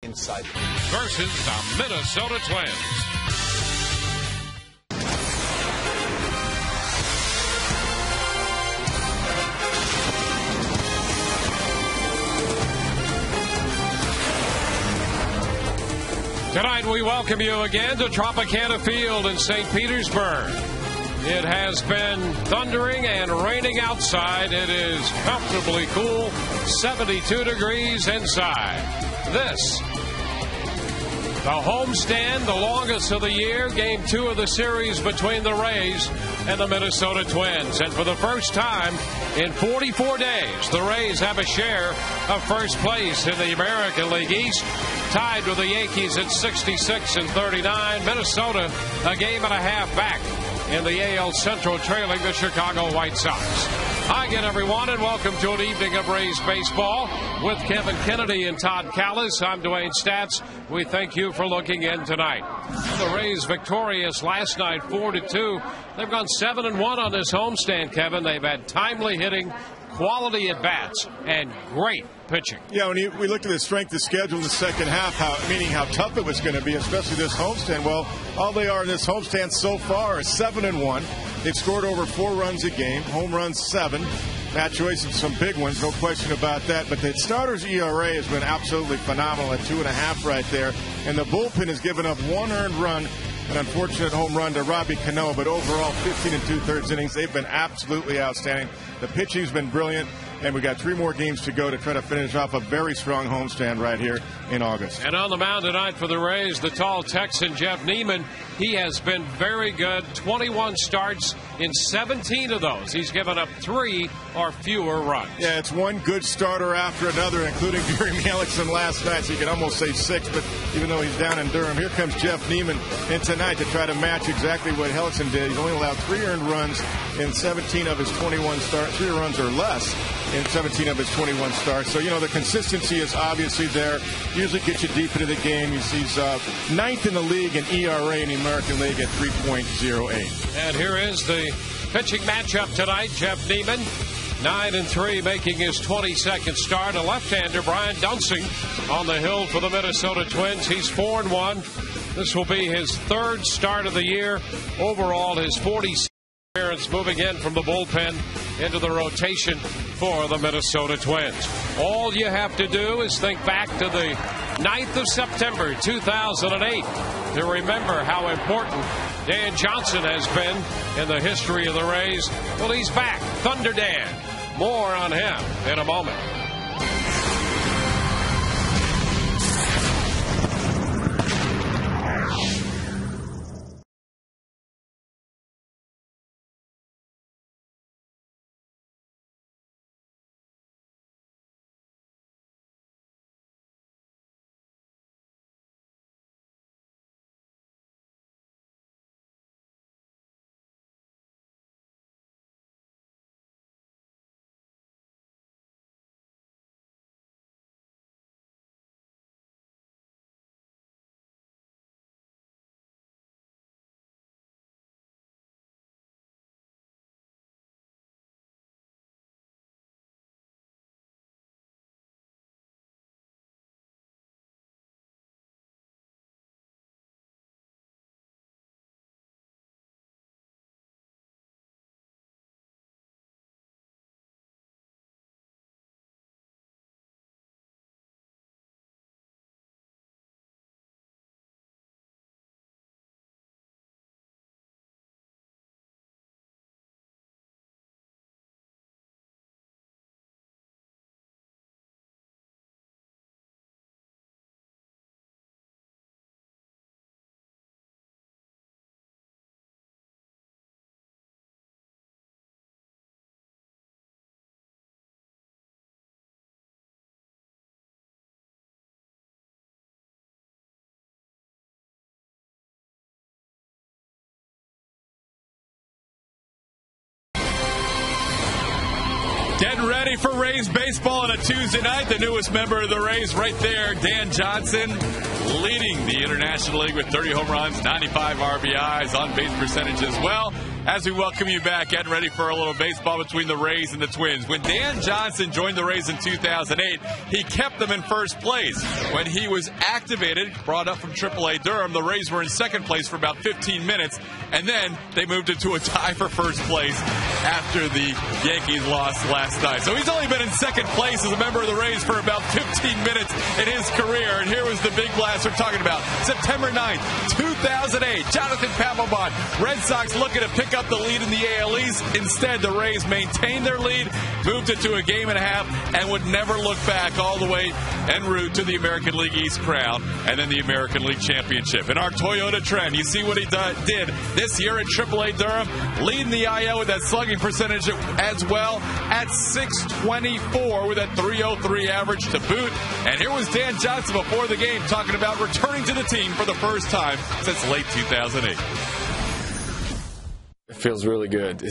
inside. Versus the Minnesota Twins. Tonight we welcome you again to Tropicana Field in St. Petersburg. It has been thundering and raining outside. It is comfortably cool, 72 degrees inside. This, the homestand, the longest of the year, game 2 of the series between the Rays and the Minnesota Twins. And for the first time in 44 days, the Rays have a share of first place in the American League East, tied with the Yankees at 66 and 39. Minnesota a game and a half back in the AL Central, trailing the Chicago White Sox. Hi again, everyone, and welcome to an evening of Rays baseball with Kevin Kennedy and Todd Callis. I'm Dwayne Statz. We thank you for looking in tonight. The Rays victorious last night, 4-2. They've gone 7-1 on this homestand, Kevin. They've had timely hitting, quality at-bats, and great pitching. Yeah, when we looked at the strength of schedule in the second half, meaning how tough it was going to be, especially this homestand, well, all they are in this homestand so far is 7-1. They've scored over 4 runs a game, home runs 7. Matt Joyce and some big ones, no question about that. But the starters' ERA has been absolutely phenomenal at 2.5 right there. And the bullpen has given up 1 earned run, an unfortunate home run to Robbie Cano, but overall 15 2/3 innings. They've been absolutely outstanding. The pitching's been brilliant, and we got 3 more games to go to try to finish off a very strong homestand right here in August. And on the mound tonight for the Rays, the tall Texan Jeff Neiman. He has been very good. 21 starts. In 17 of those, he's given up 3 or fewer runs. Yeah, it's one good starter after another, including Jeremy Hellickson last night, so you can almost say 6, but even though he's down in Durham, here comes Jeff Neiman in tonight to try to match exactly what Hellickson did. He's only allowed 3 earned runs in 17 of his 21 starts, 3 runs or less in 17 of his 21 starts. So, the consistency is obviously there. Usually gets you deep into the game. He's 9th in the league in ERA in the American League at 3.08. And here is the pitching matchup tonight. Jeff Neiman, 9-3, making his 22nd start. A left-hander, Brian Dunsing, on the hill for the Minnesota Twins. He's 4-1. This will be his 3rd start of the year. Overall, his 46th appearance, moving in from the bullpen into the rotation for the Minnesota Twins. All you have to do is think back to the 9th of September 2008 to remember how important Dan Johnson has been in the history of the Rays. Well, he's back. Thunder Dan. More on him in a moment. Getting ready for Rays baseball on a Tuesday night. The newest member of the Rays right there, Dan Johnson, leading the International League with 30 home runs, 95 RBIs, on-base percentage as well. as we welcome you back, getting ready for a little baseball between the Rays and the Twins. When Dan Johnson joined the Rays in 2008, he kept them in first place. When he was activated, brought up from AAA Durham, the Rays were in second place for about 15 minutes, and then they moved into a tie for first place after the Yankees lost last night. So he's only been in second place as a member of the Rays for about 15 minutes in his career, and here was the big blast we're talking about. September 9th, 2008, Jonathan Papelbon, Red Sox looking to pick up the lead in the AL East. Instead, the Rays maintained their lead, moved it to a game and a half, and would never look back all the way en route to the American League East crown and then the American League Championship. In our Toyota trend, you see what he did this year at AAA Durham, leading the IL with that slugging percentage as well at .624 with that .303 average to boot. And here was Dan Johnson before the game talking about returning to the team for the first time since late 2008. It feels really good.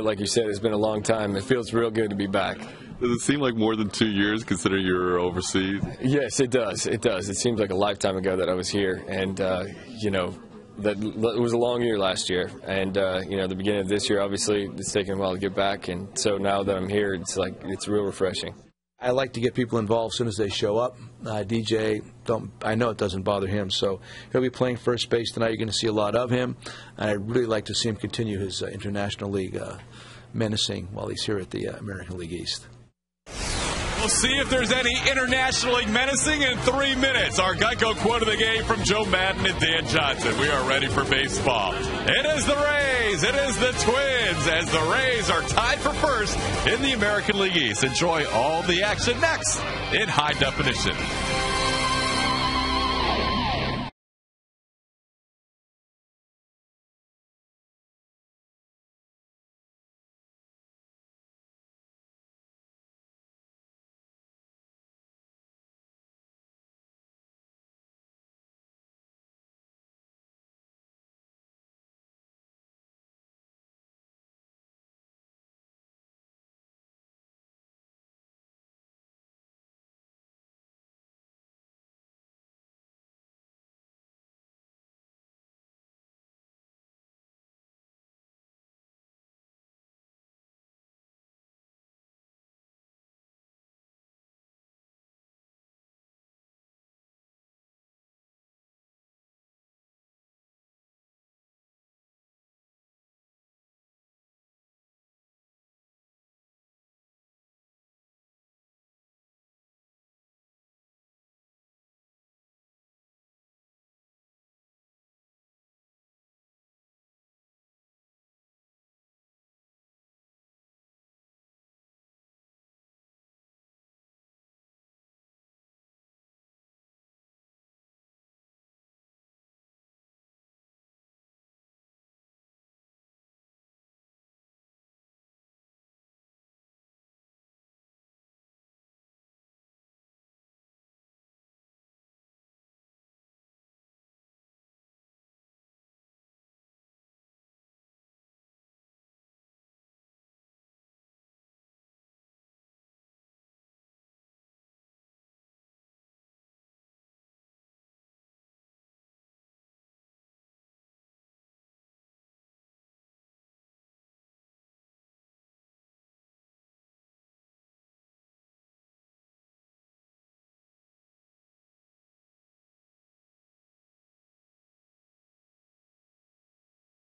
Like you said, it's been a long time. It feels real good to be back. Does it seem like more than 2 years, considering you're overseas? Yes, it does. It does. It seems like a lifetime ago that I was here, and that it was a long year last year. And the beginning of this year, obviously, it's taken a while to get back, and so now that I'm here, it's real refreshing. I like to get people involved as soon as they show up. DJ, I know it doesn't bother him, so he'll be playing first base tonight. You're going to see a lot of him, and I'd really like to see him continue his International League menacing while he's here at the American League East. We'll see if there's any International League menacing in 3 minutes. Our Geico quote of the game from Joe Madden and Dan Johnson. We are ready for baseball. It is the Rays. It is the Twins as the Rays are tied for first in the American League East. Enjoy all the action next in high definition.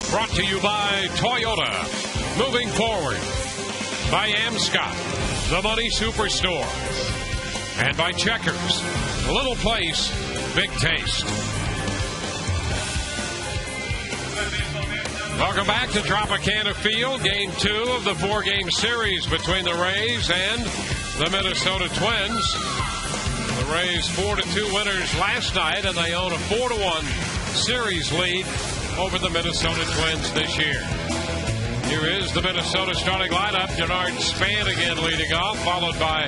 Brought to you by Toyota. Moving forward. By Amscott, the Money Superstore. And by Checkers, little place, big taste. Welcome back to Tropicana Field, Game 2 of the 4-game series between the Rays and the Minnesota Twins. The Rays 4-2 winners last night, and they own a 4-1 series lead over the Minnesota Twins this year. Here is the Minnesota starting lineup. Denard Span again leading off, followed by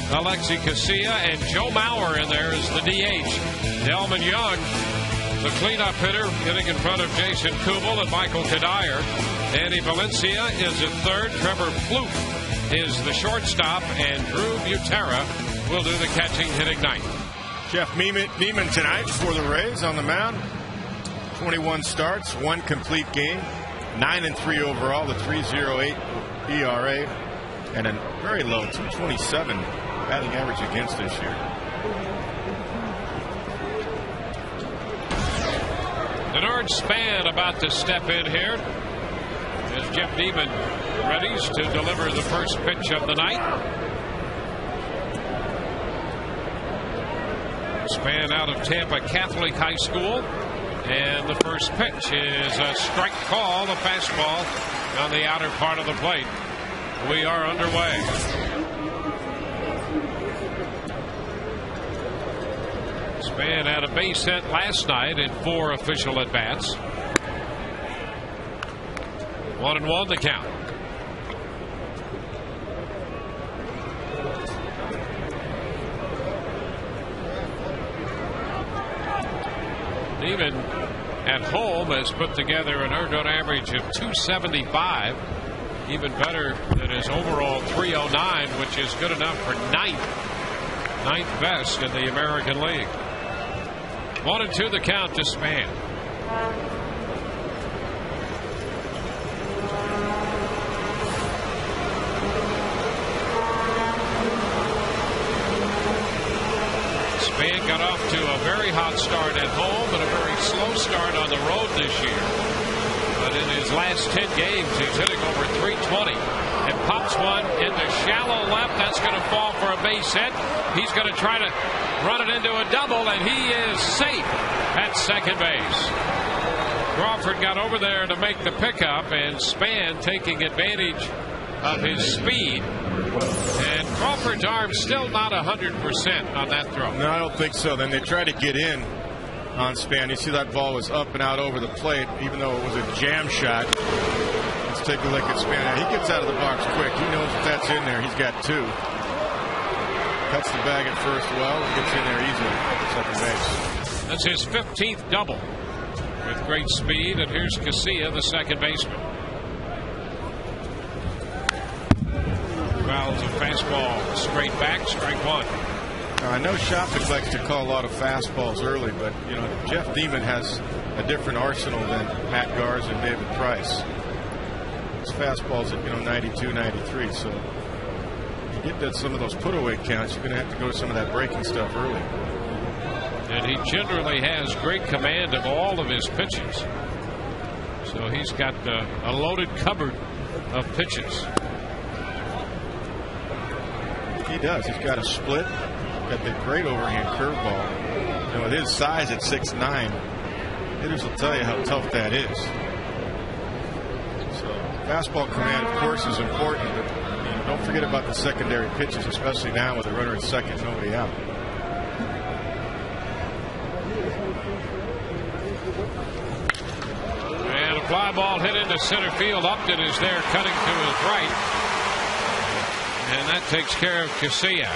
Alexi Casilla and Joe Mauer in there as the DH. Delman Young, the cleanup hitter, getting in front of Jason Kubel and Michael Kadire. Danny Valencia is at third. Trevor Plouffe is the shortstop, and Drew Butera will do the catching, hitting ninth. Jeff Neiman tonight for the Rays on the mound. 21 starts, 1 complete game, 9-3 overall, the 3.08 ERA, and a very low 2.27 batting average against this year. Denard Span about to step in here as Jeff Neiman readies to deliver the first pitch of the night. Span out of Tampa Catholic High School, and the first pitch is a strike call, a fastball on the outer part of the plate. We are underway. Span had a base hit last night in 4 official at-bats. 1-1 the count. Even at home has put together an earned run average of 275, even better than his overall 309, which is good enough for ninth best in the American League. 1-2 the count to Span. Span got off to a very hot start at home and a very slow start on the road this year. But in his last 10 games, he's hitting over 320. And pops one into shallow left. That's going to fall for a base hit. He's going to try to run it into a double, and he is safe at second base. Crawford got over there to make the pickup, and Span taking advantage of his speed. And Crawford's arm still not 100% on that throw. No, I don't think so. Then they tried to get in on Span. You see that ball was up and out over the plate, even though it was a jam shot. Let's take a look at Span. He gets out of the box quick. He knows if that's in there. He's got 2. Cuts the bag at first well and gets in there easily at second base. That's his 15th double with great speed. And here's Casilla, the second baseman. Fouls a fastball straight back, strike one. Now, I know Shopik likes to call a lot of fastballs early, but you know Jeff Neiman has a different arsenal than Matt Garza and David Price. His fastballs at 92, 93. So you get that some of those put-away counts, you're going to have to go to some of that breaking stuff early. And he generally has great command of all of his pitches. So he's got a loaded cupboard of pitches. He does. He's got a split. Got the great overhand curveball. And with his size at 6'9", hitters will tell you how tough that is. So fastball command, of course, is important, but don't forget about the secondary pitches, especially now with a runner at second, nobody out. And a fly ball hit into center field. Upton is there cutting to his right. And that takes care of Casilla.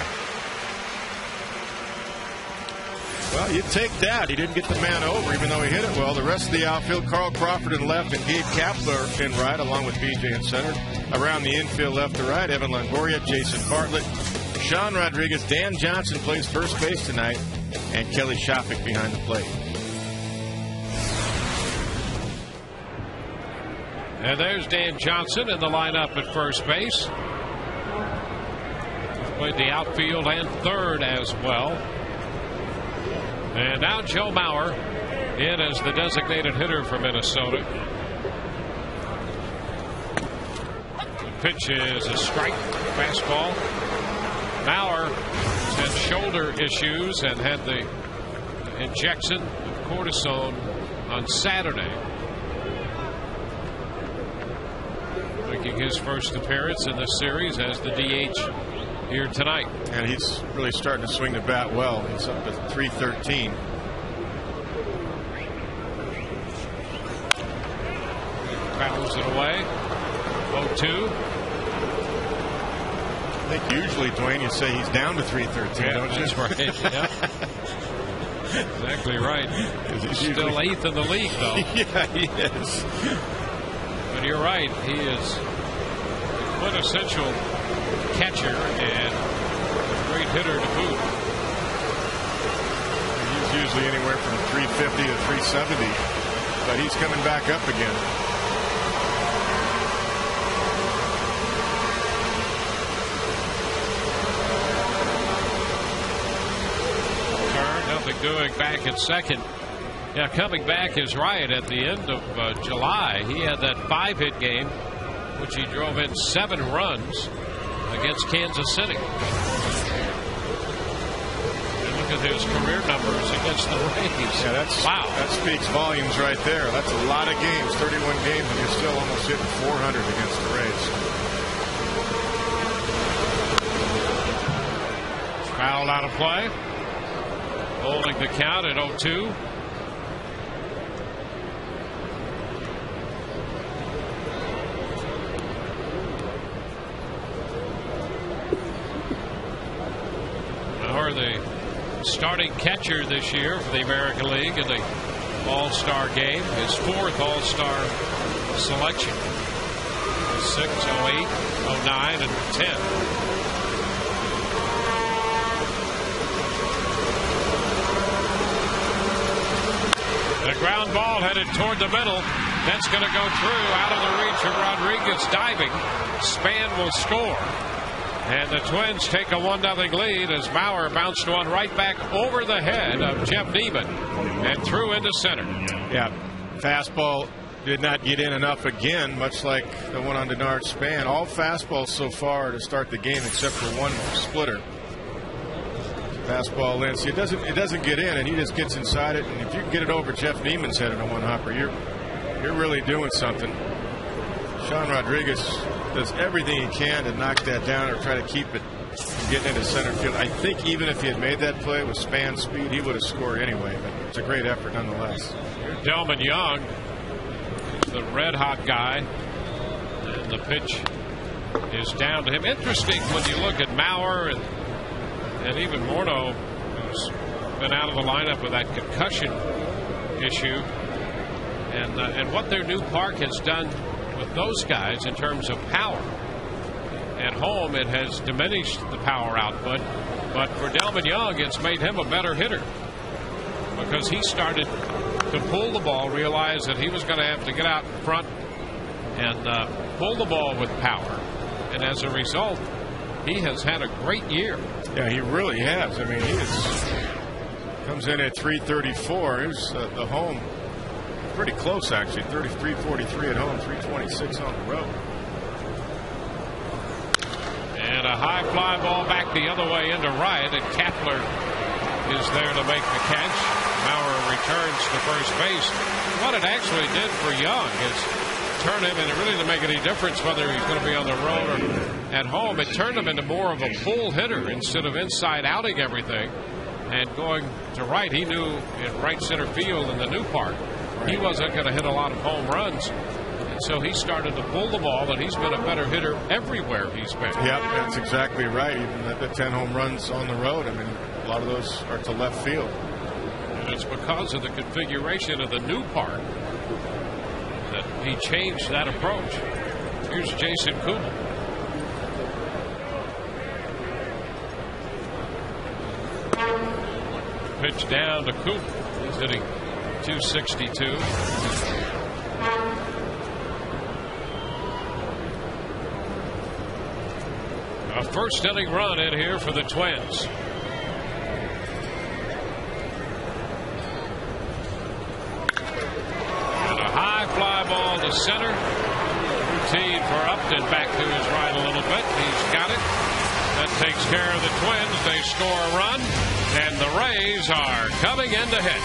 Well, you take that. He didn't get the man over, even though he hit it well. The rest of the outfield, Carl Crawford in left and Gabe Kapler in right, along with BJ in center. Around the infield, left to right, Evan Longoria, Jason Bartlett, Sean Rodriguez, Dan Johnson plays first base tonight, and Kelly Shopik behind the plate. And there's Dan Johnson in the lineup at first base. Played the outfield and third as well. And now Joe Mauer in as the designated hitter for Minnesota. The pitch is a strike, fastball. Mauer had shoulder issues and had the injection of cortisone on Saturday. Making his first appearance in this series as the DH here tonight. And he's really starting to swing the bat well. He's up to 313. Fouls it away. 0-2. I think usually, Dwayne, you say he's down to 313, don't you? That's right. Yeah. Exactly right. He's still 8th in the league, though. Yeah, he is. But you're right. He is a quintessential catcher and a great hitter to boot. He's usually anywhere from 350 to 370, but he's coming back up again. back at second. Yeah, coming back is right. At the end of July, he had that 5-hit game, which he drove in 7 runs against Kansas City. And look at his career numbers against the Rays. Yeah, wow. That speaks volumes right there. That's a lot of games, 31 games, and you're still almost hitting 400 against the Rays. Fouled out of play. Holding the count at 0-2. The starting catcher this year for the American League in the All-Star game, his 4th All-Star selection. 6, 08, 09, and 10. The ground ball headed toward the middle. That's going to go through, out of the reach of Rodriguez diving. Span will score. And the Twins take a 1-0 lead as Bauer bounced one right back over the head of Jeff Neiman and threw into center. Yeah, fastball did not get in enough again, much like the one on Denard Span. All fastballs so far to start the game except for one splitter. Fastball in. See, it doesn't get in, and he just gets inside it. And if you can get it over Jeff Neiman's head in a one-hopper, you're really doing something. Sean Rodriguez does everything he can to knock that down or try to keep it from getting into center field. I think even if he had made that play with Span speed, he would have scored anyway. But it's a great effort nonetheless. Delman Young is the red-hot guy, and the pitch is down to him. Interesting when you look at Mauer and even Morneau, who's been out of the lineup with that concussion issue, and what their new park has done with those guys in terms of power. At home, it has diminished the power output, but for Delman Young, it's made him a better hitter because he started to pull the ball, realized that he was going to have to get out in front and pull the ball with power, and as a result, he has had a great year. Yeah, he really has. I mean, comes in at 334. Here's the home. Pretty close, actually. 33-43 at home, 326 on the road. And a high fly ball back the other way into right, and Kapler is there to make the catch. Mauer returns to first base. What it actually did for Young is turn him, and it really didn't make any difference whether he's going to be on the road or at home. It turned him into more of a pull hitter instead of inside outing everything and going to right. He knew in right center field in the new park he wasn't going to hit a lot of home runs, and so he started to pull the ball, and he's been a better hitter everywhere he's been. Yep, that's exactly right. Even the 10 home runs on the road, I mean, a lot of those are to left field. And it's because of the configuration of the new park that he changed that approach. Here's Jason Kubel. Pitch down to Kubel. He's hitting .262. A first inning run in here for the Twins. And a high fly ball to center. Routine for Upton, back to his right a little bit. He's got it. That takes care of the Twins. They score a run, and the Rays are coming in to hit.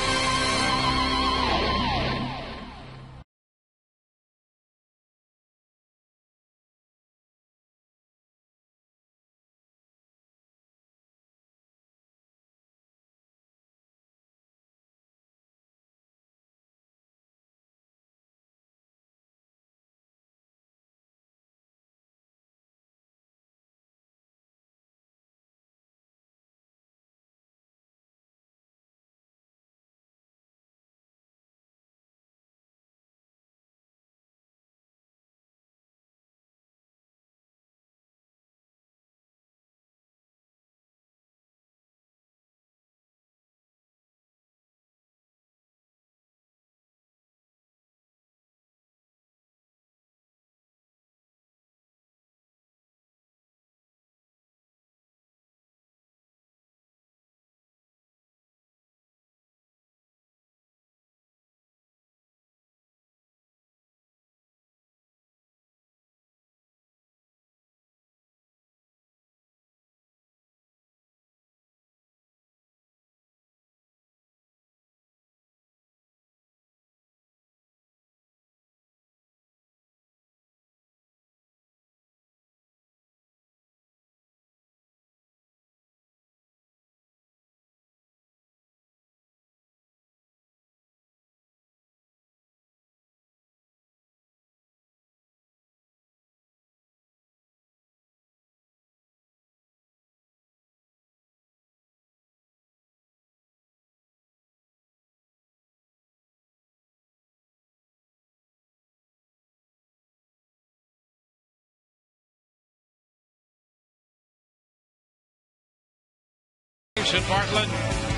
Anderson, Bartlett,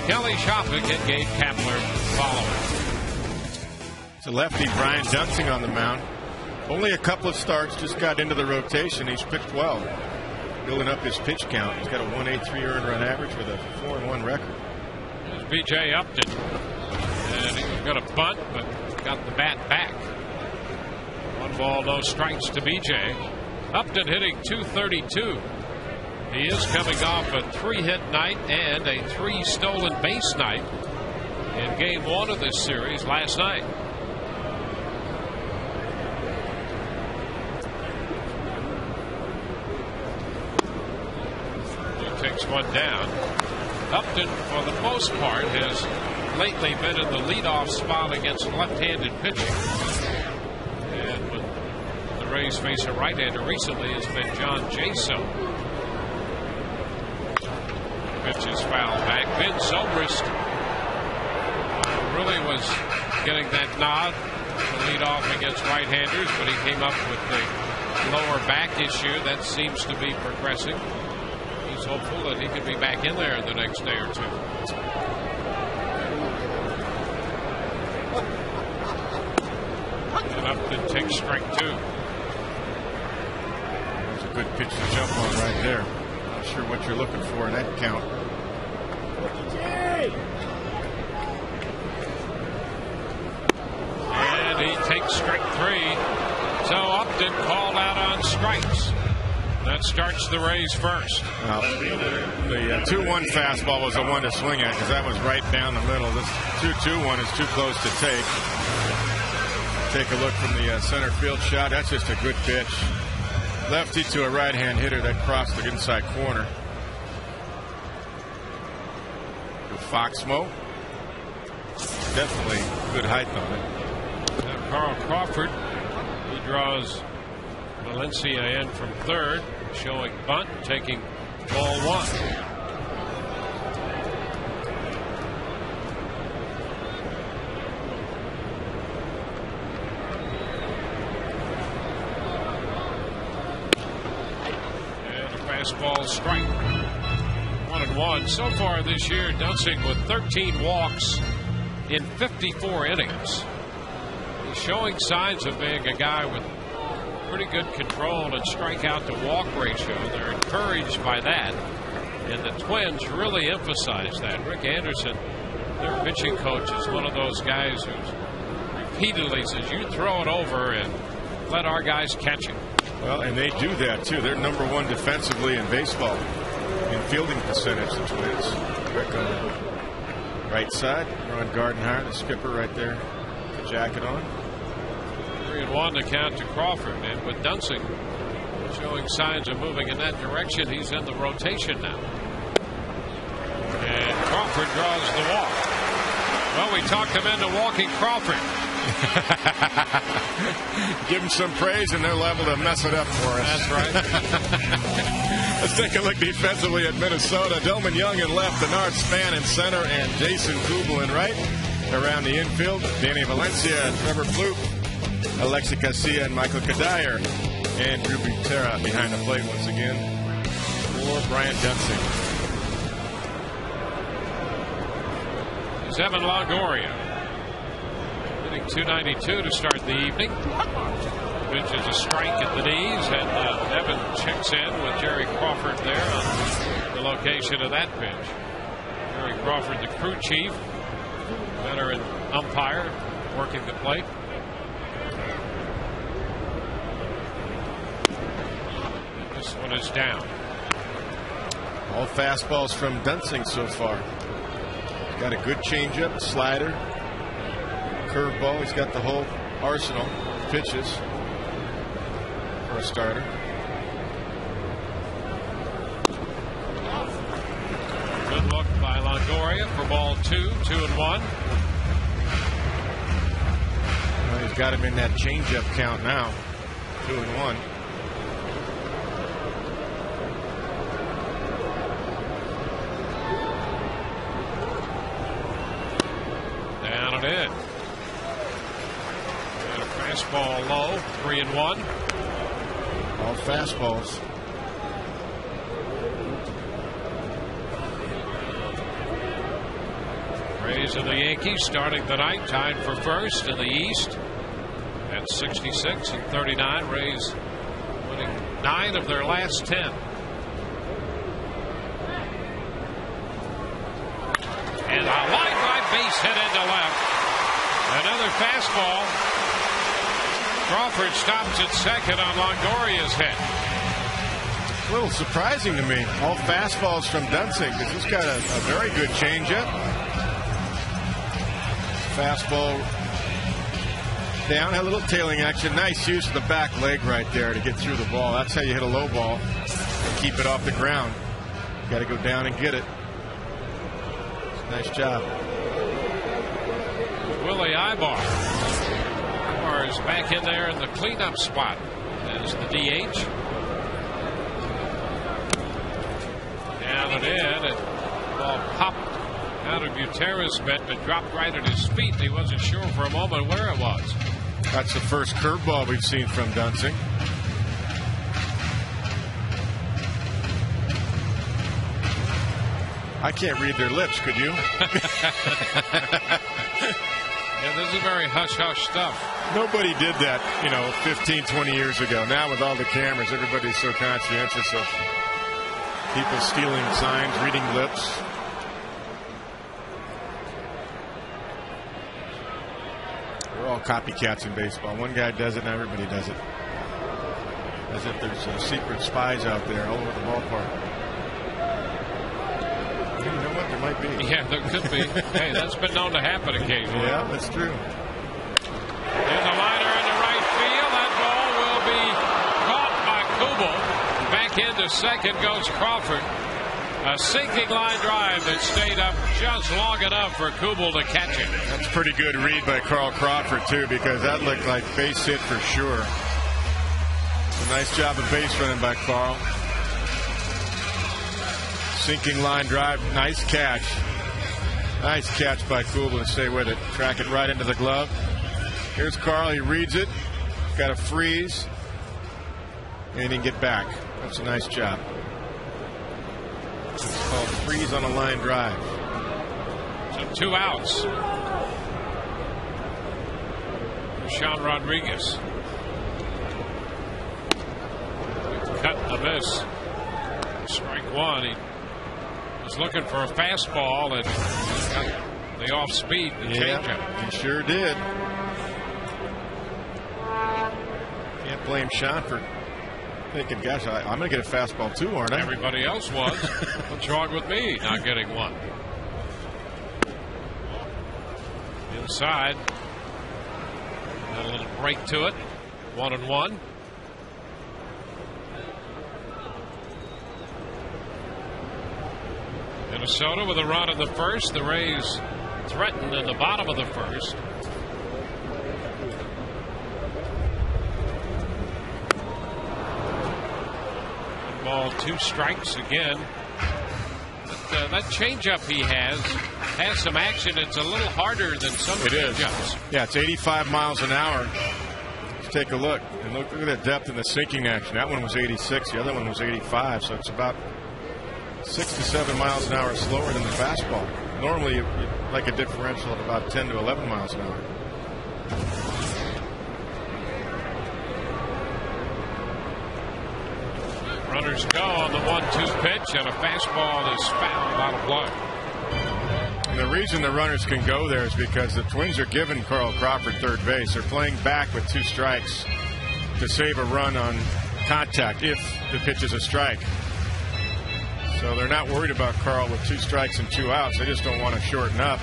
Kelly Shoppick, and Gabe Kapler following. It's a lefty, Brian Dunsing, on the mound. Only a couple of starts, just got into the rotation. He's pitched well, building up his pitch count. He's got a 1.83 earned run average with a 4-1 record. There's B.J. Upton, and he was going to bunt, but got the bat back. 1 ball, no strikes to B.J. Upton hitting .232. He is coming off a 3-hit night and a 3 stolen base night in Game 1 of this series last night. He takes one down. Upton, for the most part, has lately been in the leadoff spot against left-handed pitching. And when the Rays face a right-hander recently, has been John Jaso. Pitches foul back. Ben Zobrist really was getting that nod to lead off against right-handers, but he came up with the lower back issue. That seems to be progressing. He's hopeful that he could be back in there in the next day or two. And Upton takes strike 2. That's a good pitch to jump on right there. Not sure what you're looking for in that count. And he takes strike 3. So Upton called out on strikes. That starts the Rays first. Well, the 2-1 fastball was the one to swing at because that was right down the middle. This 2-2 one is too close to take. Take a look from the center field shot. That's just a good pitch. Lefty to a right-hand hitter that crossed the inside corner. Foxmo. Definitely good height on it. Now Carl Crawford, he draws Valencia in from third, showing bunt, taking ball 1. And a fastball strike. 1-1. So far this year, Dunsing with 13 walks in 54 innings. He's showing signs of being a guy with pretty good control and strikeout to walk ratio. They're encouraged by that, and the Twins really emphasize that. Rick Anderson, their pitching coach, is one of those guys who repeatedly says, you throw it over and let our guys catch it. Well, and they do that too. They're #1 defensively in baseball in fielding percentage, the Twins. Rick on the right side. Ron Gardenhire, the skipper, right there, the jacket on. 3-1 to count to Crawford, and with Dunsing showing signs of moving in that direction, he's in the rotation now. And Crawford draws the walk. Well, we talked him into walking Crawford. Give them some praise and they're liable to mess it up for us. That's right. Let's take a look defensively at Minnesota. Delman Young in left, Bernard Span in center, and Jason Kubel in right. Around the infield, Danny Valencia, Trevor Plouffe, Alexi Casilla, and Michael Kadire. And Drew Butera behind the plate once again for Brian Dunsing. It's Evan Longoria hitting .292 to start the evening. Pitch is a strike at the knees, and Evan checks in with Jerry Crawford there on the location of that pitch. Jerry Crawford, the crew chief, veteran umpire, working the plate. And this one is down. All fastballs from Dunsing so far. He's got a good changeup, slider, curveball. He's got the whole arsenal of pitches for a starter. Good look by Longoria for ball 2, 2-1. Well, he's got him in that changeup count now, 2-1. Down and in. And a fastball low, 3-1. All fastballs. Rays and the Yankees starting tonight, tied for first in the East at 66 and 39. Rays winning 9 of their last 10. And a line drive base hit into left. Another fastball. Crawford stops at second on Longoria's hit. A little surprising to me. All fastballs from Dunsing because he's got a very good changeup. Fastball down, had a little tailing action. Nice use of the back leg right there to get through the ball. That's how you hit a low ball and keep it off the ground. Got to go down and get it. Nice job. Willie Ibar is back in there in the cleanup spot as the DH. Down and in, and the ball popped out of Gutierrez's mitt, but dropped right at his feet. He wasn't sure for a moment where it was. That's the first curveball we've seen from Dunsing. I can't read their lips, could you? Yeah, this is very hush-hush stuff. Nobody did that, 15, 20 years ago. Now with all the cameras, everybody's so conscientious of people stealing signs, reading lips. We're all copycats in baseball. One guy does it, and everybody does it. As if there's secret spies out there all over the ballpark. You know what? There might be. Yeah, there could be. Hey, that's been known to happen occasionally. Yeah, that's true. There's a liner into right field. That ball will be caught by Kubel. Back into second goes Crawford. A sinking line drive that stayed up just long enough for Kubel to catch it. That's a pretty good read by Carl Crawford, too, because that looked like base hit for sure. A nice job of base running by Carl. Sinking line drive. Nice catch. Nice catch by Kubel to stay with it. Track it right into the glove. Here's Carl. He reads it. Got to freeze. And he can get back. That's a nice job. It's called freeze on a line drive. So 2 outs. Sean Rodriguez. Cut a miss. Strike one. He was looking for a fastball and got the off speed. The changeup. He sure did. Can't blame Sean for thinking, gosh, I'm going to get a fastball too, aren't I? Everybody else was. What's wrong with me not getting one? Inside. Got a little break to it. 1-1. Minnesota with a run in the first. The Rays threatened in the bottom of the first. Ball, 2 strikes again. That changeup he has some action. It's a little harder than some changeups. Yeah, it's 85 miles an hour. Let's take a look. And look at the depth and the sinking action. That one was 86. The other one was 85. So it's about 6 to 7 miles an hour slower than the fastball. Normally, you like a differential of about 10 to 11 miles an hour. Runners go on the 1-2 pitch, and a fastball is fouled out of play. And the reason the runners can go there is because the Twins are giving Carl Crawford third base. They're playing back with 2 strikes to save a run on contact if the pitch is a strike. So they're not worried about Carl with 2 strikes and 2 outs. They just don't want to shorten up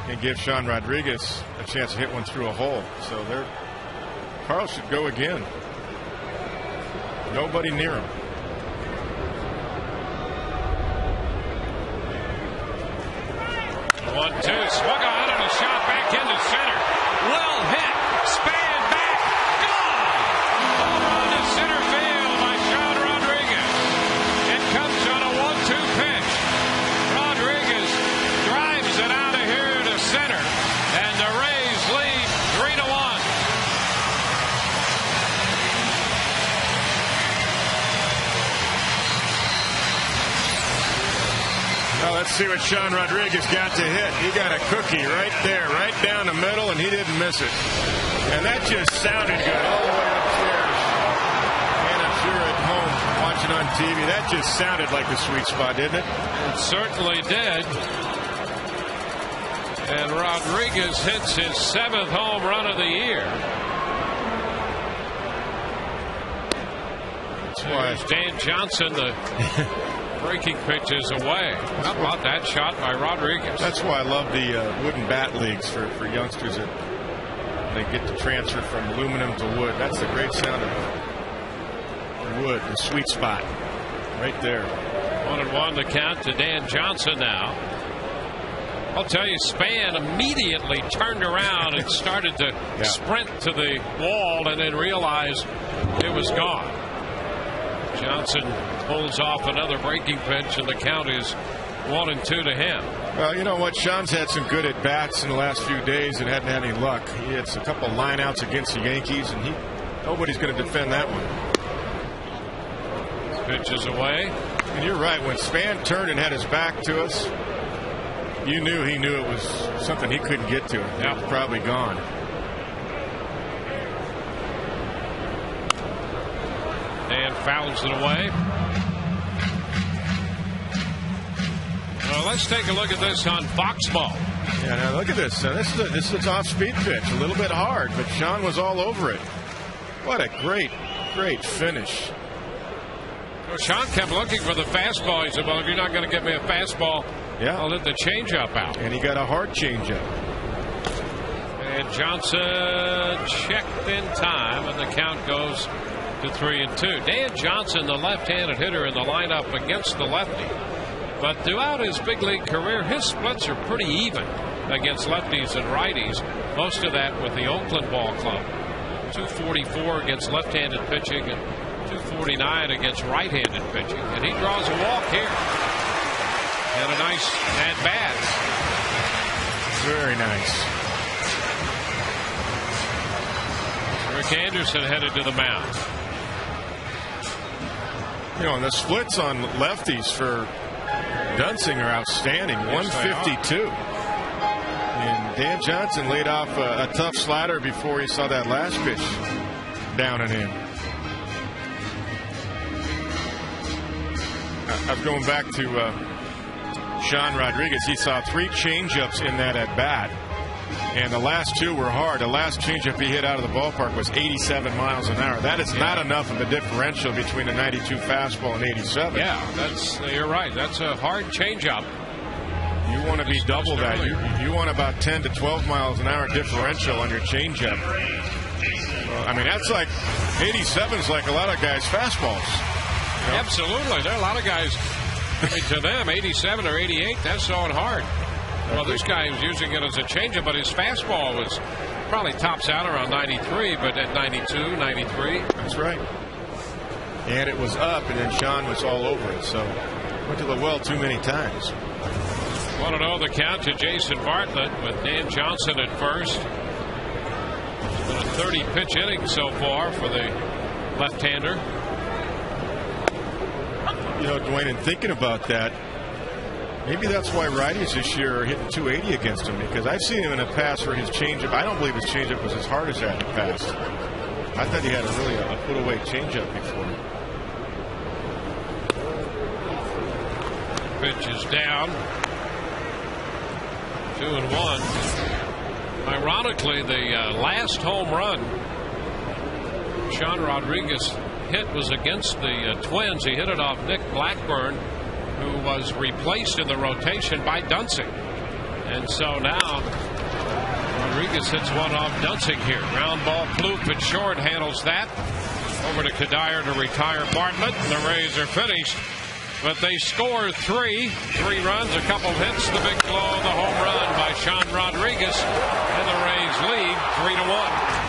and give Sean Rodriguez a chance to hit one through a hole. So Carl should go again. Nobody near him. The 1-2 swung on and a shot back into center. Well hit. Span back. Gone. Home run to center field by Sean Rodriguez. It comes on a 1-2 pitch. Rodriguez drives it out of here to center. And the Rays lead 3-1. Well, let's see what Sean Rodriguez got to hit. He got a cookie right there, right down the middle, and he didn't miss it. And that just sounded good all the way upstairs. And if you're at home watching on TV, that just sounded like the sweet spot, didn't it? It certainly did. And Rodriguez hits his 7th home run of the year. There's Dan Johnson. The breaking pitch is away. How about that shot by Rodriguez? That's why I love the wooden bat leagues for youngsters that they get to transfer from aluminum to wood. That's the great sound of wood, the sweet spot right there. 1-1 the count to Dan Johnson now. I'll tell you, Span immediately turned around and started to sprint to the wall and then realized it was gone. Johnson pulls off another breaking pitch, and the count is 1-2 to him. Well, you know what? Sean's had some good at bats in the last few days and hadn't had any luck. He had a couple line outs against the Yankees, and nobody's going to defend that one. Pitch is away. And you're right. When Span turned and had his back to us, you knew he knew it was something he couldn't get to. It was probably gone. And fouls it away. Well, let's take a look at this on Fox Ball. Yeah, now look at this. This is an off-speed pitch, a little bit hard, but Sean was all over it. What a great finish. Well, Sean kept looking for the fastball. He said, well, if you're not going to get me a fastball, I'll let the changeup out. And he got a hard changeup. And Johnson checked in time, and the count goes to 3-2. Dan Johnson, the left-handed hitter in the lineup against the lefty. But throughout his big league career, his splits are pretty even against lefties and righties. Most of that with the Oakland Ball Club. 244 against left-handed pitching and 249 against right-handed pitching. And he draws a walk here. And a nice at-bat. Very nice. Rick Anderson headed to the mound. You know, and the splits on lefties for Dunsing are outstanding. 152. And Dan Johnson laid off a tough slider before he saw that last pitch down and in. I was going back to Sean Rodriguez. He saw 3 changeups in that at bat. And the last 2 were hard. The last changeup he hit out of the ballpark was 87 miles an hour. That is not enough of a differential between a 92 fastball and 87. Yeah, you're right. That's a hard changeup. You want to be double that. You want about 10 to 12 miles an hour differential on your changeup. Well, I mean, that's like 87 is like a lot of guys' fastballs. You know? Absolutely. There are a lot of guys, I mean, to them, 87 or 88, that's throwing hard. Well, this guy was using it as a changeup, but his fastball was probably tops out around 93, but at 92, 93. That's right. And it was up, and then Sean was all over it. So went to the well too many times. 1-0 the count to Jason Bartlett with Dan Johnson at first. It's been a 30-pitch inning so far for the left-hander. You know, Dwayne, in thinking about that, maybe that's why righties this year are hitting 280 against him, because I've seen him in the past where his changeup, I don't believe his changeup was as hard as that in the past. I thought he had a put-away changeup before. Pitch is down. 2-1. Ironically, the last home run Sean Rodriguez hit was against the Twins. He hit it off Nick Blackburn, who was replaced in the rotation by Dunsing. And so now Rodriguez hits one off Dunsing here. Ground ball, Plouffe at short handles that. Over to Kadire to retire Bartlett. And the Rays are finished. But they score 3 runs, a couple hits, the big blow of the home run by Sean Rodriguez. And the Rays lead 3-1.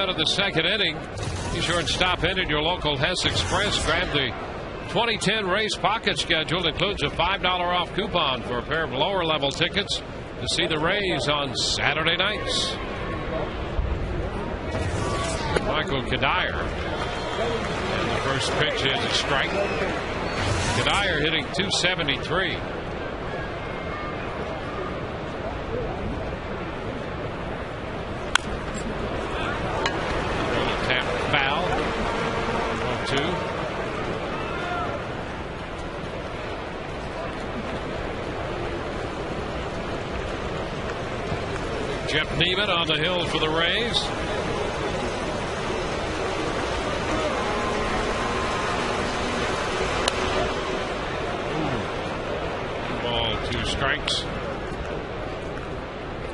Out of the second inning, be sure and stop in at your local Hess Express. Grab the 2010 race pocket schedule. Includes a $5 off coupon for a pair of lower level tickets to see the Rays on Saturday nights. Michael Kadire. And the first pitch is a strike. Kadire hitting .273. Tap foul. 1-2. Jeff Neiman on the hill for the Rays. Ball, 2 strikes.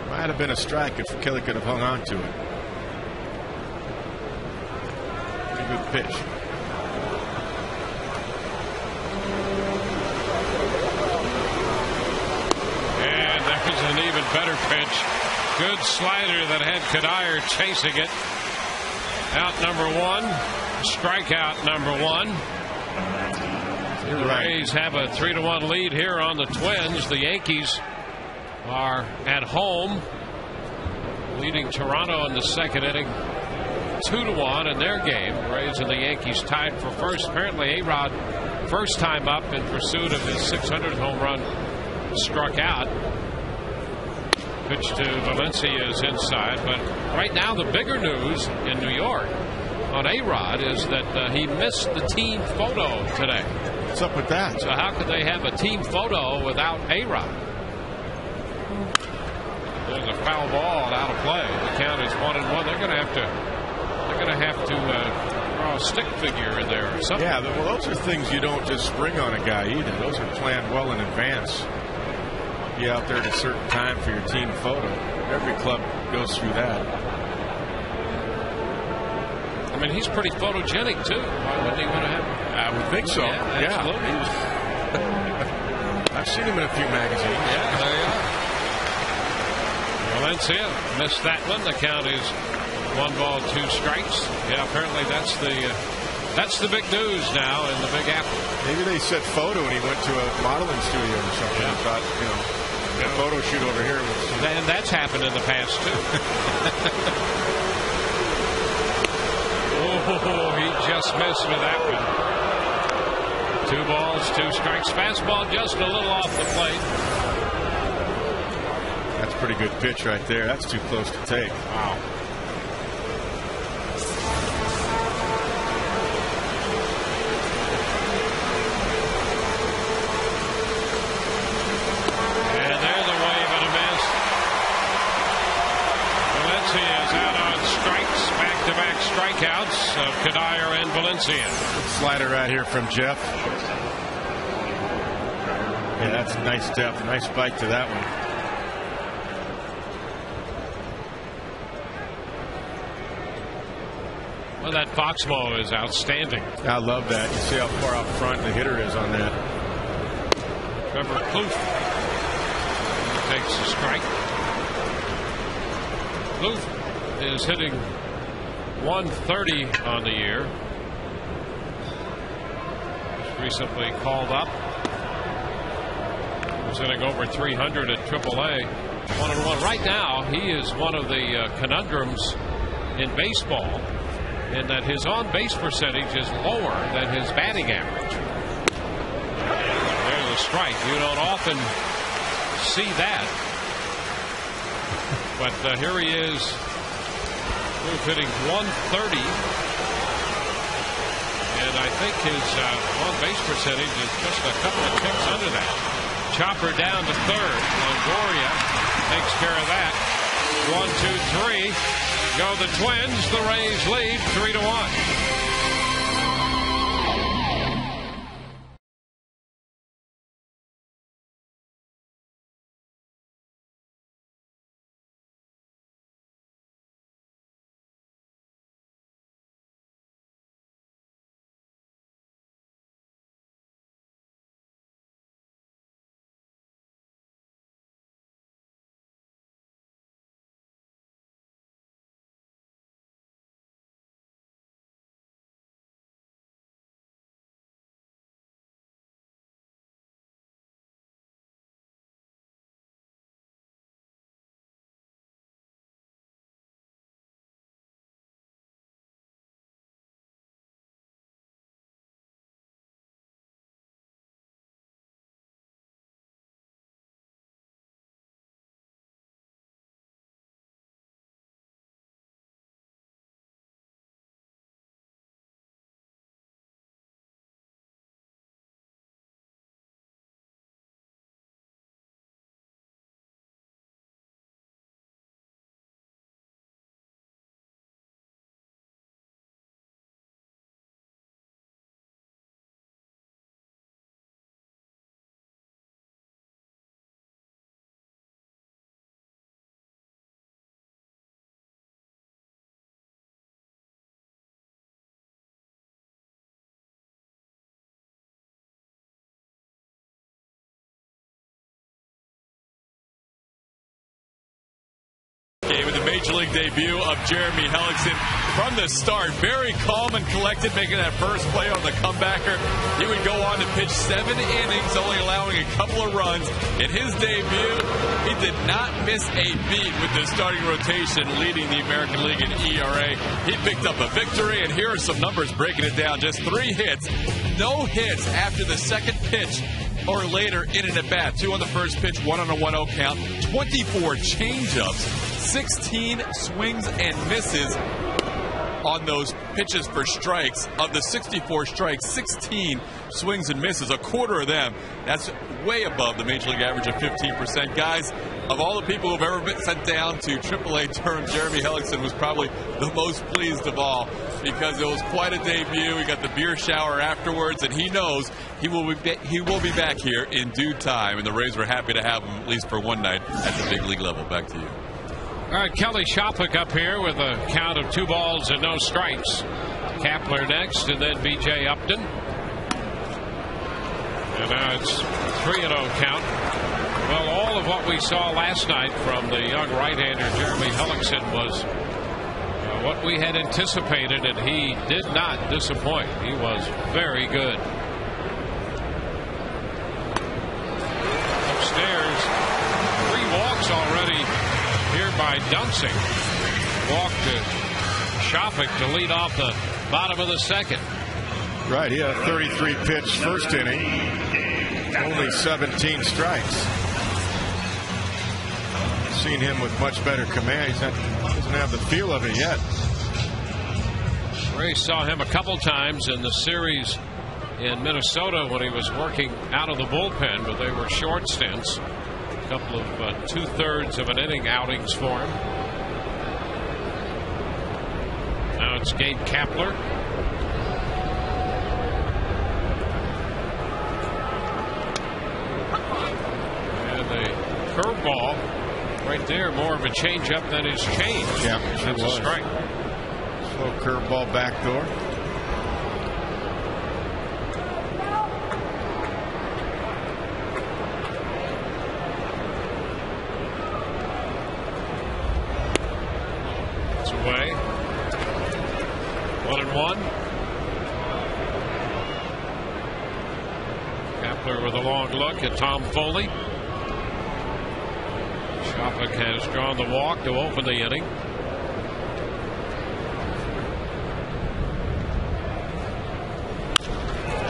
Might have been a strike if Kelly could have hung on to it. Pretty good pitch. And there's an even better pitch. Good slider that had Kadire chasing it. Out number 1. Strikeout number 1. The Rays have a 3-1 lead here on the Twins. The Yankees are at home, leading Toronto in the second inning 2-1 in their game. The Rays and the Yankees tied for first. Apparently A-Rod, first time up in pursuit of his 600th home run, struck out. Pitch to Valencia is inside, but right now the bigger news in New York on A-Rod is that he missed the team photo today. What's up with that? So how could they have a team photo without A-Rod? There's a foul ball and out of play. The count is 1-1. They're going to have to draw a stick figure in there or something. Yeah, well, those are things you don't just spring on a guy either. Those are planned well in advance. Be out there at a certain time for your team photo. Every club goes through that. I mean, he's pretty photogenic too. Why wouldn't he want to have? I would think so. Yeah, absolutely. I've seen him in a few magazines. Yeah, there you are. Valencia missed that one. The count is 1 ball, 2 strikes. Yeah, apparently that's the big news now in the Big Apple. Maybe they said photo and he went to a modeling studio or something. Yeah. I thought, a photo shoot over here was. And that's happened in the past too. Oh, he just missed with that one. 2 balls, 2 strikes. Fastball just a little off the plate. That's a pretty good pitch right there. That's too close to take. Wow. And there's a wave and a miss. Valencia is out on strikes. Back-to-back strikeouts of Kadire and Valencia. Slider right here from Jeff. Yeah, that's nice depth. Nice bite to that one. Well, that Foxmo is outstanding. I love that. You see how far out front the hitter is on that. Trevor Plouffe takes a strike. Plouffe is hitting 130 on the year. Just recently called up. Was hitting over 300 at AAA. 1-1. Right now, he is one of the conundrums in baseball, in that his on-base percentage is lower than his batting average. There's a strike. You don't often see that. But here he is, hitting 130. And I think his on-base percentage is just a couple of ticks under that. Chopper down to third. Longoria takes care of that. 1, 2, 3. Go the Twins. The Rays lead 3-1. Major League debut of Jeremy Hellickson. From the start, very calm and collected, making that first play on the comebacker. He would go on to pitch 7 innings, only allowing a couple of runs. In his debut, he did not miss a beat with the starting rotation, leading the American League in ERA. He picked up a victory, and here are some numbers breaking it down. Just 3 hits, no hits after the second pitch or later in an at-bat. 2 on the first pitch, 1 on a 1-0 count, 24 changeups, 16 swings and misses on those pitches for strikes. Of the 64 strikes, 16 swings and misses, a quarter of them. That's way above the Major League average of 15%. Guys, of all the people who've ever been sent down to AAA terms, Jeremy Hellickson was probably the most pleased of all, because it was quite a debut. He got the beer shower afterwards, and he knows he will be back here in due time, and the Rays were happy to have him at least for one night at the big league level. Back to you. All right, Kelly Shopik up here with a count of 2 balls and no strikes. Kapler next, and then B.J. Upton. And now it's 3-0 count. Well, all of what we saw last night from the young right-hander Jeremy Hellickson was what we had anticipated, and he did not disappoint. He was very good. Upstairs, 3 walks already here by Dunsing. Walk to Shopik to lead off the bottom of the second. Right, he had a 33-pitch first inning. Only 17 strikes. Seen him with much better command. He doesn't have the feel of it yet. Ray saw him a couple times in the series in Minnesota when he was working out of the bullpen, but they were short stints. A couple of 2/3 of an inning outings for him. Now it's Gabe Kapler. And a curveball right there, more of a changeup than his change. Yeah, that's a strike. Slow curveball backdoor. It's away. 1-1. Kapler with a long look at Tom Foley. Shopik has drawn the walk to open the inning.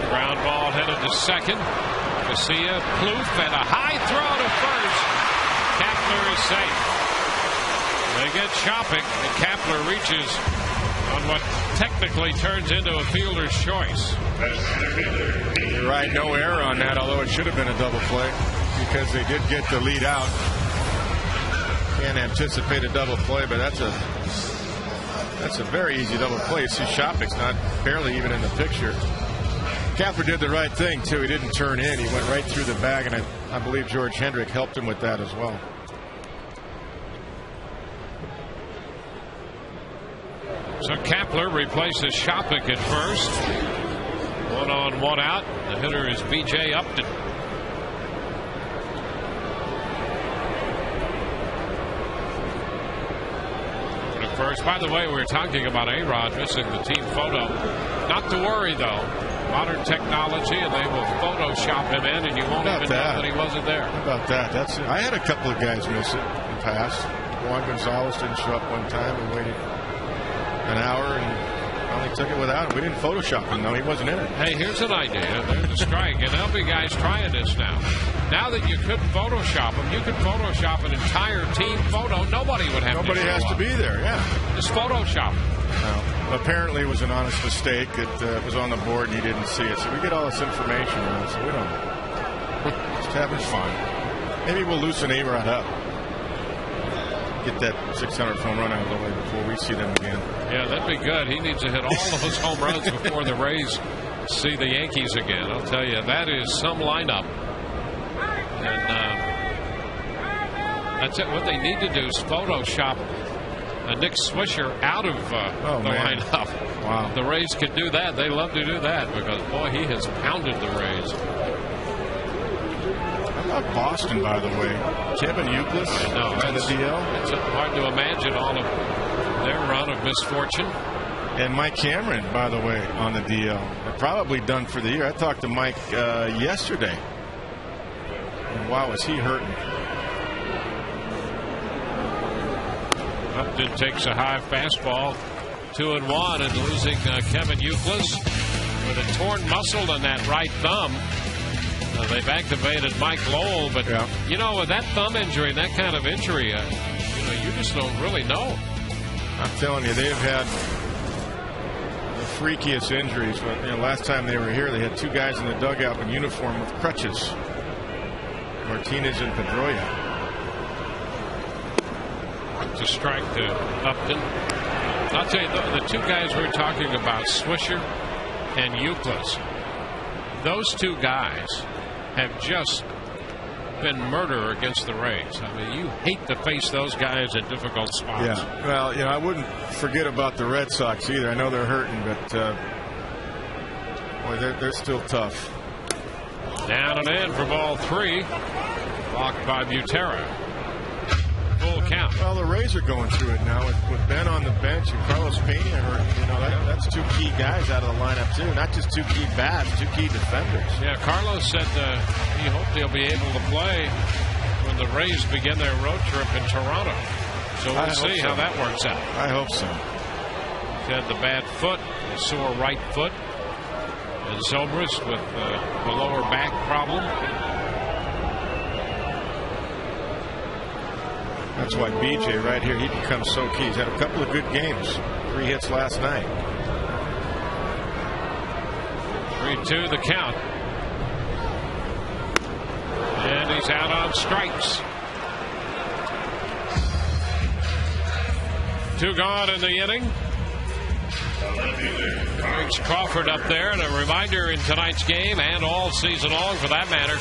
Ground ball headed to second. Garcia, Plouffe, and a high throw to first. Kapler is safe. They get Shopik, and Kapler reaches on what technically turns into a fielder's choice. You're right, no error on that, although it should have been a double play because they did get the lead out. Can't anticipate a double play, but that's a very easy double play. You see Shopik's not barely even in the picture. Kapler did the right thing too. He didn't turn in. He went right through the bag, and I believe George Hendrick helped him with that as well. So Kapler replaces Shopik at first. 1 on, 1 out. The hitter is B.J. Upton. First. By the way, we were talking about A-Rod missing the team photo. Not to worry, though. Modern technology, and they will Photoshop him in, and you won't even know that he wasn't there. How about that? I had a couple of guys miss it in the past. Juan Gonzalez didn't show up one time and waited an hour and only took it without him. We didn't Photoshop him, though. He wasn't in it. Hey, here's an idea. There's a strike, and there'll be guys trying this now. Now that you couldn't Photoshop them, you could Photoshop an entire team photo. Nobody would have Nobody has to be there, yeah. Just Photoshop. Well, apparently it was an honest mistake. It was on the board and he didn't see it. So we get all this information, so we don't. Just having fun. Maybe we'll loosen A-Rod up. Get that 600th home run out of the way before we see them again. Yeah, that'd be good. He needs to hit all of those home runs before the Rays see the Yankees again. I'll tell you, that is some lineup. And that's it. What they need to do is Photoshop Nick Swisher out of the lineup. Wow. The Rays could do that. They love to do that because, boy, he has pounded the Rays. How How about Boston, by the way? Kevin Euclid on the DL. It's hard to imagine all of their run of misfortune. And Mike Cameron, by the way, on the DL. They're probably done for the year. I talked to Mike yesterday. And wow, is he hurting. Upton takes a high fastball, 2-1, and losing Kevin Euclid with a torn muscle in that right thumb. They've activated Mike Lowell, but you know, with that thumb injury, that kind of injury, you know, you just don't really know. I'm telling you, they've had the freakiest injuries. But, you know, last time they were here, they had two guys in the dugout in uniform with crutches, Martinez and Pedroia. To strike to Upton. I'll tell you, the two guys we're talking about, Swisher and Euclid, those two guys have just been murder against the Rays. I mean, you hate to face those guys at difficult spots. Yeah, well, you know, I wouldn't forget about the Red Sox either. I know they're hurting, but boy, they're still tough. Down and in for ball 3. Blocked by Butera. Full count. Well, the Rays are going through it now with Ben on the bench and Carlos Pena hurt. You know, that's two key guys out of the lineup too. Not just two key bats, two key defenders. Yeah, Carlos said he hoped they'll be able to play when the Rays begin their road trip in Toronto. So we'll see how that works out. I hope so. He had the bad foot, the sore right foot, and Zobrist with the lower back problem. That's why BJ right here, he becomes so key. He's had a couple of good games. 3 hits last night. 3-2 the count. And he's out on strikes. 2 gone in the inning. Brings Crawford up there, and a reminder in tonight's game and all season long for that matter,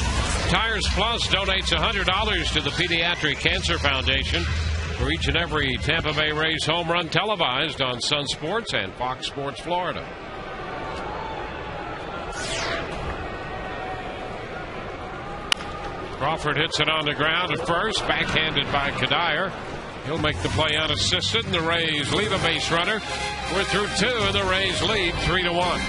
Tires Plus donates $100 to the Pediatric Cancer Foundation for each and every Tampa Bay Rays home run televised on Sun Sports and Fox Sports Florida. Crawford hits it on the ground at first, backhanded by Kadire. He'll make the play unassisted, and the Rays leave a base runner. We're through 2, and the Rays lead 3-1.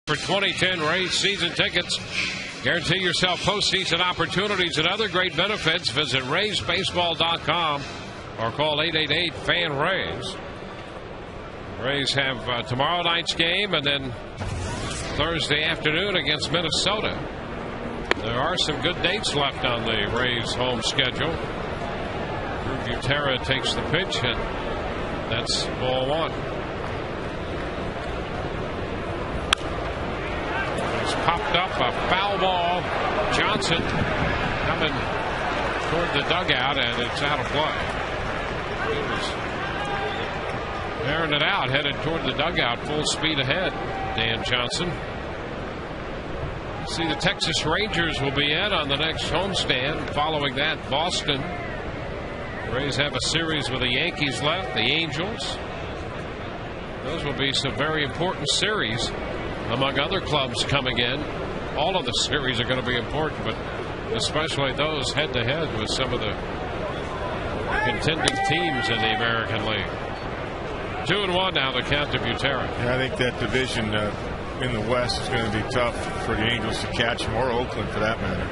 For 2010 Rays season tickets, guarantee yourself postseason opportunities and other great benefits. Visit RaysBaseball.com or call 888-FAN-RAYS. Rays have tomorrow night's game and then Thursday afternoon against Minnesota. There are some good dates left on the Rays home schedule. Butera takes the pitch, and That's ball one. It's popped up a foul ball. Johnson coming toward the dugout, and it's out of play. He was airing it out, headed toward the dugout, full speed ahead. Dan Johnson. See, the Texas Rangers will be in on the next homestand. Following that, Boston. The Rays have a series with the Yankees left, the Angels. Those will be some very important series, among other clubs coming in. All of the series are going to be important, but especially those head-to-head with some of the contending teams in the American League. 2-1 now to count to Butera. Yeah, I think that division in the West is going to be tough for the Angels to catch them, or Oakland for that matter.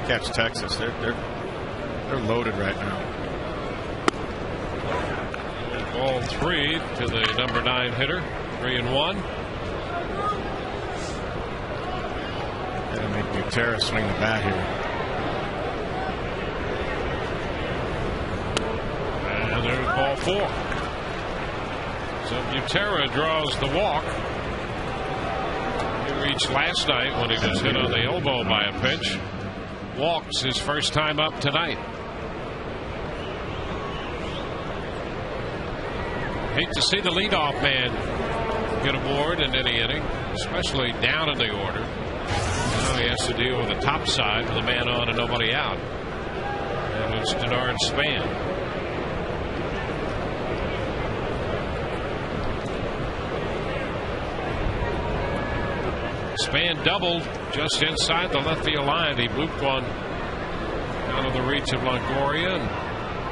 Catch Texas. They're loaded right now. Ball 3 to the number 9 hitter. 3-1. Gotta make Butera swing the bat here. And there's ball 4. So Butera draws the walk. He reached last night when he was hit on the elbow by a pitch. Walks his first time up tonight. Hate to see the leadoff man get aboard in any inning, especially down in the order. Now he has to deal with the top side with a man on and nobody out. And it's Denard Span. Span doubled just inside the left field line. He blooped one out of the reach of Longoria and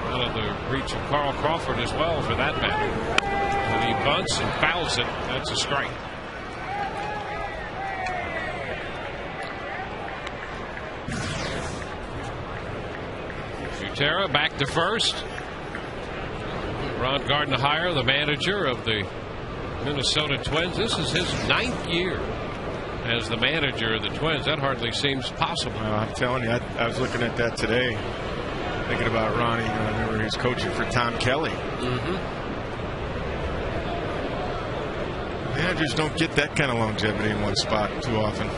out of the reach of Carl Crawford as well, for that matter. And he bunts and fouls it. That's a strike. Butera back to first. Ron Gardenhire, the manager of the Minnesota Twins. This is his 9th year as the manager of the Twins. That hardly seems possible. I'm telling you, I was looking at that today, thinking about Ronnie. I remember he was coaching for Tom Kelly. Managers don't get that kind of longevity in one spot too often,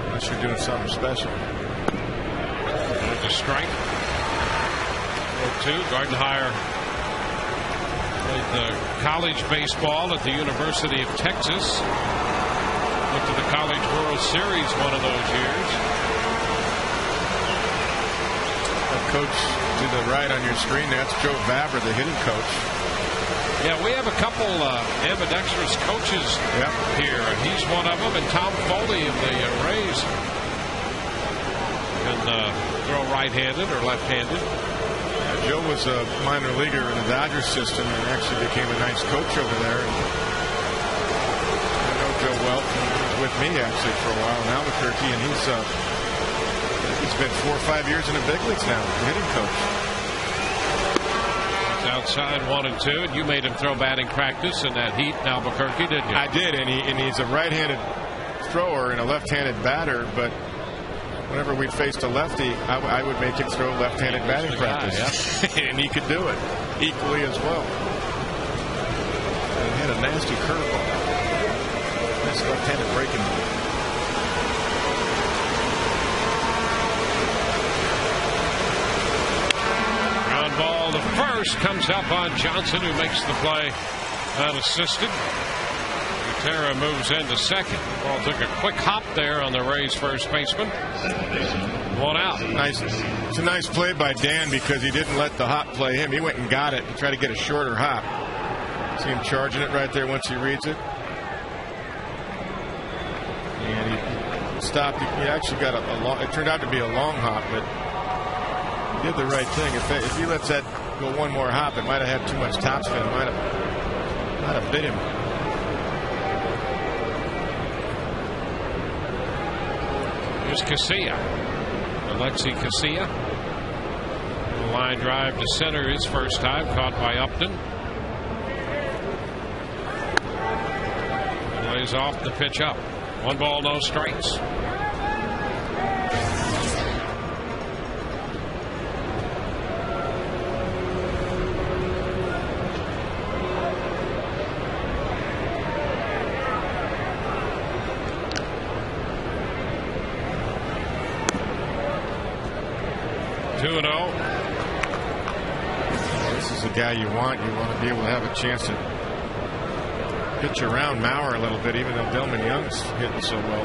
unless you're doing something special. There's a strike. 0-2. Gardenhire played the college baseball at the University of Texas. Went to the College World Series one of those years. That coach to the right on your screen, that's Joe Vavra, the hitting coach. Yeah, we have a couple ambidextrous coaches here. He's one of them, and Tom Foley of the Rays can throw right-handed or left-handed. Joe was a minor leaguer in the Dodgers system and actually became a nice coach over there. I know Joe well. With me actually for a while in Albuquerque, and he's been 4 or 5 years in the big leagues now, hitting coach. He's outside 1-2, and you made him throw batting practice in that heat in Albuquerque, didn't you? I did, and he's a right-handed thrower and a left-handed batter, but whenever we faced a lefty, I would make him throw left-handed batting practice, and he could do it equally as well. And he had a nasty curveball. Nice left-handed breaking ball. Ground ball to first comes up on Johnson, who makes the play unassisted. Butera moves into second. Ball took a quick hop there on the Rays' first baseman. 1 out. Nice. It's a nice play by Dan because he didn't let the hop play him. He went and got it and tried to get a shorter hop. See him charging it right there once he reads it. And he stopped. He actually got a long. It turned out to be a long hop, but he did the right thing. If he lets that go one more hop, it might have had too much topspin. It might have bit him. Here's Casilla. Alexi Casilla. A line drive to center his first time, caught by Upton. And lays off the pitch up. 1 ball, no strikes. 2-0. This is the guy you want. You want to be able to have a chance to pitch around Mauer a little bit, even though Delman Young's hitting so well.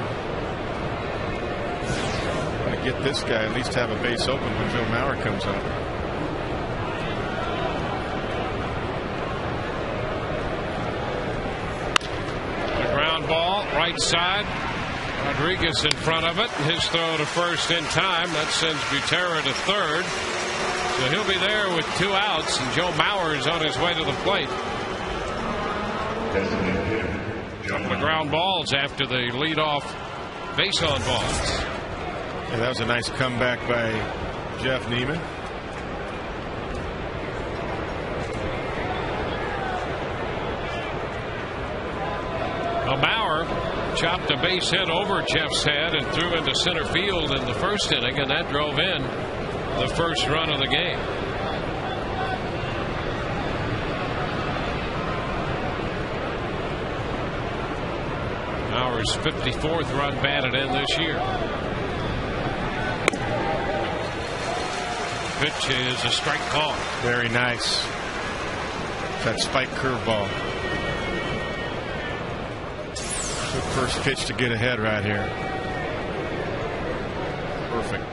Want to get this guy at least have a base open when Joe Mauer comes up. The ground ball, right side. Rodriguez in front of it. His throw to first in time. That sends Butera to third. So he'll be there with 2 outs, and Joe Mauer is on his way to the plate. Couple of ground balls after the leadoff base on balls. Yeah, that was a nice comeback by Jeff Neiman. Well, Mauer chopped a base hit over Jeff's head and threw into center field in the first inning, and that drove in the first run of the game. Mauer's 54th run batted in this year. Pitch is a strike call. Very nice. That spike curveball. The first pitch to get ahead right here. Perfect.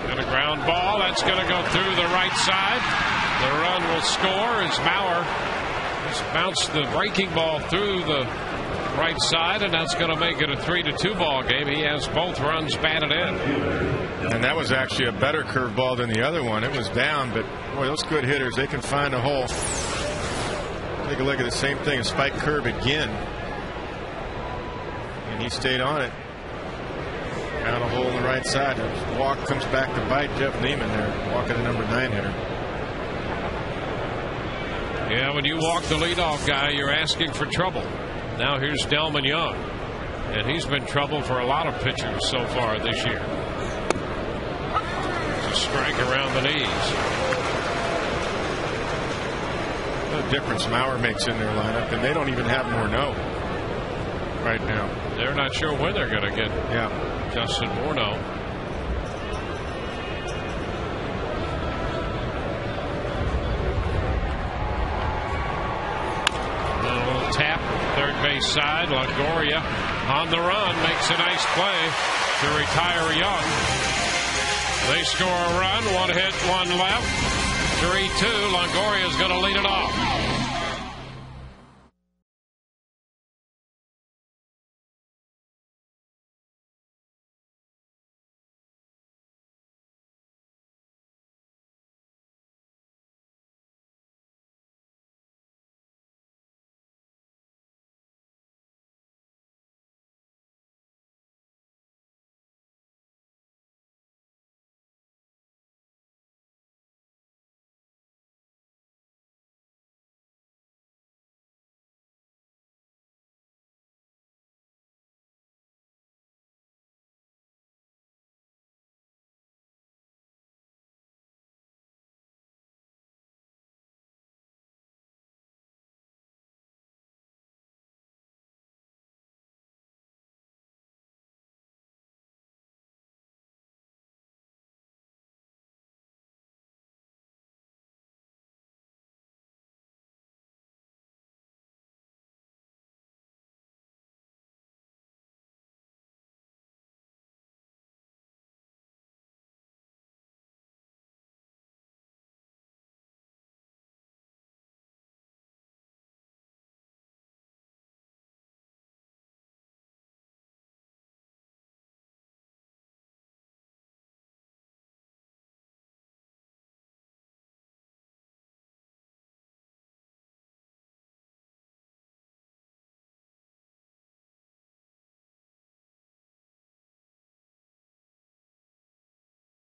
And a ground ball. That's going to go through the right side. The run will score as Mauer just bounced the breaking ball through the right side, and that's going to make it a 3-2 ball game. He has both runs batted in. And that was actually a better curveball than the other one. It was down, but boy, those good hitters, they can find a hole. Take a look at the same thing, a spike curve again. And he stayed on it. Found a hole in the right side. The walk comes back to bite Jeff Neiman there, walking the number 9 hitter. Yeah, when you walk the leadoff guy, you're asking for trouble. Now here's Delman Young, and he's been trouble for a lot of pitchers so far this year. It's a strike around the knees. What a difference Mauer makes in their lineup, and they don't even have Morneau right now. They're not sure when they're going to get Justin Morneau. Tap, third base side. Longoria on the run, makes a nice play to retire Young. They score a run, 1 hit, 1 left. 3-2. Longoria is going to lead it off.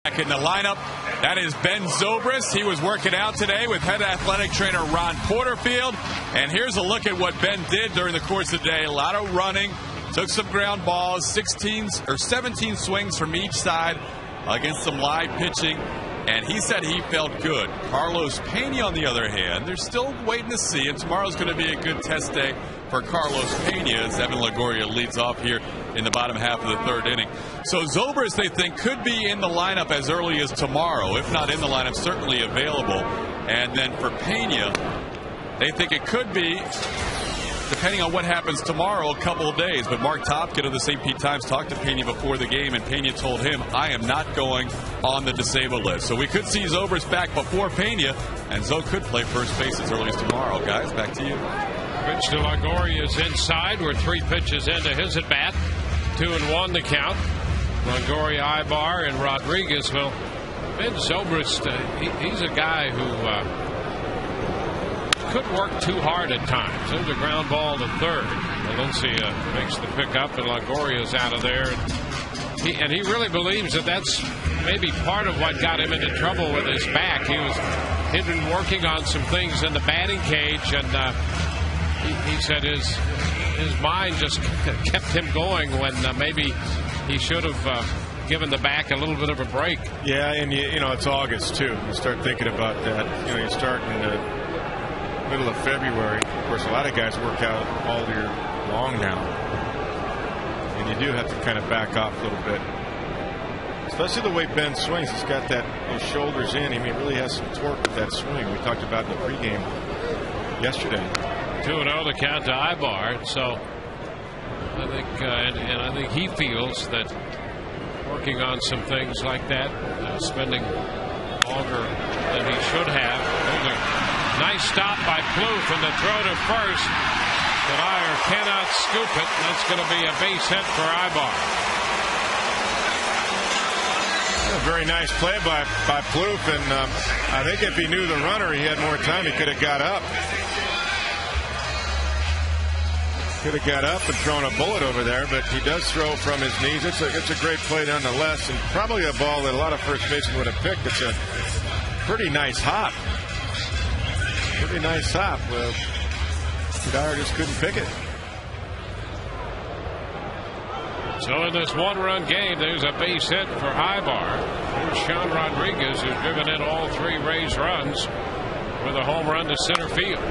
Back in the lineup, that is Ben Zobrist. He was working out today with head athletic trainer Ron Porterfield. And here's a look at what Ben did during the course of the day. A lot of running, took some ground balls, 17 swings from each side against some live pitching. and he said he felt good. Carlos Pena, on the other hand, they're still waiting to see, and tomorrow's going to be a good test day for Carlos Pena as Evan Longoria leads off here in the bottom half of the third inning. So Zobrist, they think, could be in the lineup as early as tomorrow. If not in the lineup, certainly available. And then for Pena, they think it could be, depending on what happens tomorrow, a couple of days. But Mark Topkin of the St. Pete Times talked to Pena before the game, and Pena told him, I am not going on the disabled list. So we could see Zobrist back before Pena, and Zo could play first base as early as tomorrow. Guys, back to you. Pitch to Longoria is inside. We're 3 pitches into his at bat. 2-1 the count. Longoria, Ibar, and Rodriguez. Well, Ben Zobrist, he's a guy who could work too hard at times. There's a ground ball to third. Valencia makes the pickup, and Longoria's out of there. And he really believes that that's maybe part of what got him into trouble with his back. He'd been working on some things in the batting cage, and he said his mind just kept him going when maybe he should have given the back a little bit of a break. Yeah, and you know, it's August too. You start thinking about that. You know, you start in the middle of February. Of course, a lot of guys work out all year long now, and you do have to kind of back off a little bit. Especially the way Ben swings. He's got those shoulders in. I mean, he really has some torque with that swing. We talked about in the pregame yesterday. 2-0 to count to Ibar. So I think, and I think he feels that working on some things like that, spending longer than he should have. There's a nice stop by Plouffe, and the throw to first. Kadire cannot scoop it. That's going to be a base hit for Ibar. A very nice play by Plouffe, and I think if he knew the runner, he had more time, he could have got up. Could have got up and thrown a bullet over there, but he does throw from his knees. It's a great play nonetheless, and probably a ball that a lot of first basemen would have picked. It's a pretty nice hop. Pretty nice hop. Well, Kadire just couldn't pick it. So in this one-run game, there's a base hit for Ibar. Here's Sean Rodriguez, who's driven in all 3 Rays runs with a home run to center field.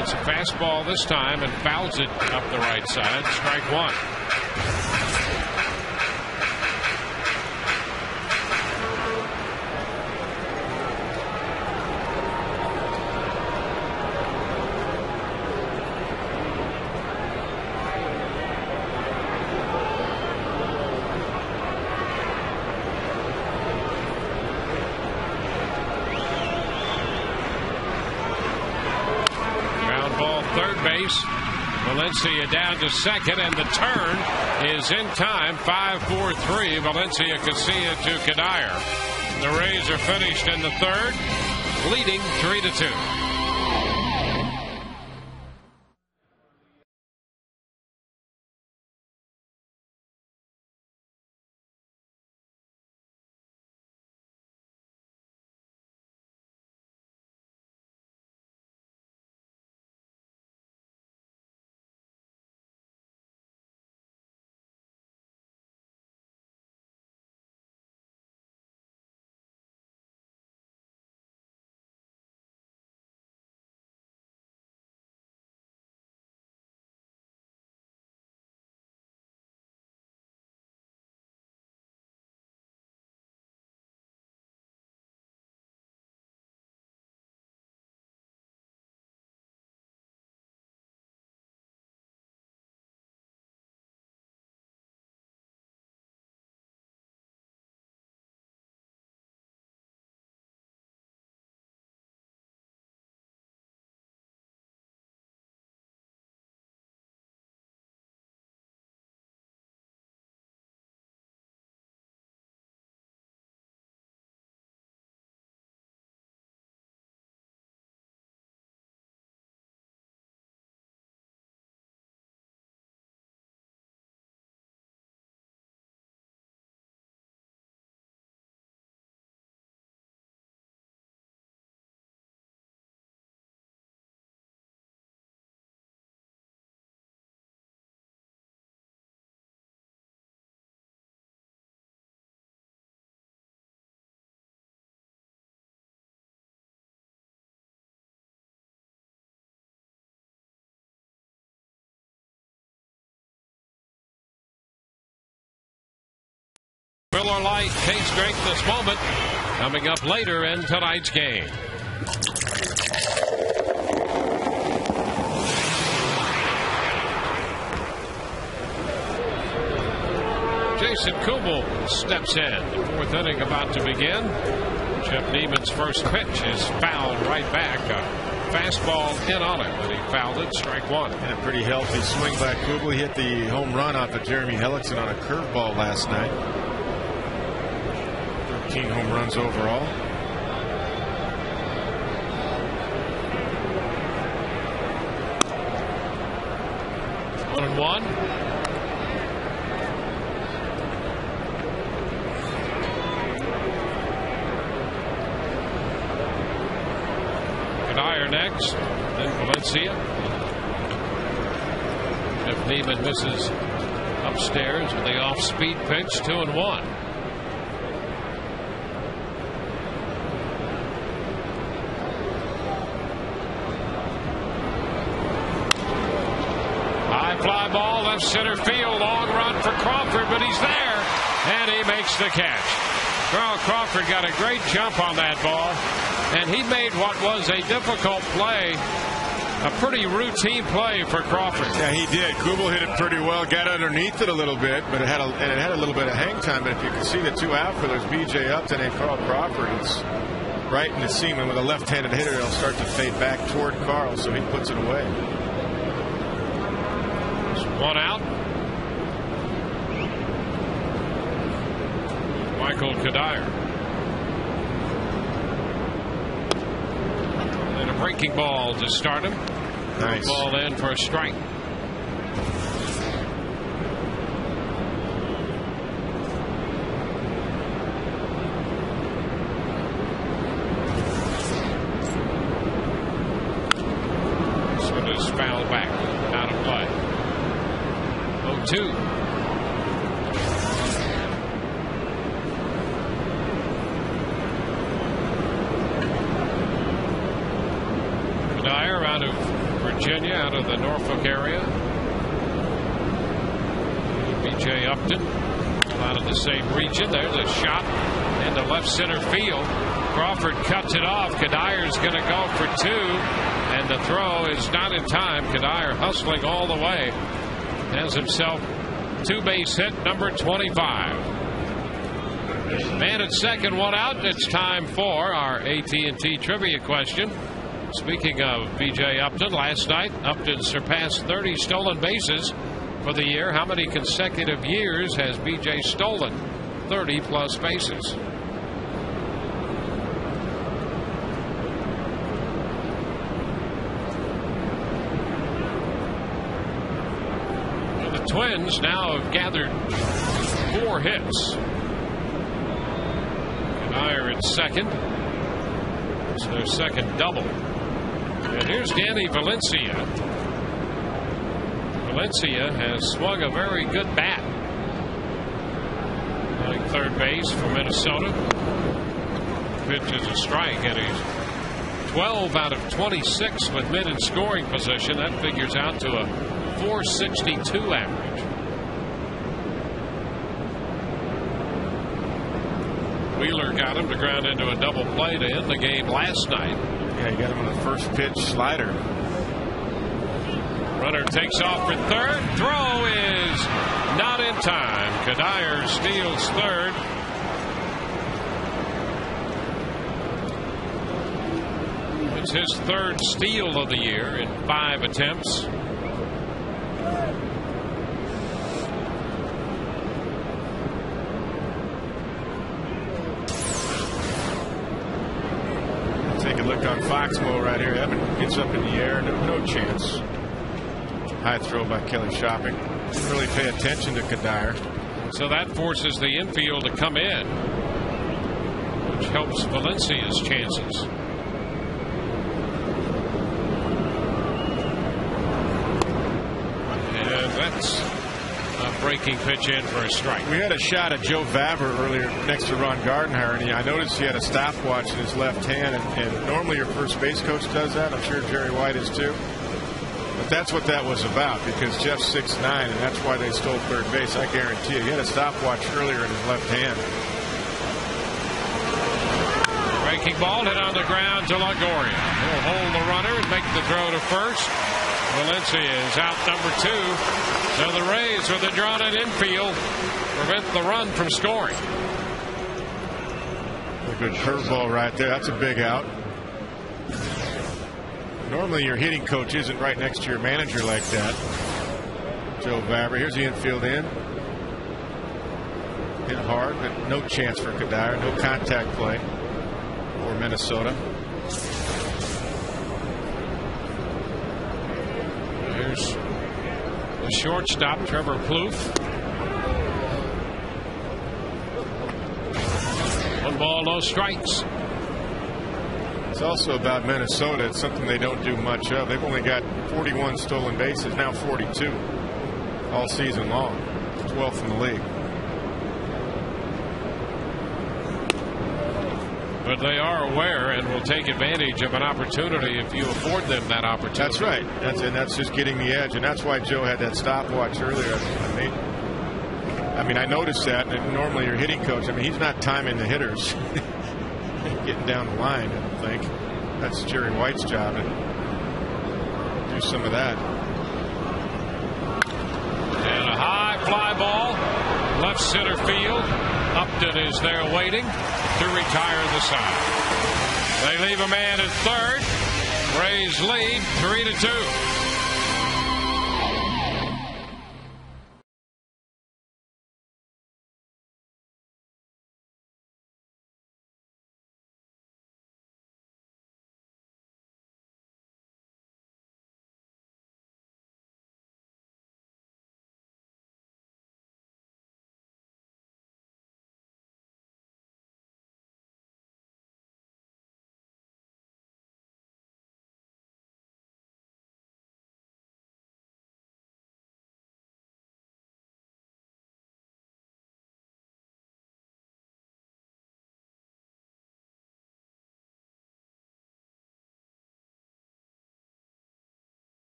It's a fastball this time and fouls it up the right side. Strike 1. Valencia down to second, and the turn is in time. 5-4-3. Valencia Casilla to Kadire. The Rays are finished in the third, leading 3-2. Miller Lite tastes great this moment. Coming up later in tonight's game. Jason Kubel steps in. Fourth inning about to begin. Jeff Neiman's first pitch is fouled right back. A fastball in on it, but he fouled it. Strike one. And a pretty healthy swing by Kubel. He hit the home run off of Jeremy Hellickson on a curveball last night. 13 home runs overall. One and one. Next, then Valencia. If Neiman misses upstairs with the off-speed pitch, 2-1. High fly ball, left center field, long run for Crawford, but he's there, and he makes the catch. Carl Crawford got a great jump on that ball, and he made what was a difficult play a pretty routine play for Crawford. Yeah, he did. Kubel hit it pretty well, got underneath it a little bit, but it had a little bit of hang time. But if you can see the two outfielders, B.J. Upton and Carl Crawford, it's right in the seam. And with a left-handed hitter, it'll start to fade back toward Carl, so he puts it away. One out. Michael Kadire. And a breaking ball to start him. Nice. Ball in for a strike. So it is fouled back. Out of play. 0-2. Out of Virginia, out of the Norfolk area. B.J. Upton, out of the same region. There's a shot into left center field. Crawford cuts it off. Kadire's going to go for two, and the throw is not in time. Kadire hustling all the way. Has himself two-base hit, number 25. Man at second, one out, and it's time for our AT&T trivia question. Speaking of B.J. Upton, last night Upton surpassed 30 stolen bases for the year. How many consecutive years has B.J. stolen 30-plus bases? The Twins now have gathered 4 hits. Kadire at second. It's their second double. And here's Danny Valencia. Valencia has swung a very good bat. Playing third base for Minnesota. Pitch is a strike, and he's 12 out of 26 with men in scoring position. That figures out to a .462 average. Wheeler got him to ground into a double play to end the game last night. Yeah, he got him on the first pitch slider. Runner takes off for third. Throw is not in time. Kadire steals third. It's his third steal of the year in 5 attempts. Look on Foxmo right here. Evan gets up in the air. No chance. High throw by Kelly Shopping. Didn't really pay attention to Kadire. So that forces the infield to come in, which helps Valencia's chances. And that's a breaking pitch in for a strike. We had a shot at Joe Vavra earlier next to Ron Gardenhire, and I noticed he had a stopwatch in his left hand, and normally your first base coach does that. I'm sure Jerry White is too. But that's what that was about, because Jeff's 6'9", and that's why they stole third base. I guarantee you. He had a stopwatch earlier in his left hand. Breaking ball hit on the ground to Longoria. He'll hold the runner and make the throw to first. Valencia is out number 2. So the Rays, with a drawn-in infield, prevent the run from scoring. A good curveball right there. That's a big out. Normally your hitting coach isn't right next to your manager like that. Joe Vavra. Here's the infield in. Hit hard, but no chance for Kadire. No contact play for Minnesota. Here's the shortstop, Trevor Plouffe. 1 ball, no strikes. It's also about Minnesota. It's something they don't do much of. They've only got 41 stolen bases, now 42 all season long. 12th in the league. But they are aware and will take advantage of an opportunity if you afford them that opportunity. That's right. That's just getting the edge, and that's why Joe had that stopwatch earlier. I mean, I noticed that. And normally your hitting coach, I mean, he's not timing the hitters. Getting down the line, I don't think. That's Jerry White's job to do some of that. And a high fly ball, left center field. Upton is there waiting to retire the side. They leave a man at third. Rays lead 3-2.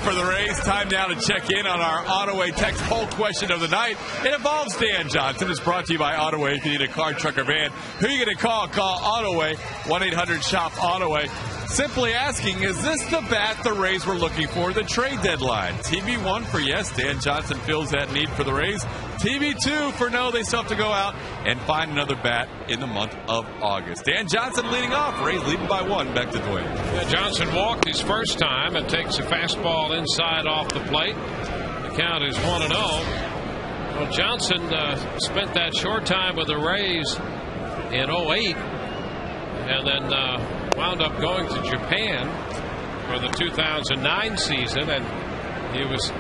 For the Rays, time now to check in on our Auto-Way text poll question of the night. It involves Dan Johnson. It's brought to you by Auto-Way. If you need a car, truck, or van, who are you going to call? Call Auto-Way, 1-800-SHOP-AUTO-WAY. Simply asking, is this the bat the Rays were looking for the trade deadline? TB1 for yes, Dan Johnson feels that need for the Rays. TB2 for no, they still have to go out and find another bat in the month of August. Dan Johnson leading off. Rays leading by 1. Back to Dwayne. Yeah, Johnson walked his first time and takes a fastball inside off the plate. The count is 1-0. Well, Johnson spent that short time with the Rays in 2008 and then wound up going to Japan for the 2009 season, and he was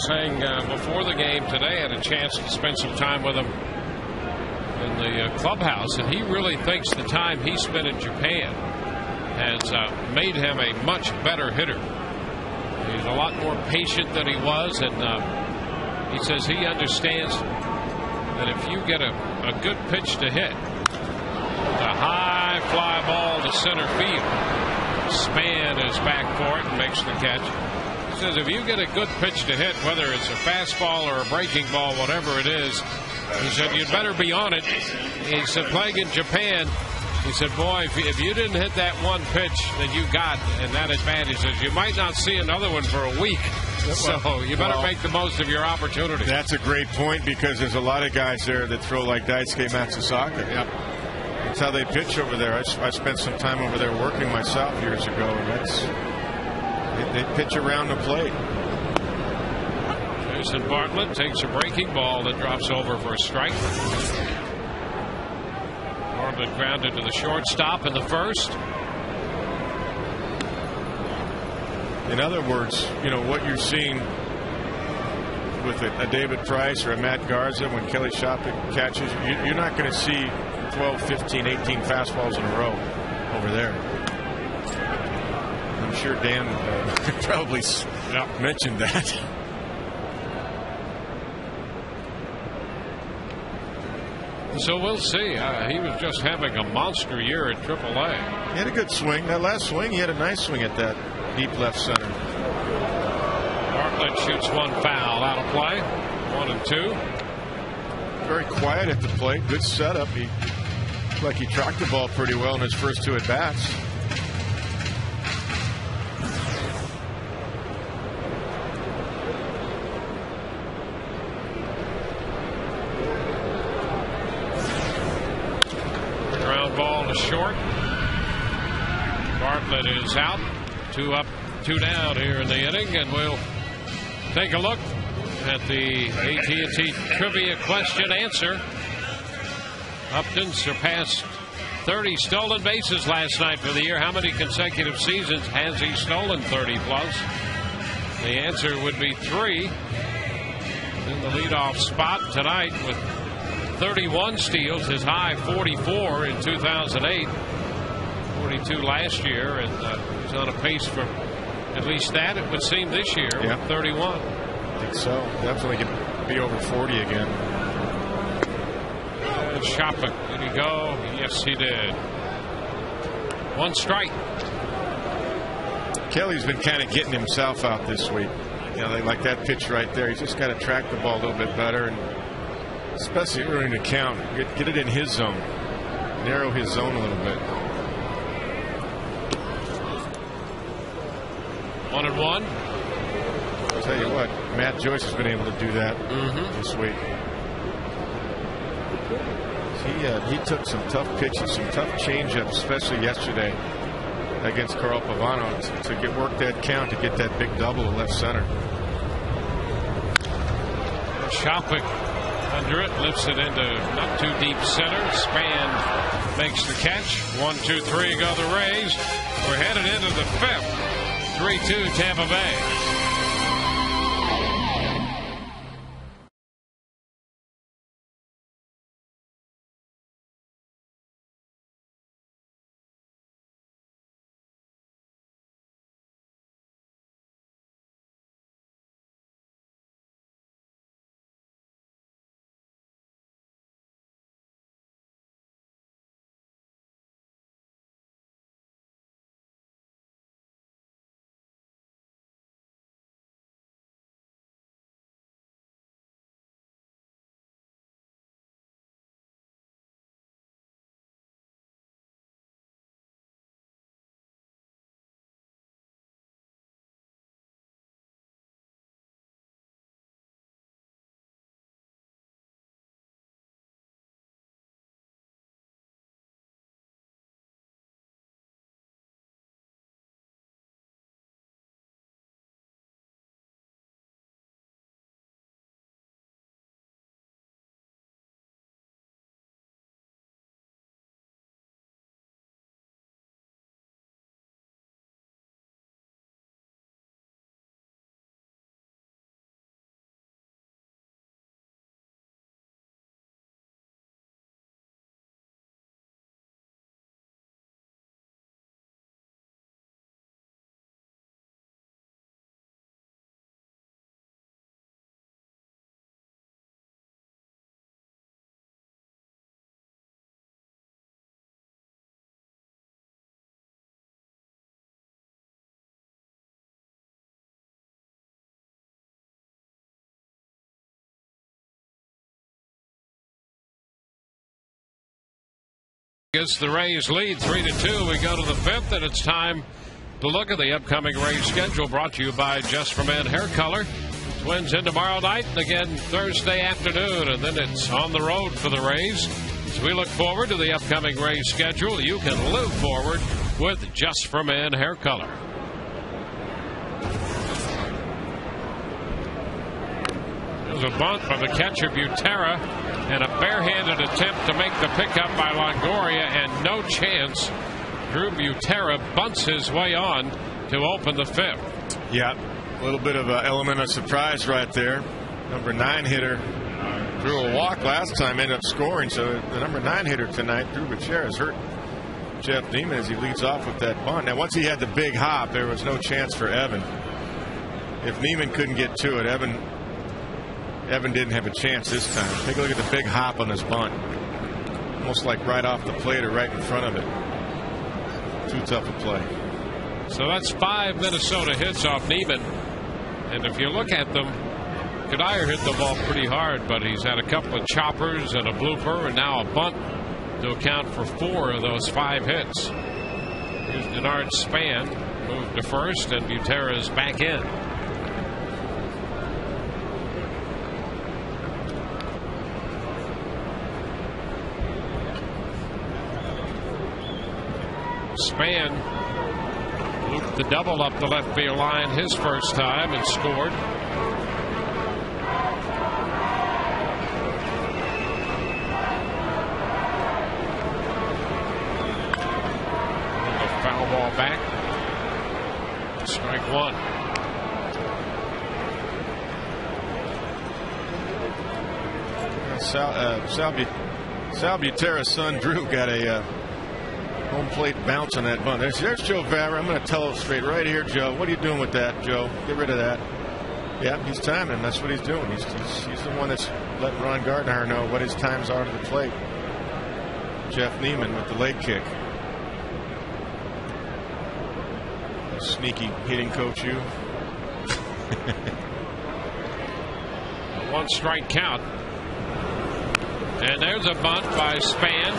saying before the game today, had a chance to spend some time with him in the clubhouse, and he really thinks the time he spent in Japan has made him a much better hitter. He's a lot more patient than he was, and he says he understands that if you get a good pitch to hit, a high fly ball to center field, Span is back for it and makes the catch. He says if you get a good pitch to hit, whether it's a fastball or a breaking ball, whatever it is, he said you'd better be on it. He said playing in Japan, He said, boy, if you didn't hit that one pitch that you got and that advantage, you might not see another one for a week. So you better make the most of your opportunity. That's a great point, because there's a lot of guys there that throw like Daisuke Matsusaka. Yep. That's how they pitch over there. I spent some time over there working myself years ago, and they pitch around the plate. Jason Bartlett takes a breaking ball that drops over for a strike. Bartlett grounded to the shortstop in the first. In other words, what you're seeing with a David Price or a Matt Garza when Kelly Shopping catches, you're not going to see 12, 15, 18 fastballs in a row over there. I'm sure Dan probably mentioned that. So we'll see. He was just having a monster year at AAA. He had a good swing. That last swing, he had a nice swing at that deep left center. Bartlett shoots one foul out of play. 1-2. Very quiet at the plate. Good setup. He looked like he tracked the ball pretty well in his first two at bats. Short. Bartlett is out. 2 up, 2 down here in the inning, and we'll take a look at the AT trivia question answer. Upton surpassed 30 stolen bases last night for the year. How many consecutive seasons has he stolen 30 plus? The answer would be 3. In the leadoff spot tonight with 31 steals, his high 44 in 2008, 42 last year, and he's on a pace for at least that, it would seem, this year, with 31. I think so. Definitely could be over 40 again. And Shopping, did he go? Yes, he did. 1 strike. Kelly's been kind of getting himself out this week. Like that pitch right there. He's just got to track the ball a little bit better, and especially early in the count, get it in his zone, narrow his zone a little bit. 1-1. I'll tell you what, Matt Joyce has been able to do that this week. He took some tough pitches, some tough changeups, especially yesterday against Carl Pavano to work that count, to get that big double to left center. Shopping under it, lifts it into not too deep center. Span makes the catch. 1-2-3 go the Rays. We're headed into the 5th. 3-2 Tampa Bay. Rodriguez. The Rays lead 3-2. We go to the 5th, and it's time to look at the upcoming Rays schedule, brought to you by Just for Men Hair Color. Twins in tomorrow night, and again Thursday afternoon, and then it's on the road for the Rays. As we look forward to the upcoming Rays schedule, you can live forward with Just for Men Hair Color. There's a bunt from the catcher, Butera, and a barehanded attempt to make the pickup by Longoria, and no chance. Drew Butera bunts his way on to open the 5th. Yeah, a little bit of an element of surprise right there. Number 9 hitter drew a walk last time, ended up scoring. So the number 9 hitter tonight, Drew Butera, has hurt Jeff Neiman as he leads off with that bunt. Now, once he had the big hop, there was no chance for Evan. If Neiman couldn't get to it, Evan didn't have a chance this time. Take a look at the big hop on this bunt. Almost like right off the plate or right in front of it. Too tough a play. So that's 5 Minnesota hits off Neiman. And if you look at them, Kadire hit the ball pretty hard, but he's had a couple of choppers and a blooper and now a bunt to account for 4 of those 5 hits. Here's Denard Span, moved to first, and Butera's back in. Span looped the double up the left field line his first time and scored. A foul ball back. Strike 1. Sal Butera's son Drew got a home plate bounce on that bunt. There's Joe Vavra. I'm going to tell it straight right here, Joe. What are you doing with that, Joe? Get rid of that. Yeah, he's timing. That's what he's doing. He's the one that's letting Ron Gardner know what his times are to the plate. Jeff Neiman with the leg kick. Sneaky hitting coach, you. A 1-strike count. And there's a bunt by Span.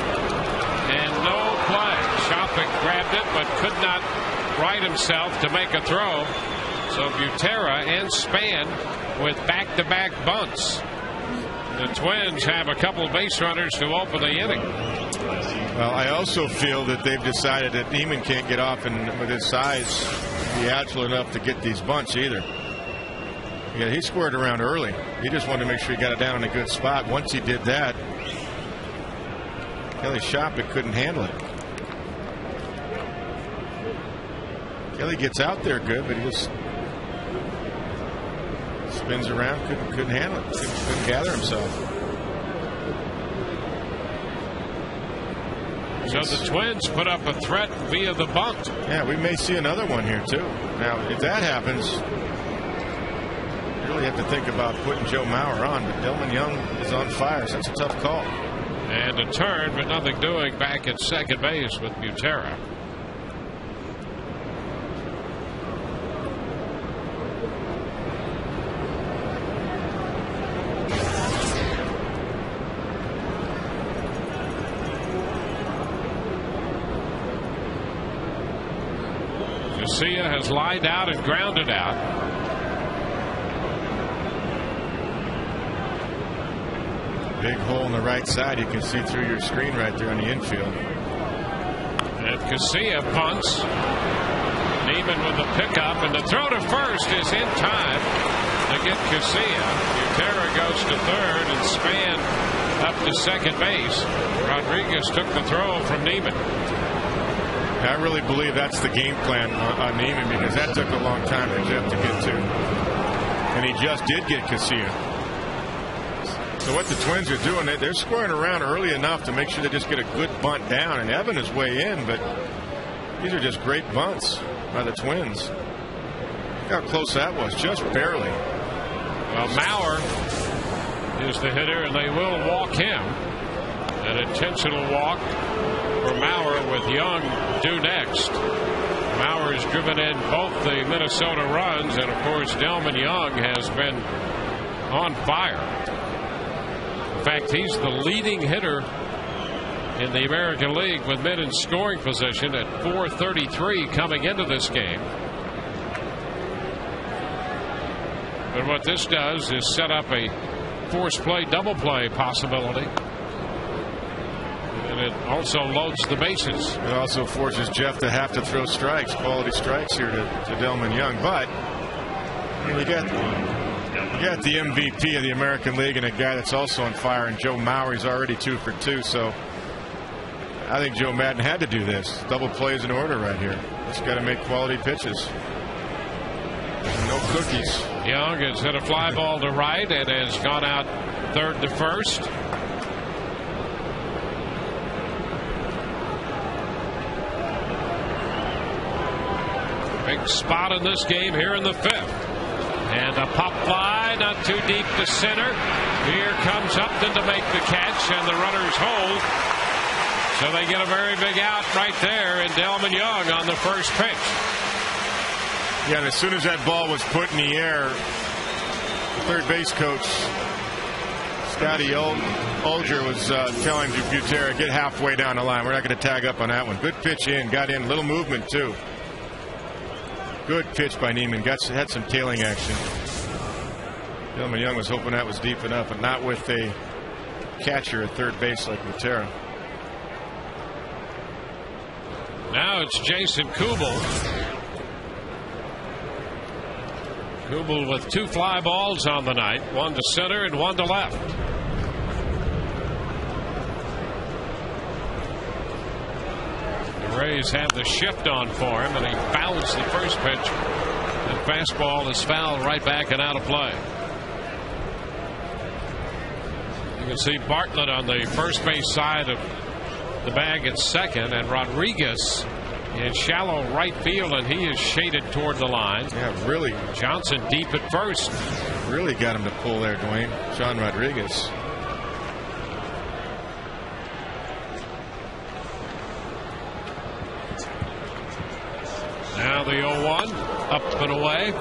And no play. Shopping grabbed it but could not right himself to make a throw. So Butera and Span with back-to-back bunts. The Twins have a couple of base runners to open the inning. Well, I also feel that they've decided that Neiman can't get off and with his size be agile enough to get these bunts either. Yeah, he squared around early. He just wanted to make sure he got it down in a good spot. Once he did that, Kelly Shopping couldn't handle it. Kelly gets out there good, but he just spins around, couldn't handle it, couldn't gather himself. So the Twins put up a threat via the bunt. Yeah, we may see another one here too. Now, if that happens, you really have to think about putting Joe Mauer on, but Delman Young is on fire, so that's a tough call. And a turn, but nothing doing back at second base with Butera. Garcia has lined out and grounded out. Big hole in the right side. You can see through your screen right there on the infield. And Garcia punts. Neiman with the pickup, and the throw to first is in time to get Garcia. Butera goes to third, and Span up to second base. Rodriguez took the throw from Neiman. I really believe that's the game plan on Neiman, because that took a long time for Jeff to get to. And he just did get Garcia. So what the Twins are doing, they're squaring around early enough to make sure they just get a good bunt down. And Evan is way in, but these are just great bunts by the Twins. Look how close that was, just barely. Well, Mauer is the hitter, and they will walk him. An intentional walk for Mauer with Young due next. Mauer has driven in both the Minnesota runs, and of course Delman Young has been on fire. In fact, he's the leading hitter in the American League with men in scoring position at 433 coming into this game. But what this does is set up a force play, double play possibility. And it also loads the bases. It also forces Jeff to have to throw strikes, quality strikes here to Delman Young. But you got the MVP of the American League and a guy that's also on fire, and Joe Maury's already 2 for 2. So I think Joe Madden had to do this. Double plays in order right here. Just got to make quality pitches. No cookies. Young has hit a fly ball to right and has gone out third to first. Big spot in this game here in the 5th. And a pop fly, not too deep to center. Here comes Upton to make the catch, and the runners hold. So they get a very big out right there, and Delman Young on the first pitch. Yeah, and as soon as that ball was put in the air, the third base coach, Scotty Olger, was telling Butera, get halfway down the line. We're not going to tag up on that one. Good pitch in, got in, little movement too. Good pitch by Neiman. Had some tailing action. Delman Young was hoping that was deep enough, but not with a catcher at third base like Butera. Now it's Jason Kubel. Kubel with 2 fly balls on the night, 1 to center and 1 to left. The Rays have the shift on for him, and he fouls the first pitch. And fastball is fouled right back and out of play. You can see Bartlett on the first base side of the bag at second, and Rodriguez in shallow right field, and he is shaded toward the line. Yeah, really. Johnson deep at first. Really got him to pull there, Dwayne. John Rodriguez. Now the 0-1, up and away.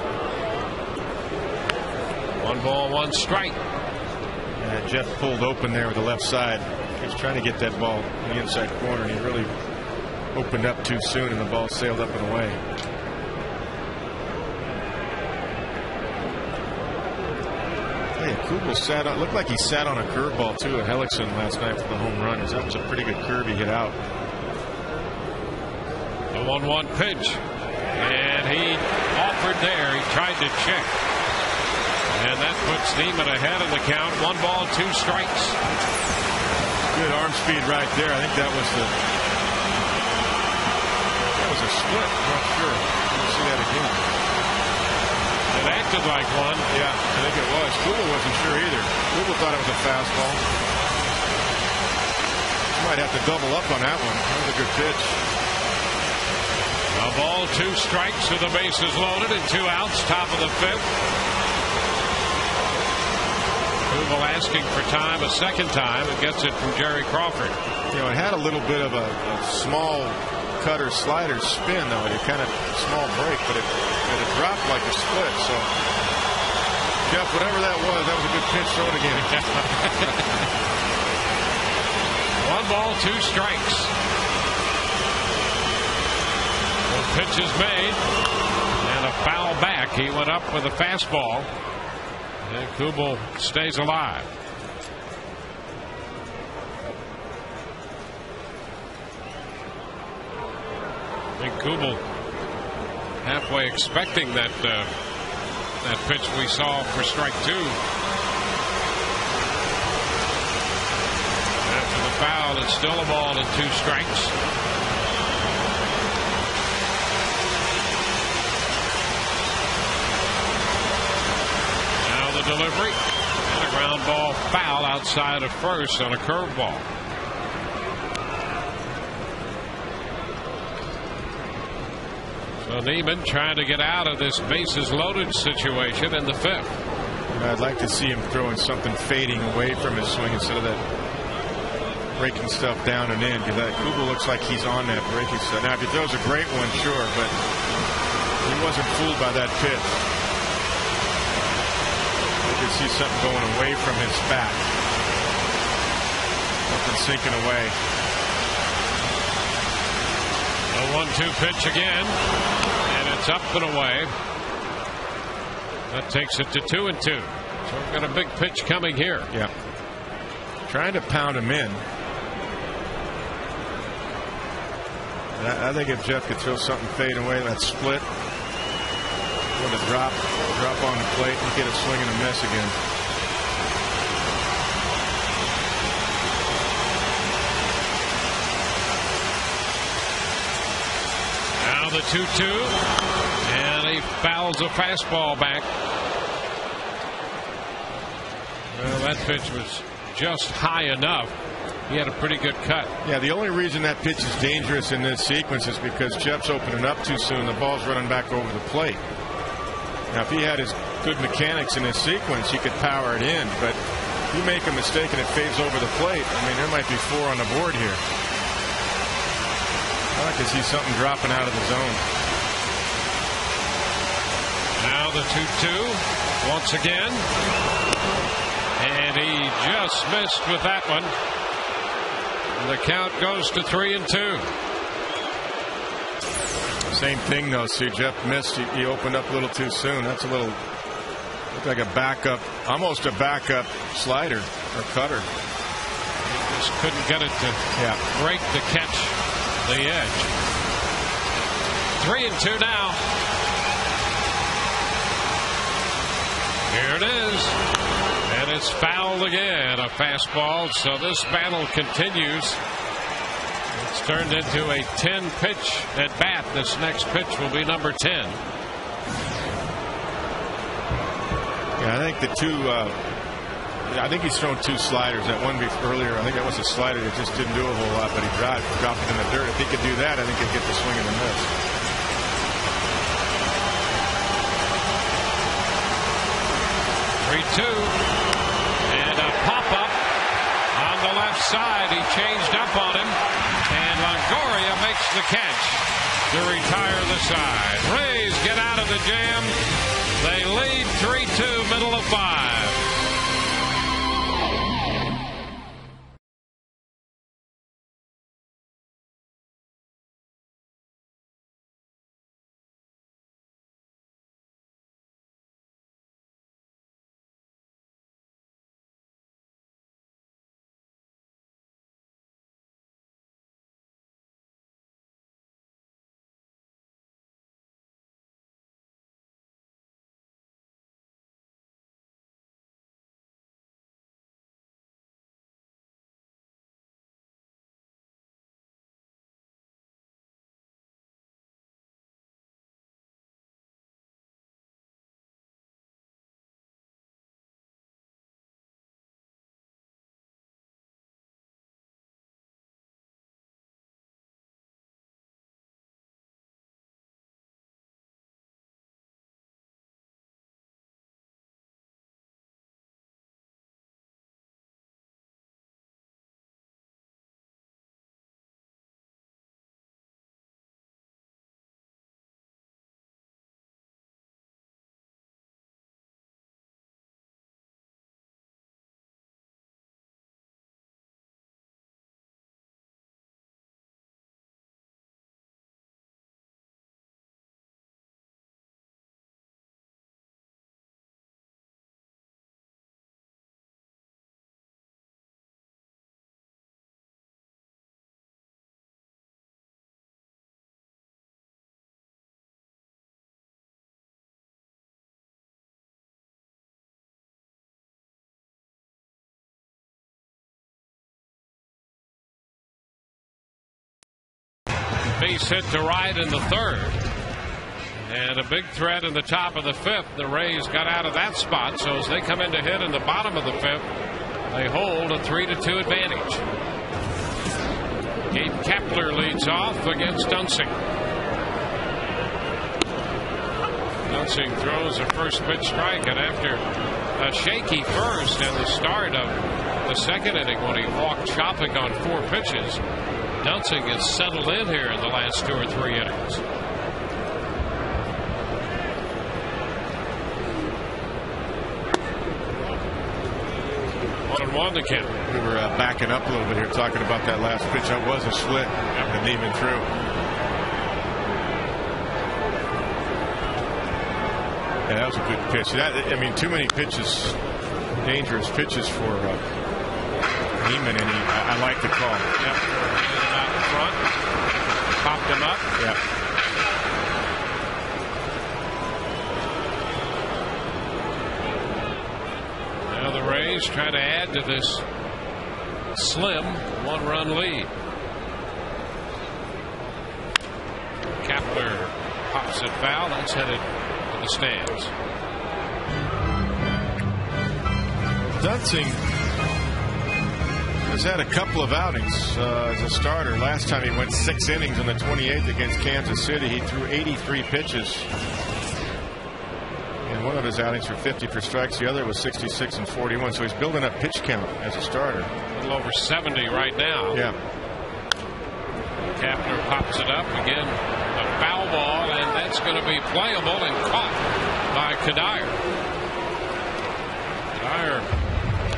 1 ball, 1 strike. Yeah, Jeff pulled open there with the left side. He was trying to get that ball in the inside corner, and he really opened up too soon, and the ball sailed up and away. Hey, Kubel sat on, looked like he sat on a curveball too at Hellickson last night for the home run. That was a pretty good curve he hit out. The 1-1 pitch, and he offered there. He tried to check, and that puts Neiman ahead in the count. 1 ball, 2 strikes. Good arm speed right there. I think that was a split. I'm not sure. We'll see that again. It acted like one. Yeah, I think it was. Kubel wasn't sure either. Kubel thought it was a fastball. You might have to double up on that one. That was a good pitch. A ball, 2 strikes with the bases loaded and 2 outs, top of the 5th. Kubel asking for time a second time and gets it from Jerry Crawford. You know, it had a little bit of a small cutter slider spin, though. It kind of small break, but it dropped like a split. So, Jeff, whatever that was a good pitch. Throw it again. 1 ball, 2 strikes. The pitch is made, and a foul back. He went up with a fastball, and Kubel stays alive. I think Kubel halfway expecting that pitch we saw for strike 2. After the foul, it's still a ball and 2 strikes. Now the delivery, and a ground ball foul outside of first on a curveball. So Neiman trying to get out of this bases loaded situation in the 5th. I'd like to see him throwing something fading away from his swing instead of that breaking stuff down and in, because that Kubel looks like he's on that breaking stuff. Now, if he throws a great one, sure, but he wasn't fooled by that pitch. You could see something going away from his bat. Something sinking away. The 1-2 pitch again, and it's up and away. That takes it to 2-2. So we've got a big pitch coming here. Yeah. Trying to pound him in. I think if Jeff could throw something fade away, that split, with a drop on the plate, and get a swing and a miss again. Now the 2-2, and he fouls a fastball back. Well, that pitch was just high enough. He had a pretty good cut. Yeah, the only reason that pitch is dangerous in this sequence is because Jeff's opening up too soon. The ball's running back over the plate. Now, if he had his good mechanics in this sequence, he could power it in. But if you make a mistake and it fades over the plate, I mean, there might be 4 on the board here. I like to see something dropping out of the zone. Now the 2-2 once again. And he just missed with that one. And the count goes to 3-2. Same thing, though, Sue. Jeff missed. He opened up a little too soon. That's a little, looked like a backup, almost a backup slider or cutter. He just couldn't get it to break the catch, the edge. 3-2 now. Here it is. And it's fouled again. A fastball. So this battle continues. It's turned into a 10-pitch at bat. This next pitch will be number 10. Yeah, I think the two. I think he's thrown 2 sliders. That one earlier, I think that was a slider that just didn't do a whole lot, but he dropped it in the dirt. If he could do that, I think he'd get the swing and the miss. And a pop-up on the left side. He changed up on him, and Longoria makes the catch to retire the side. Rays get out of the jam. They lead 3-2, middle of 5. Base hit to right in the third. And a big threat in the top of the 5th. The Rays got out of that spot. So as they come in to hit in the bottom of the 5th, they hold a 3-2 advantage. Gabe Kepler leads off against Dunsing. Dunsing throws a first pitch strike, and after a shaky first and the start of the second inning when he walked Chopik on 4 pitches, Dunsing has settled in here in the last 2 or 3 innings. One the count. We were backing up a little bit here talking about that last pitch. That was a split and even through. Yeah, that was a good pitch. I mean, too many pitches, dangerous pitches for Neiman, and I like the call. Yep. Out in front. Popped him up. Yeah. Now the Rays try to add to this slim 1-run lead. Kapler pops it foul. That's headed to the stands. Dunsing has had a couple of outings as a starter. Last time he went 6 innings on the 28th against Kansas City. He threw 83 pitches. And one of his outings for 50 for strikes. The other was 66 and 41. So he's building up pitch count as a starter. A little over 70 right now. Yeah. Kapler pops it up again. A foul ball, and that's going to be playable and caught by Kadire. Kadire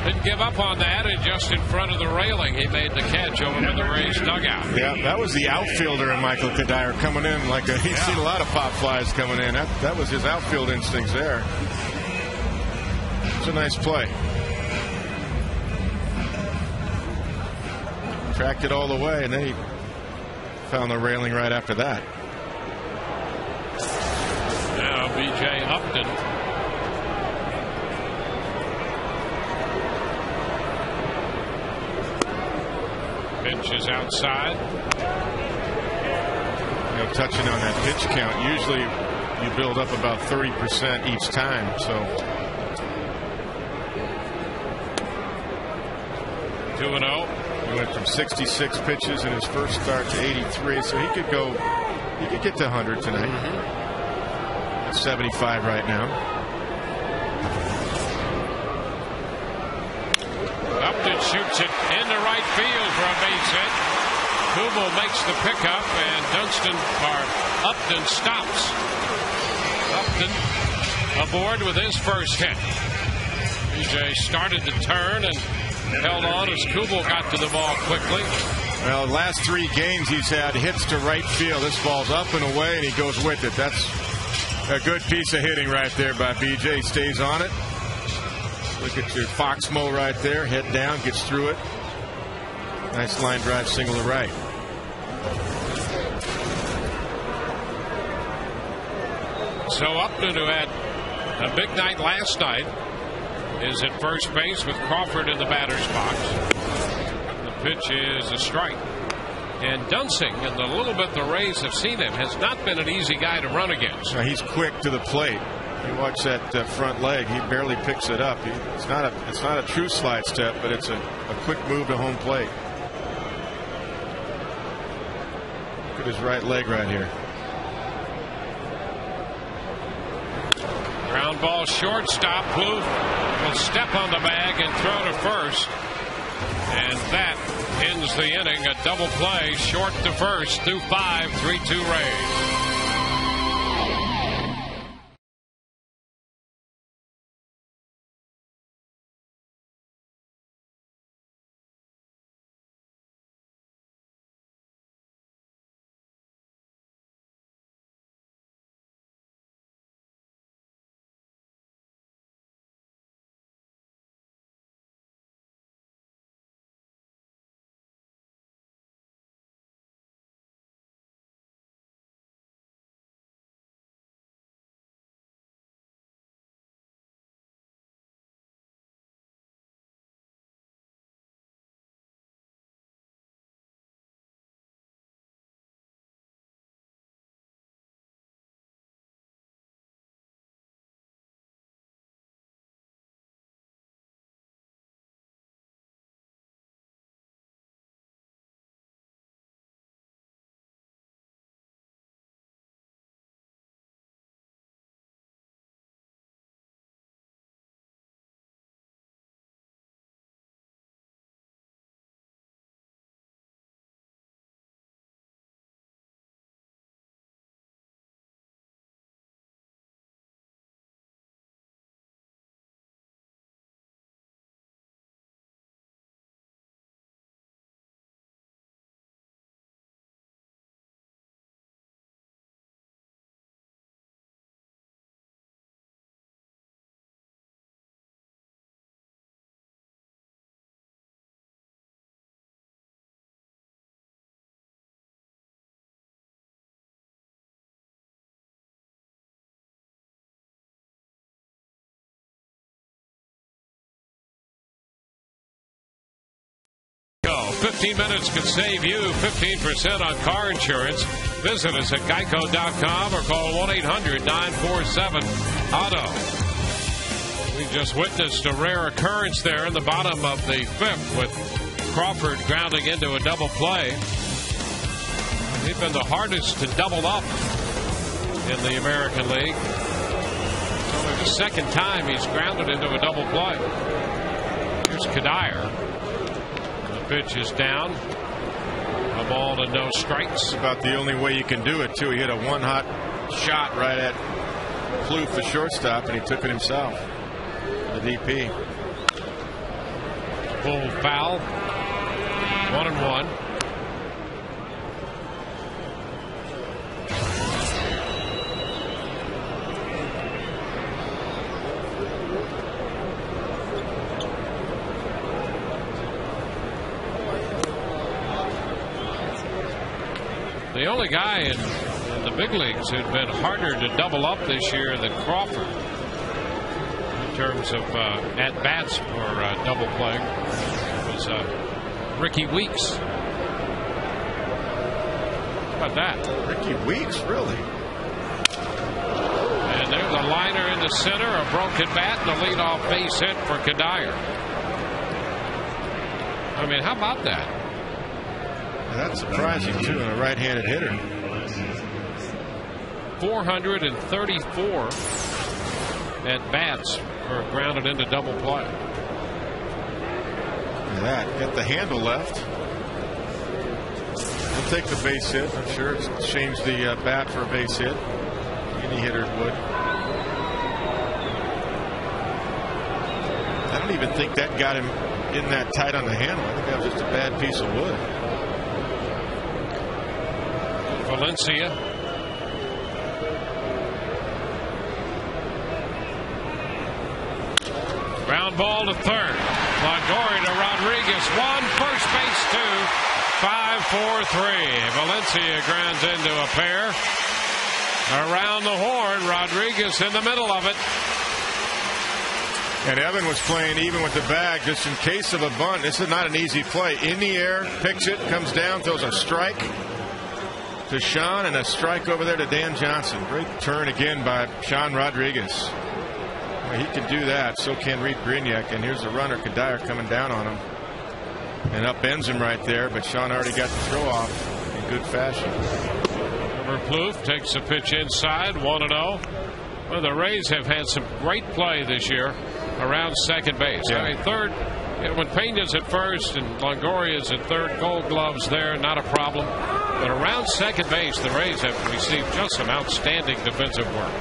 didn't give up on that, and just in front of the railing, he made the catch over to the Rays dugout. Yeah, that was the outfielder in Michael Kadire coming in like he's seen a lot of pop flies coming in. That was his outfield instincts there. It's a nice play. Tracked it all the way, and then he found the railing right after that. Now B.J. Upton. Pitch is outside. You know, touching on that pitch count, usually you build up about 30% each time. So 2-0. he went from 66 pitches in his first start to 83, so he could get to 100 tonight. At 75 right now. Upton shoots it into right field for a base hit. Kubel makes the pickup, and Upton stops. Upton aboard with his first hit. BJ started to turn and held on as Kubel got to the ball quickly. Well, the last 3 games he's had hits to right field. This ball's up and away, and he goes with it. That's a good piece of hitting right there by BJ. He stays on it. Look at your Foxmo right there. Head down, gets through it. Nice line drive single to right. So Upton, who had a big night last night, is at first base with Crawford in the batter's box. The pitch is a strike. And Dunsing, and the little bit the Rays have seen him, has not been an easy guy to run against. Now, he's quick to the plate. You watch that front leg; he barely picks it up. It's not a true slide step, but it's a quick move to home plate. Look at his right leg right here. Ground ball, shortstop. Plouffe will step on the bag and throw to first. And that ends the inning. A double play, short to first, through 5, 3-2 Rays. 15 minutes could save you 15% on car insurance. Visit us at geico.com or call 1-800-947-AUTO. We just witnessed a rare occurrence there in the bottom of the fifth with Crawford grounding into a double play. He's been the hardest to double up in the American League. It's only the second time he's grounded into a double play. Here's Kadire. The pitch is down. A ball to no strikes. About the only way you can do it, too. He hit a one-hot shot right at Plouffe, the shortstop, and he took it himself. The DP. Full foul. 1-1. The only guy in the big leagues who'd been harder to double up this year than Crawford in terms of at-bats for double play was Ricky Weeks. How about that? Ricky Weeks, really? And there's a liner in the center, a broken bat, and a leadoff base hit for Kadire. I mean, how about that? That's surprising, too, in a right-handed hitter. 434 at-bats were grounded into double play. Look at that. Got the handle left. He'll take the base hit. I'm sure it's changed the bat for a base hit. Any hitter would. I don't even think that got him in that tight on the handle. I think that was just a bad piece of wood. Valencia. Ground ball to third. Longoria to Rodriguez. One, first base, two. 5-4-3. Valencia grounds into a pair. Around the horn, Rodriguez in the middle of it. And Evan was playing even with the bag just in case of a bunt. This is not an easy play. In the air, picks it, comes down, throws a strike to Sean, and a strike over there to Dan Johnson. Great turn again by Sean Rodriguez. Well, he can do that. So can Reed Brignac. And here's the runner, Kadire, coming down on him. And upends him right there. But Sean already got the throw off in good fashion. Plouffe takes a pitch inside, 1-0. Well, the Rays have had some great play this year around second base. Yeah. I mean, third, when Pena's at first and Longoria's at third, Gold Gloves there, not a problem. But around second base, the Rays have received just some outstanding defensive work.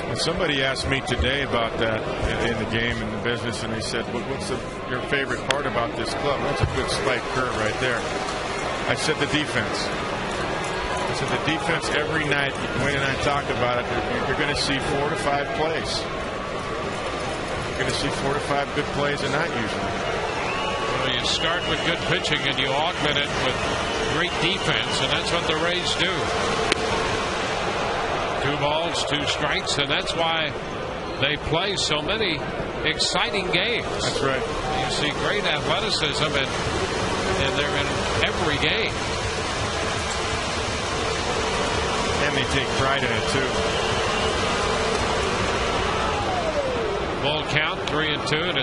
Well, somebody asked me today about that in the game, in the business, and they said, what's your favorite part about this club? That's a good spike curve right there. I said the defense. I said the defense every night. Wayne and I talked about it. You're going to see 4 to 5 plays. You're going to see 4 to 5 good plays a night usually. Well, you start with good pitching and you augment it with great defense, and that's what the Rays do. 2 balls, 2 strikes, and that's why they play so many exciting games. That's right. You see great athleticism, and they're in every game. And they take pride in it, too. Ball count 3-2, and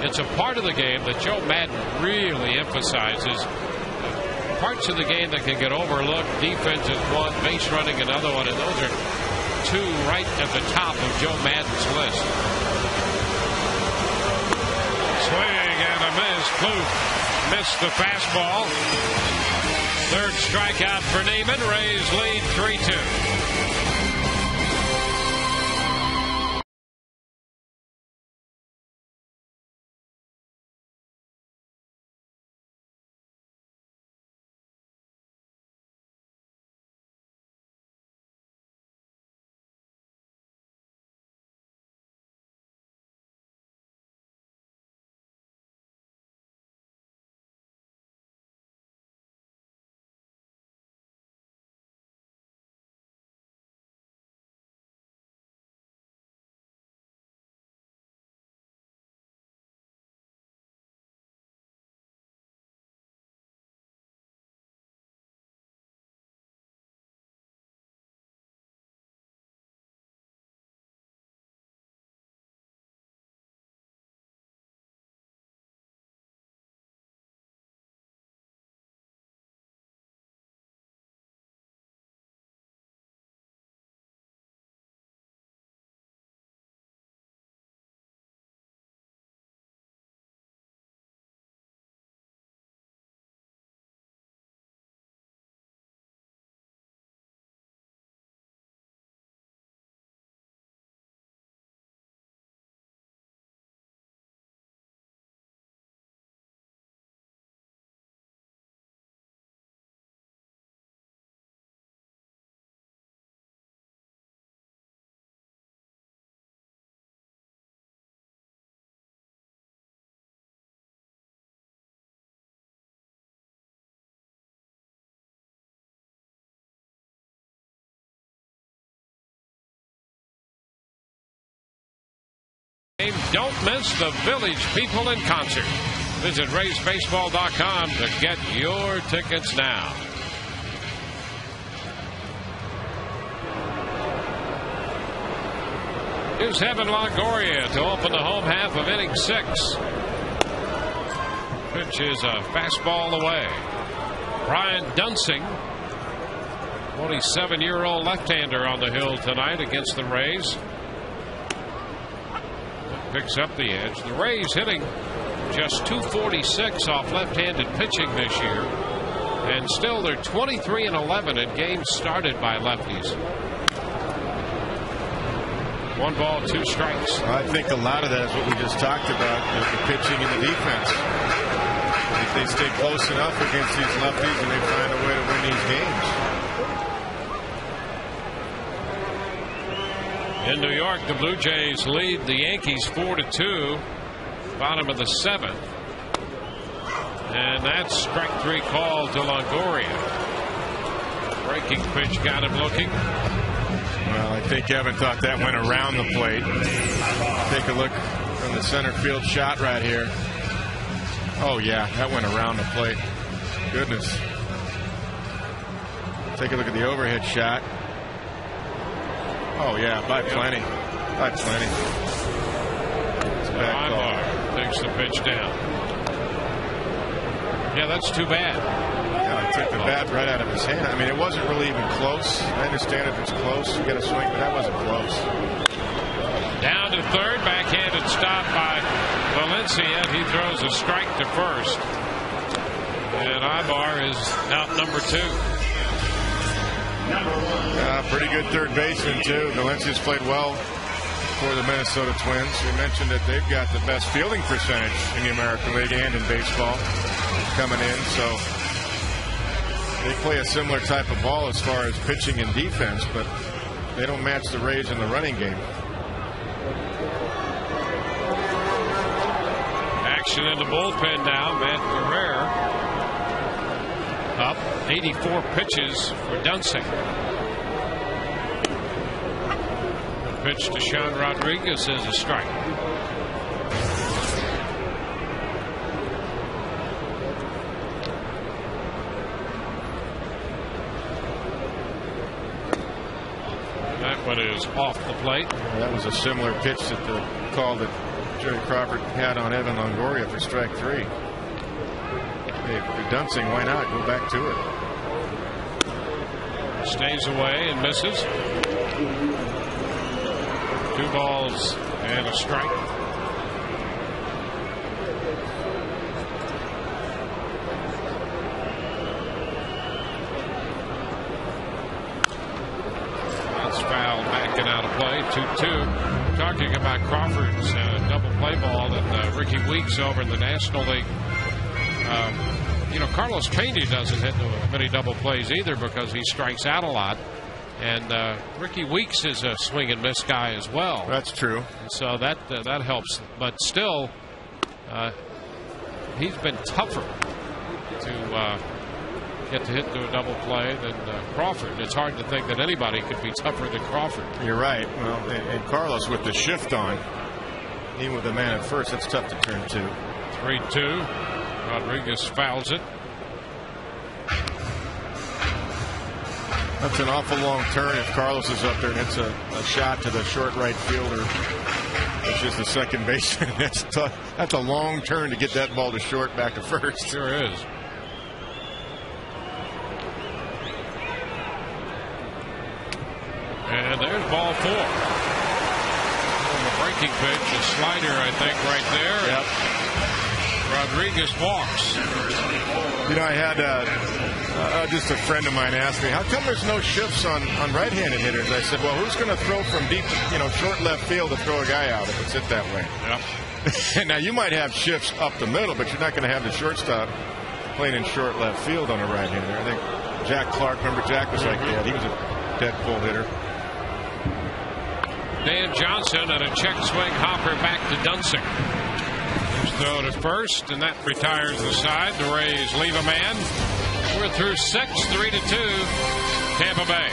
it's a part of the game that Joe Madden really emphasizes. Parts of the game that can get overlooked. Defense is one, base running another one, and those are 2 right at the top of Joe Madden's list. Swing and a miss. Plouffe missed the fastball. Third strikeout for Neiman. Rays lead 3-2. Don't miss the Village People in concert. Visit RaysBaseball.com to get your tickets now. Here's Evan Longoria to open the home half of inning 6. Pitch is a fastball away. Brian Dunsing, 27-year-old left-hander on the hill tonight against the Rays. Picks up the edge. The Rays hitting just .246 off left-handed pitching this year, and still they're 23-11 in games started by lefties. 1 ball, 2 strikes. I think a lot of that is what we just talked about, the pitching and the defense. If they stay close enough against these lefties and they find a way to win these games. In New York, the Blue Jays lead the Yankees 4-2, bottom of the 7th. And that's strike 3 call to Longoria. Breaking pitch got him looking. Well, I think Evan thought that went around the plate. Take a look from the center field shot right here. Oh, yeah, that went around the plate. Goodness. Take a look at the overhead shot. Oh, yeah, by plenty. By plenty. It's a bad call. Takes the pitch down. Yeah, that's too bad. Yeah, he took the bat right out of his hand. I mean, it wasn't really even close. I understand if it's close, you got to swing, but that wasn't close. Down to third, backhanded stop by Valencia. He throws a strike to first. And Ibar is out number 2. Pretty good third baseman, too. Valencia's played well for the Minnesota Twins. We mentioned that they've got the best fielding percentage in the American League and in baseball coming in. So they play a similar type of ball as far as pitching and defense, but they don't match the Rays in the running game. Action in the bullpen now. Matt Guerrero up 84 pitches for Dunsing. The pitch to Sean Rodriguez is a strike. That one is off the plate. That was a similar pitch that the call that Jerry Crawford had on Evan Longoria for strike 3. Hey, for Dunsing, why not go back to it? Stays away and misses. 2 balls and a strike. That's foul, backing out of play. 2-2. Talking about Crawford's double play ball and Ricky Weeks over in the National League. You know, Carlos Pena doesn't hit many double plays either because he strikes out a lot. And Ricky Weeks is a swing and miss guy as well. That's true. So that helps. But still, he's been tougher to get to hit to a double play than Crawford. It's hard to think that anybody could be tougher than Crawford. You're right. Well, and Carlos with the shift on, even with the man at first, it's tough to turn 2. 3-2. Rodriguez fouls it. That's an awful long turn if Carlos is up there and it's a shot to the short right fielder, which is the second baseman. That's tough. That's a long turn to get that ball to short back to first. Sure is. And there's ball 4. And the breaking pitch, a slider, I think, right there. Yep. Rodriguez walks. You know, I had just a friend of mine ask me, how come there's no shifts on right-handed hitters? I said, well, who's going to throw from deep, short left field to throw a guy out if it's hit that way? Yep. Now, you might have shifts up the middle, but you're not going to have the shortstop playing in short left field on a right-hander. I think Jack Clark, remember Jack was like that. He was a dead pull hitter. Dan Johnson and a check swing hopper back to Dunsing. Throw to first, and that retires the side. The Rays leave a man. We're through 6, 3-2, Tampa Bay.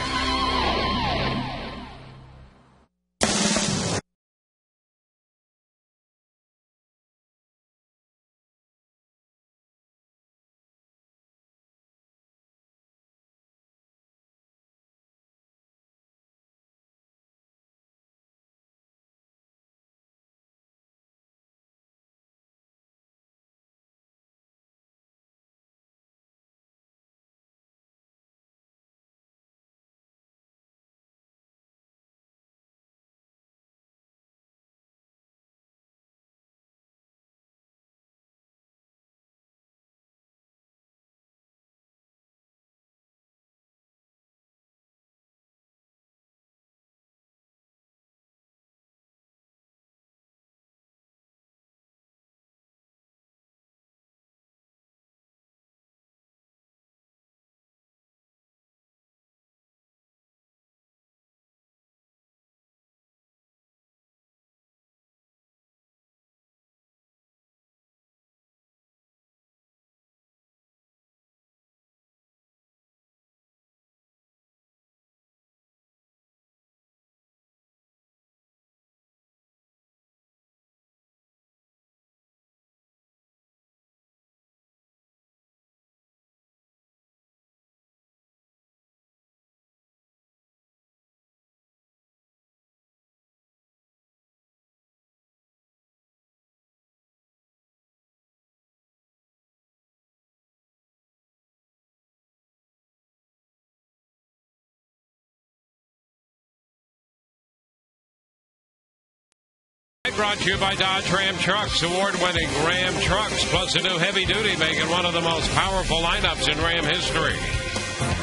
brought to you by Dodge Ram Trucks. Award-winning Ram trucks, plus a new heavy duty, making one of the most powerful lineups in Ram history.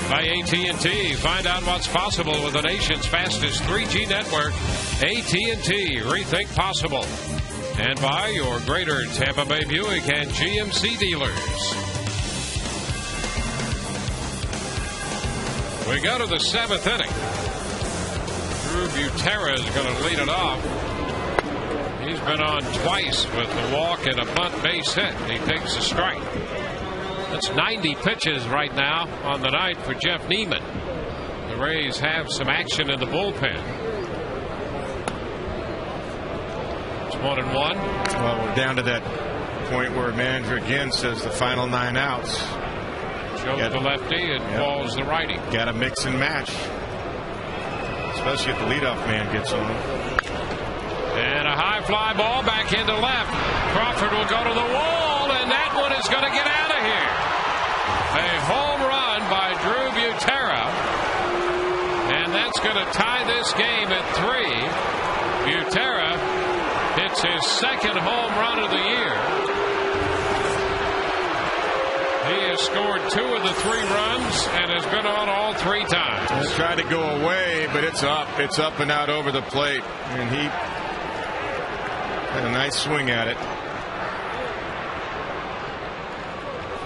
By AT&T, find out what's possible with the nation's fastest 3G network. AT&T, rethink possible. And by your Greater Tampa Bay Buick and GMC dealers. We go to the 7th inning. Drew Butera is going to lead it off. He's been on twice with a walk and a bunt base hit. He takes a strike. That's 90 pitches right now on the night for Jeff Neiman. The Rays have some action in the bullpen. It's 1-1. Well, we're down to that point where manager again says the final 9 outs. Shows the lefty and balls the righty. Got to mix and match, especially if the leadoff man gets on. And a high fly ball back into left. Crawford will go to the wall, and that one is going to get out of here. A home run by Drew Butera, and that's going to tie this game at 3. Butera hits his 2nd home run of the year. He has scored 2 of the 3 runs and has been on all 3 times. He tried to go away, but it's up. It's up and out over the plate, and he had a nice swing at it.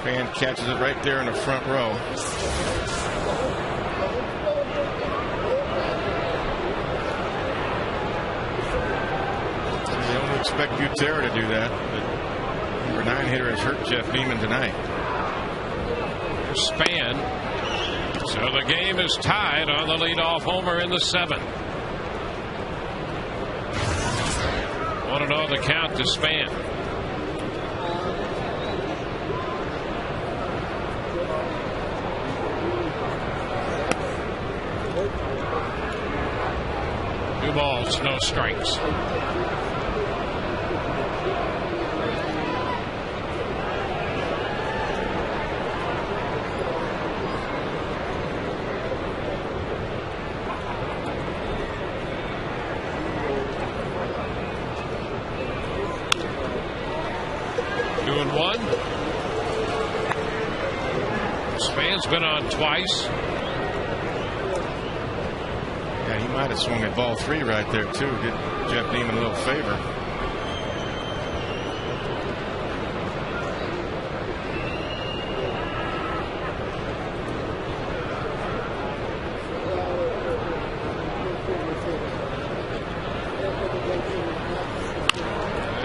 Fan catches it right there in the front row. They don't expect Butera to do that, but number 9 hitter has hurt Jeff Neiman tonight. Span. So the game is tied on the leadoff homer in the 7th. 1-0 the count to Span. Two balls, no strikes. Span's been on twice. Yeah, he might have swung at ball 3 right there too. Did Jeff Neiman a little favor.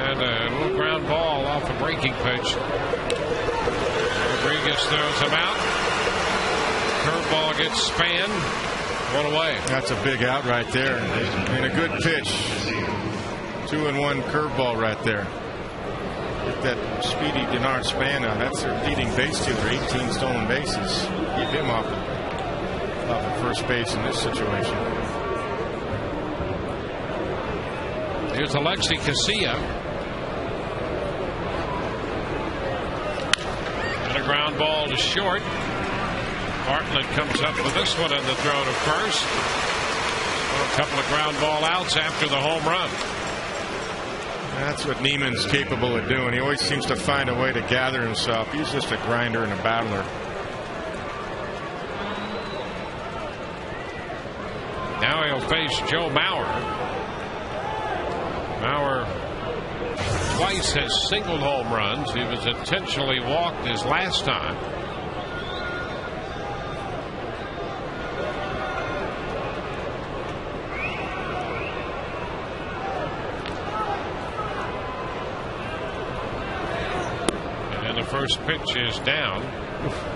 And a little ground ball off a breaking pitch. Rodriguez throws him out. Curveball gets Span. 1 away. That's a big out right there. And a good pitch. 2-1 curveball right there. Get that speedy Denard Span out. That's their leading base stealer. 18 stolen bases. Keep him off of first base in this situation. Here's Alexi Casilla. And a ground ball to short. Bartlett comes up with this one in the throw to first. A couple of ground ball outs after the home run. That's what Neiman's capable of doing. He always seems to find a way to gather himself. He's just a grinder and a battler. Now he'll face Joe Mauer. Mauer twice has singled home runs. He was intentionally walked his last time. First pitch is down.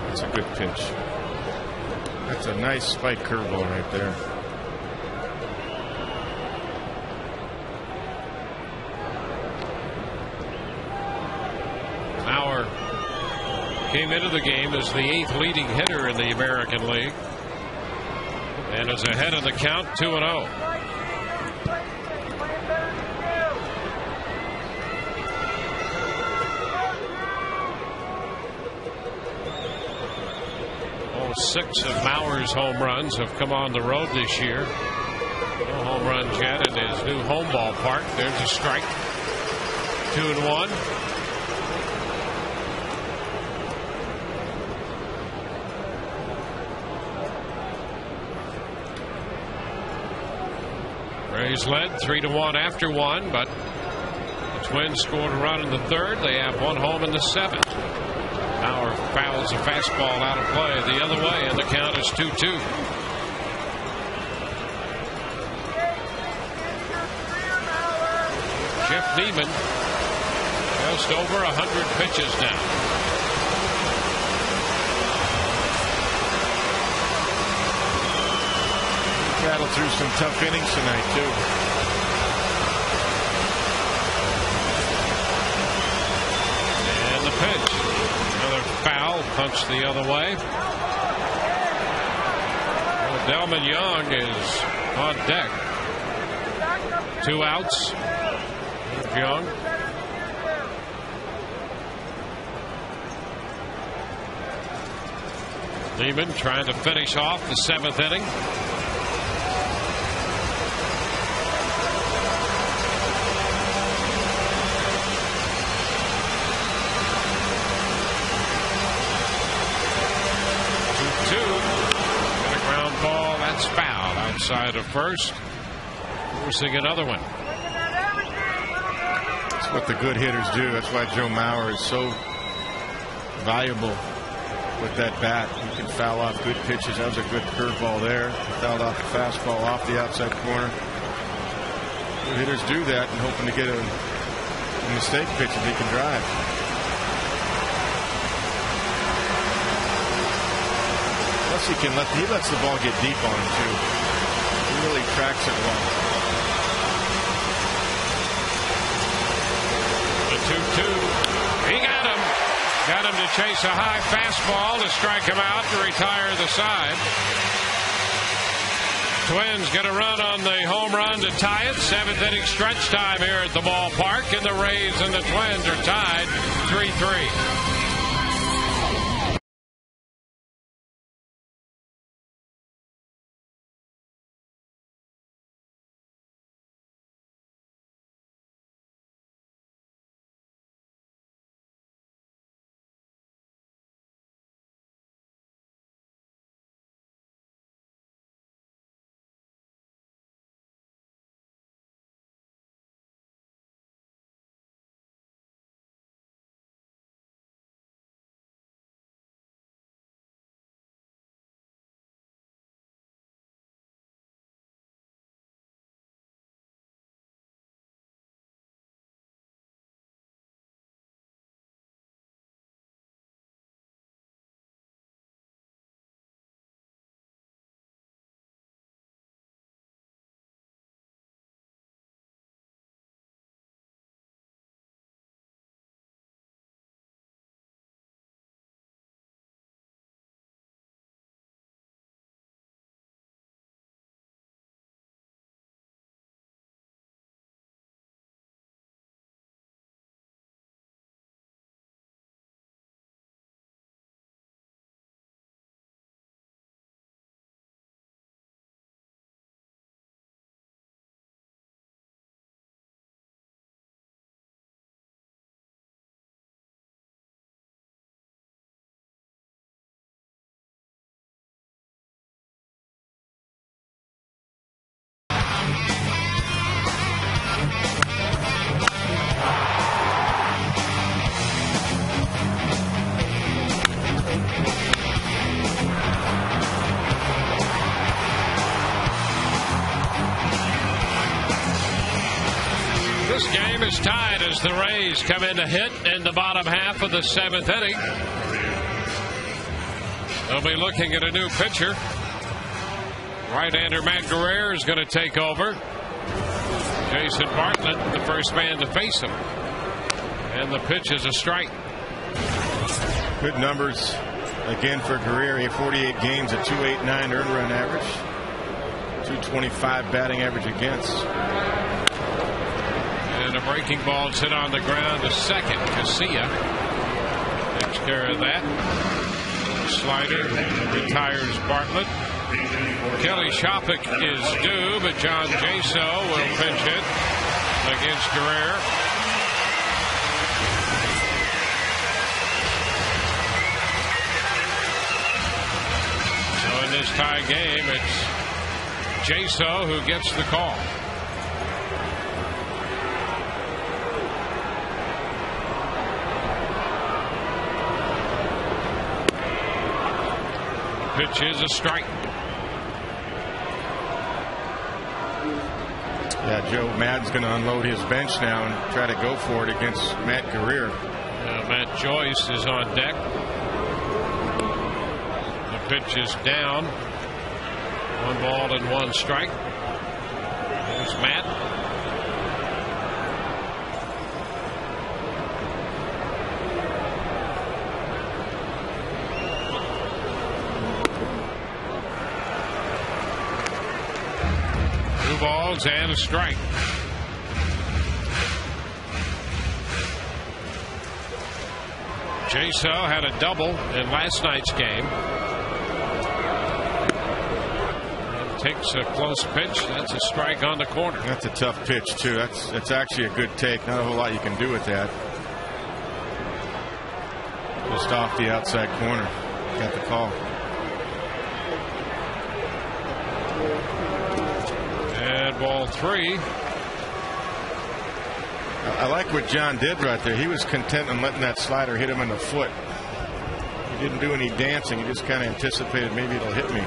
That's a good pitch. That's a nice spike curveball right there. Mauer came into the game as the 8th leading hitter in the American League and is ahead of the count 2-0. All 6 of Mauer's home runs have come on the road this year. No home runs yet in his His new home ballpark. There's a strike. 2-1. Rays led 3-1 after one, but the Twins scored a run in the third. They have one home in the seventh. Bauer fouls a fastball out of play the other way, and the count is 2-2. Jeff Neiman, just over 100 pitches now. Battled through some tough innings tonight, too. And the pitch. Another foul, punch the other way. Well, Delman Young is on deck. 2 outs. Young. Neiman trying to finish off the 7th inning. That's foul outside of first. Forcing another one. That's what the good hitters do. That's why Joe Mauer is so valuable with that bat. He can foul off good pitches. That was a good curveball there. He fouled off the fastball off the outside corner. Good hitters do that and hoping to get a mistake pitch if he can drive. He lets the ball get deep on him too. He really tracks it well. The 2-2. He got him. Got him to chase a high fastball to strike him out to retire the side. Twins get a run on the home run to tie it. 7th inning stretch time here at the ballpark, and the Rays and the Twins are tied 3-3. This game is tied as the Rays come in to hit in the bottom half of the 7th inning. They'll be looking at a new pitcher. Right-hander Matt Guerrero is going to take over. Jason Bartlett, the first man to face him. And the pitch is a strike. Good numbers again for Guerrero. 48 games, a 2.89 earned run average. 225 batting average against. And a breaking ball hit on the ground to second. Casilla takes care of that. Slider retires Bartlett. Kelly Shoppick is due, but John Jaso will pinch hit against Guerrero. So in this tie game, it's Jaso who gets the call. Pitch is a strike. Yeah, Joe Madden's going to unload his bench now and try to go for it against Matt Guerrero. Matt Joyce is on deck. The pitch is down. 1 ball and 1 strike. There's Matt. Balls and a strike. Jaso had a double in last night's game. And takes a close pitch. That's a strike on the corner. That's a tough pitch too. That's actually a good take. Not a whole lot you can do with that. Just off the outside corner. Got the call. Ball 3. I like what John did right there. He was content in letting that slider hit him in the foot. He didn't do any dancing. He just kind of anticipated maybe it'll hit me.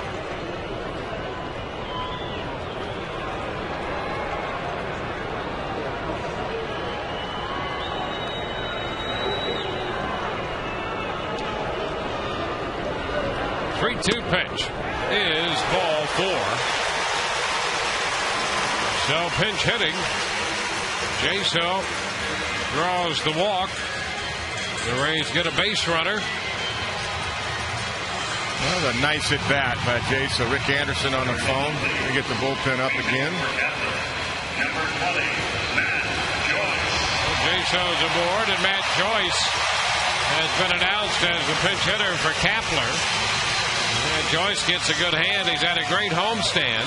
Three-two pitch is ball 4. So pinch hitting. Jaso draws the walk. The Rays get a base runner. Well, a nice at bat by Jaso. Rick Anderson on the phone. We get the bullpen up again. Jaso's aboard, and Matt Joyce has been announced as the pinch hitter for Kapler. And Joyce gets a good hand. He's had a great homestand.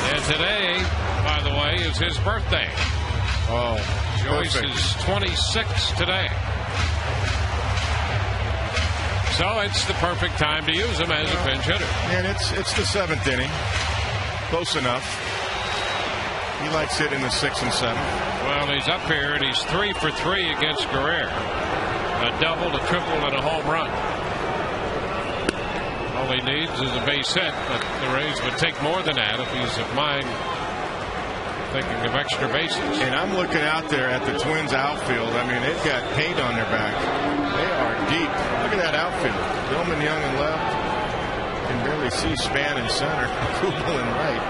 And today, by the way, is his birthday. Oh, Joyce perfect. is 26 today. So it's the perfect time to use him as a pinch hitter. And it's the 7th inning. Close enough. He likes it in the 6th and 7th. Well, he's up here, and he's 3 for 3 against Guerrero. A double, a triple, and a home run. All he needs is a base hit, but the Rays would take more than that if he's of mind thinking of extra bases. And I'm looking out there at the Twins outfield. I mean, they've got paint on their back. They are deep. Look at that outfield. Dillman Young in left. You can barely see Span in center. Kubel in right.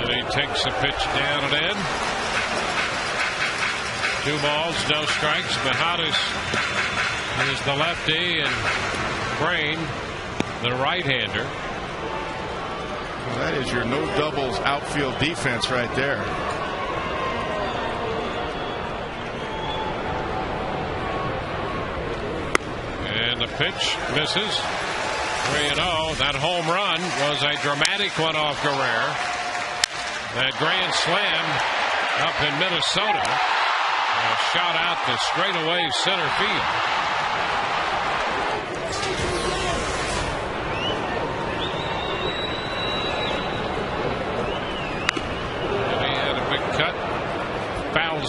And he takes a pitch down and in. 2 balls, no strikes. Mejadas is the lefty, and Brain, the right-hander. Well, that is your no doubles outfield defense right there. And the pitch misses. 3-0. That home run was a dramatic one off Guerrero. That grand slam up in Minnesota. A shot out to straightaway center field.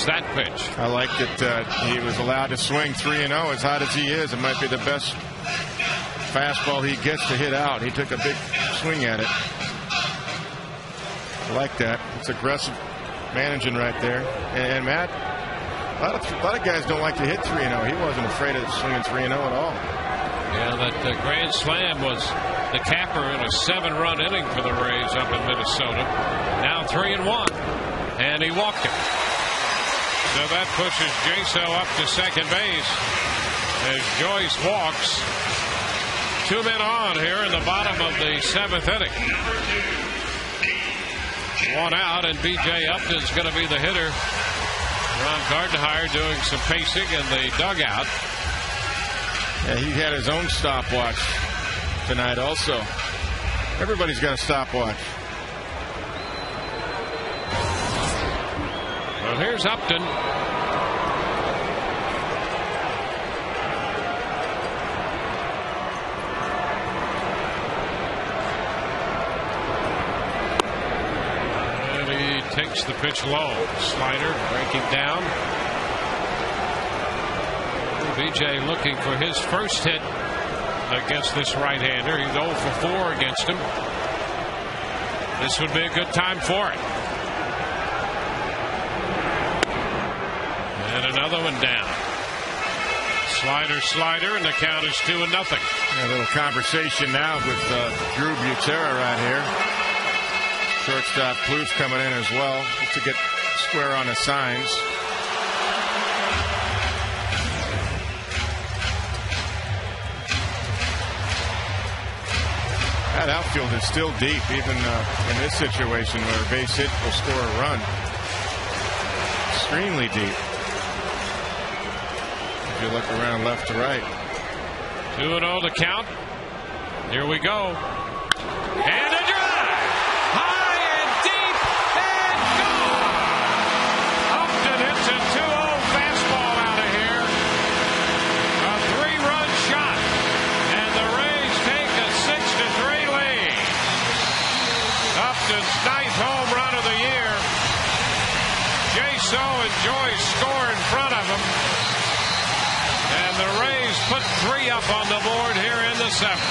That pitch. I like that he was allowed to swing 3-0. As hot as he is, it might be the best fastball he gets to hit out. He took a big swing at it. I like that. It's aggressive managing right there. And Matt, a lot of guys don't like to hit 3-0. He wasn't afraid of swinging 3-0 at all. Yeah, that grand slam was the capper in a 7-run inning for the Rays up in Minnesota. Now 3-1, and he walked it. So that pushes Jaso up to second base as Joyce walks. 2 men on here in the bottom of the 7th inning. 1 out, and B.J. Upton's going to be the hitter. Ron Gardenhire doing some pacing in the dugout. Yeah, he had his own stopwatch tonight also. Everybody's got a stopwatch. Well, here's Upton. And he takes the pitch low. Slider breaking down. BJ looking for his first hit against this right-hander. He's 0 for 4 against him. This would be a good time for it. And another one down. Slider, and the count is 2-0. A little conversation now with Drew Butera right here. Shortstop Plouffe coming in as well to get square on the signs. That outfield is still deep, even in this situation where a base hit will score a run. Extremely deep. If you look around left to right. 2-0 to count. Here we go. And a drive! High and deep and gone! Upton hits a 2-0 fastball out of here. A 3-run shot. And the Rays take a 6-3 lead. Upton's 9th home run of the year. J-So enjoys score in front of him. And the Rays put 3 up on the board here in the 7th.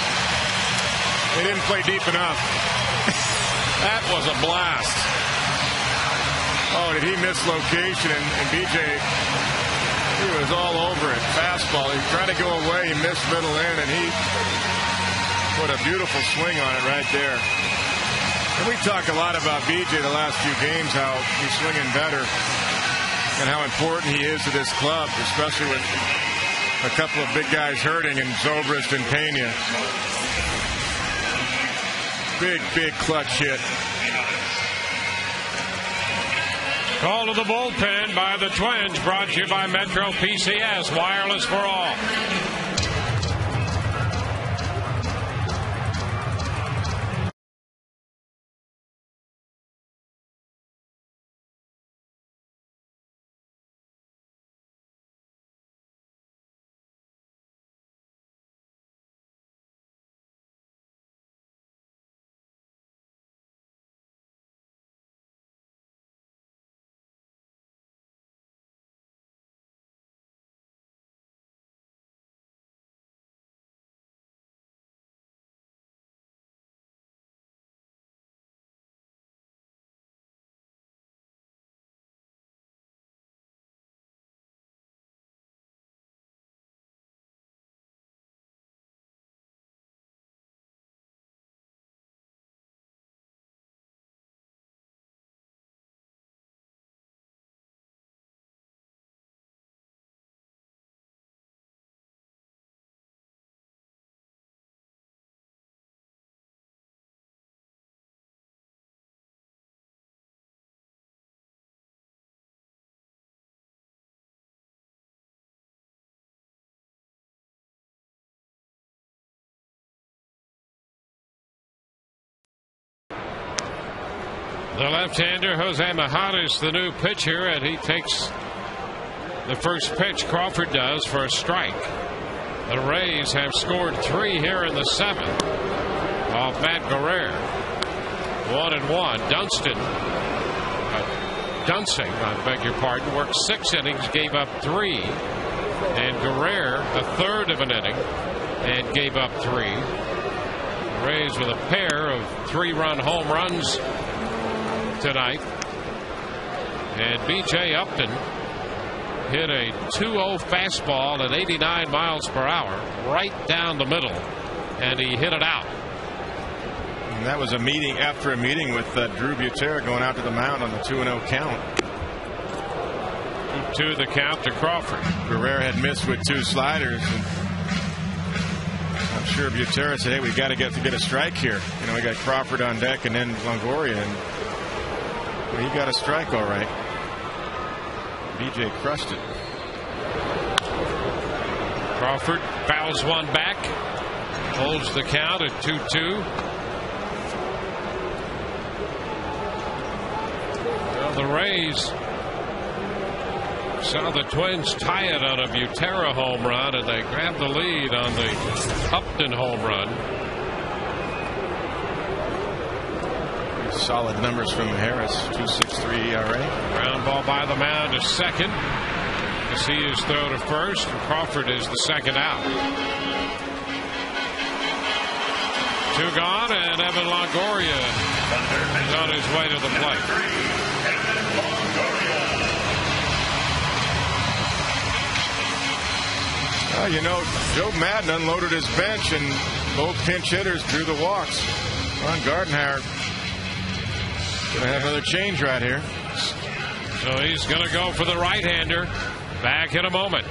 They didn't play deep enough. That was a blast. Oh, did he miss location? And BJ, he was all over it. Fastball. He tried to go away. He missed middle in, and he put a beautiful swing on it right there. And we talk a lot about BJ the last few games, how he's swinging better and how important he is to this club, especially with a couple of big guys hurting in Zobrist and Pena. Big clutch hit. Call to the bullpen by the Twins, brought to you by Metro PCS, wireless for all. The left-hander, Jose Majadas, the new pitcher, and he takes the first pitch. Crawford does for a strike. The Rays have scored 3 here in the 7th off Matt Guerrero. 1-1. Dunsing, I beg your pardon, worked 6 innings, gave up 3. And Guerrero, a third of an inning, and gave up 3. The Rays with a pair of 3-run home runs tonight. And B.J. Upton hit a 2-0 fastball at 89 miles per hour right down the middle, and he hit it out. And that was a meeting after a meeting with Drew Butera going out to the mound on the 2-0 count. 2-2 the count to Crawford. Guerrero had missed with 2 sliders. And I'm sure Butera said, hey, we got to get a strike here. You know, we got Crawford on deck and then Longoria, and he got a strike all right. BJ crushed it. Crawford fouls one back, holds the count at 2-2. Well, the Rays saw the Twins tie it on a Butera home run, and they grabbed the lead on the Upton home run. Solid numbers from Harris. 2.63 ERA. Ground ball by the mound to second. Casillas throw to first, and Crawford is the second out. 2 gone, and Evan Longoria is on his way to the plate. You know, Joe Madden unloaded his bench, and both pinch hitters drew the walks. Ron Gardenhire going to have another change right here. So he's going to go for the right-hander. Back in a moment.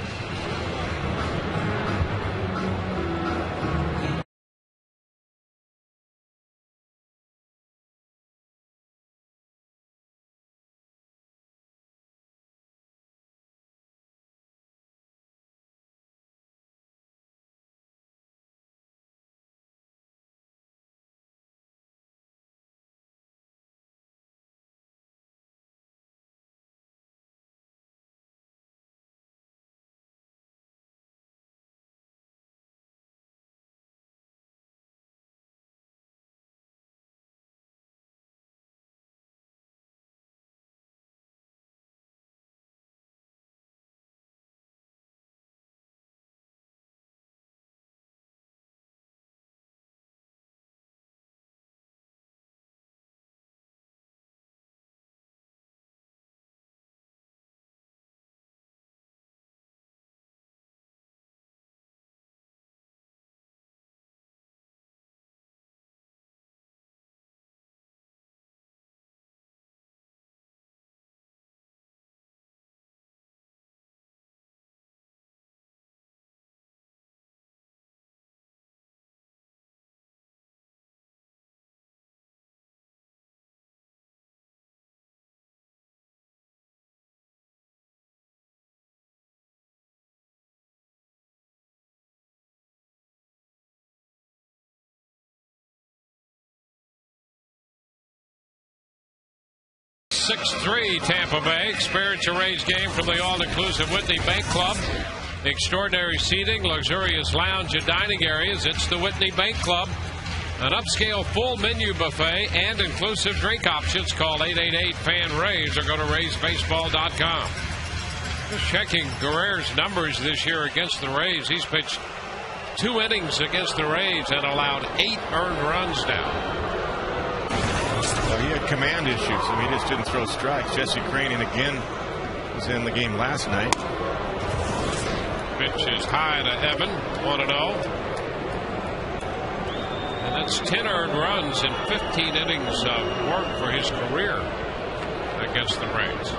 .6-3 Tampa Bay. Experience a Rays game from the all-inclusive Whitney Bank Club. Extraordinary seating, luxurious lounge and dining areas. It's the Whitney Bank Club. An upscale full menu buffet and inclusive drink options. Call 888-FAN-RAYS or go to RaysBaseball.com. Just checking Guerrero's numbers this year against the Rays. He's pitched 2 innings against the Rays and allowed 8 earned runs now. Well, he had command issues. I mean, he just didn't throw strikes. Jesse Craning again was in the game last night. Pitch is high to Evan, 1-0. And that's 10 earned runs in 15 innings of work for his career against the Rays.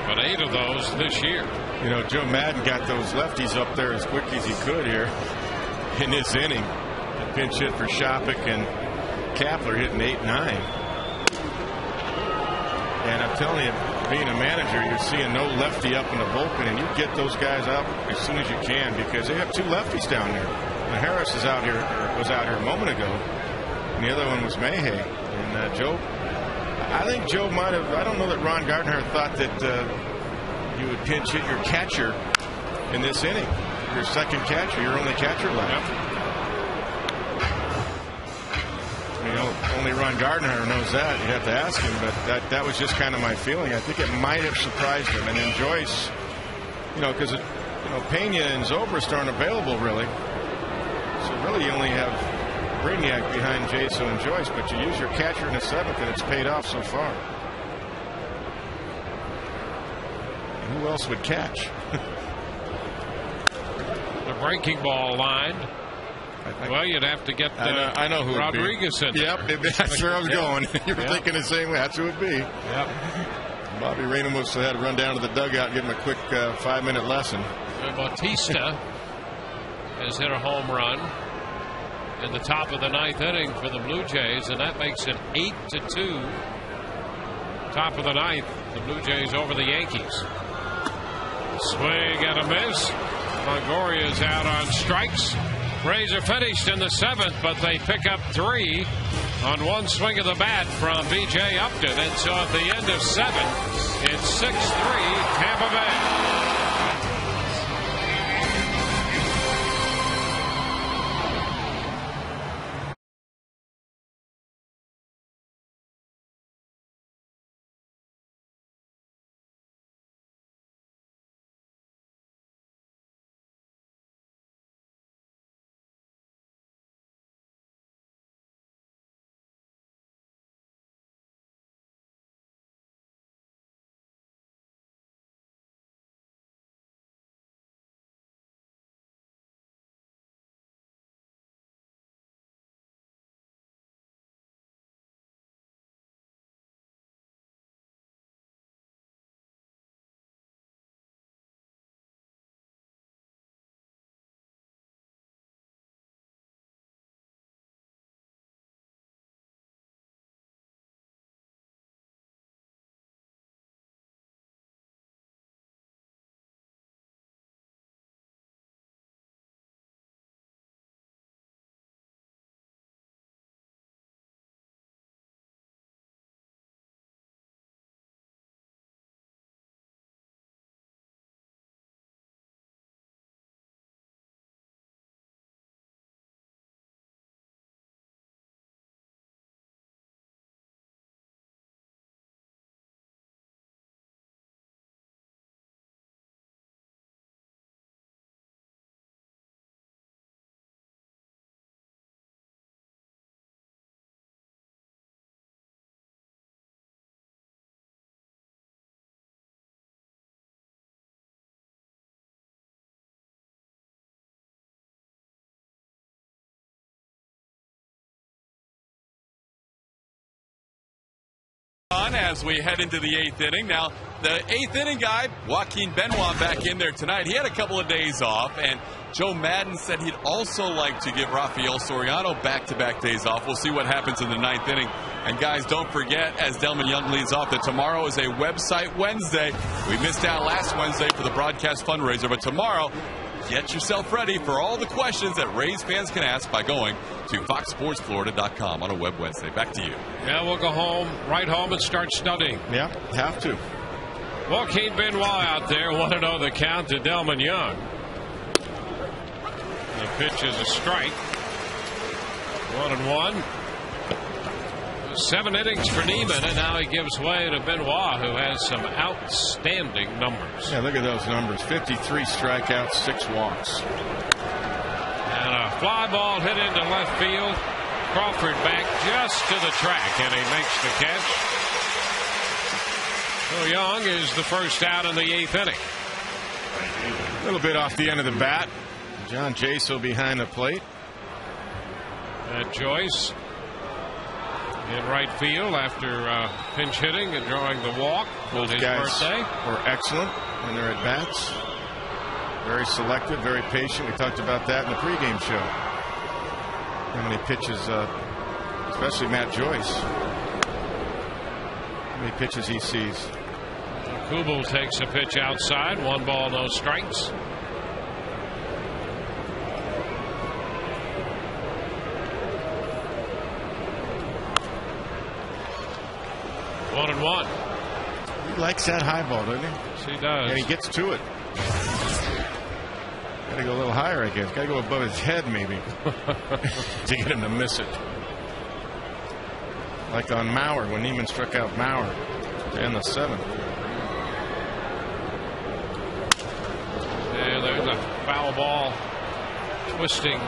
But 8 of those this year. You know, Joe Madden got those lefties up there as quick as he could here in this inning. A pinch hit for Shopik and Kapler hitting 8-9. And I'm telling you, being a manager, you're seeing no lefty up in the bullpen, and you get those guys out as soon as you can because they have 2 lefties down there. And Harris was out here a moment ago, and the other one was Mayhay. And Joe, I think Joe might have. I don't know that Ron Gardenhire thought that you would pinch hit your catcher in this inning. Your second catcher, your only catcher left. Yep. You know, only Ron Gardenhire knows that. You have to ask him, but that was just kind of my feeling. I think it might have surprised him. And then Joyce, you know, because Pena and Zobrist aren't available really. So really, you only have Brainiac behind Jaso and Joyce, but you use your catcher in the 7th, and it's paid off so far. And who else would catch? The breaking ball line. Well, you'd have to get I know who Rodriguez in there. Yep, that's where I was going. You were thinking the same way. That's who it would be. Yep. Bobby Ramos had to run down to the dugout and give him a quick 5-minute lesson. Bautista has hit a home run in the top of the 9th inning for the Blue Jays, and that makes it 8-2. Top of the 9th, the Blue Jays over the Yankees. Swing and a miss. Longoria's out on strikes. Rays are finished in the 7th, but they pick up 3 on one swing of the bat from B.J. Upton. And so at the end of 7, it's 6-3 Tampa Bay. As we head into the 8th inning. Now, the 8th inning guy, Joaquin Benoit, back in there tonight. He had a couple of days off, and Joe Madden said he'd also like to give Rafael Soriano back-to-back days off. We'll see what happens in the 9th inning. And guys, don't forget, as Delman Young leads off, that tomorrow is a website Wednesday. We missed out last Wednesday for the broadcast fundraiser, but tomorrow, get yourself ready for all the questions that Rays fans can ask by going to foxsportsflorida.com on a web Wednesday. Back to you. Yeah, we'll go home, right home, and start studying. Yeah, have to. Joaquin Benoit out there, 1-0 the count to Delman Young. The pitch is a strike. 1-1. 7 innings for Neiman, and now he gives way to Benoit, who has some outstanding numbers. Yeah, look at those numbers. 53 strikeouts, 6 walks. And a fly ball hit into left field. Crawford back just to the track, and he makes the catch. So Young is the first out in the 8th inning. A little bit off the end of the bat. John Jaso behind the plate. And Joyce in right field after pinch hitting and drawing the walk on his birthday. Were excellent in their at-bats. Very selective, very patient. We talked about that in the pregame show. How many pitches, especially Matt Joyce, how many pitches he sees. Kubel takes a pitch outside. 1 ball, no strikes. One and one. He likes that high ball, doesn't he? Yes, he does. And he gets to it. Got to go a little higher, I guess. Got to go above his head, maybe, to get him to miss it. Like on Mauer, when Neiman struck out Mauer to end the 7th. Yeah, there's a foul ball twisting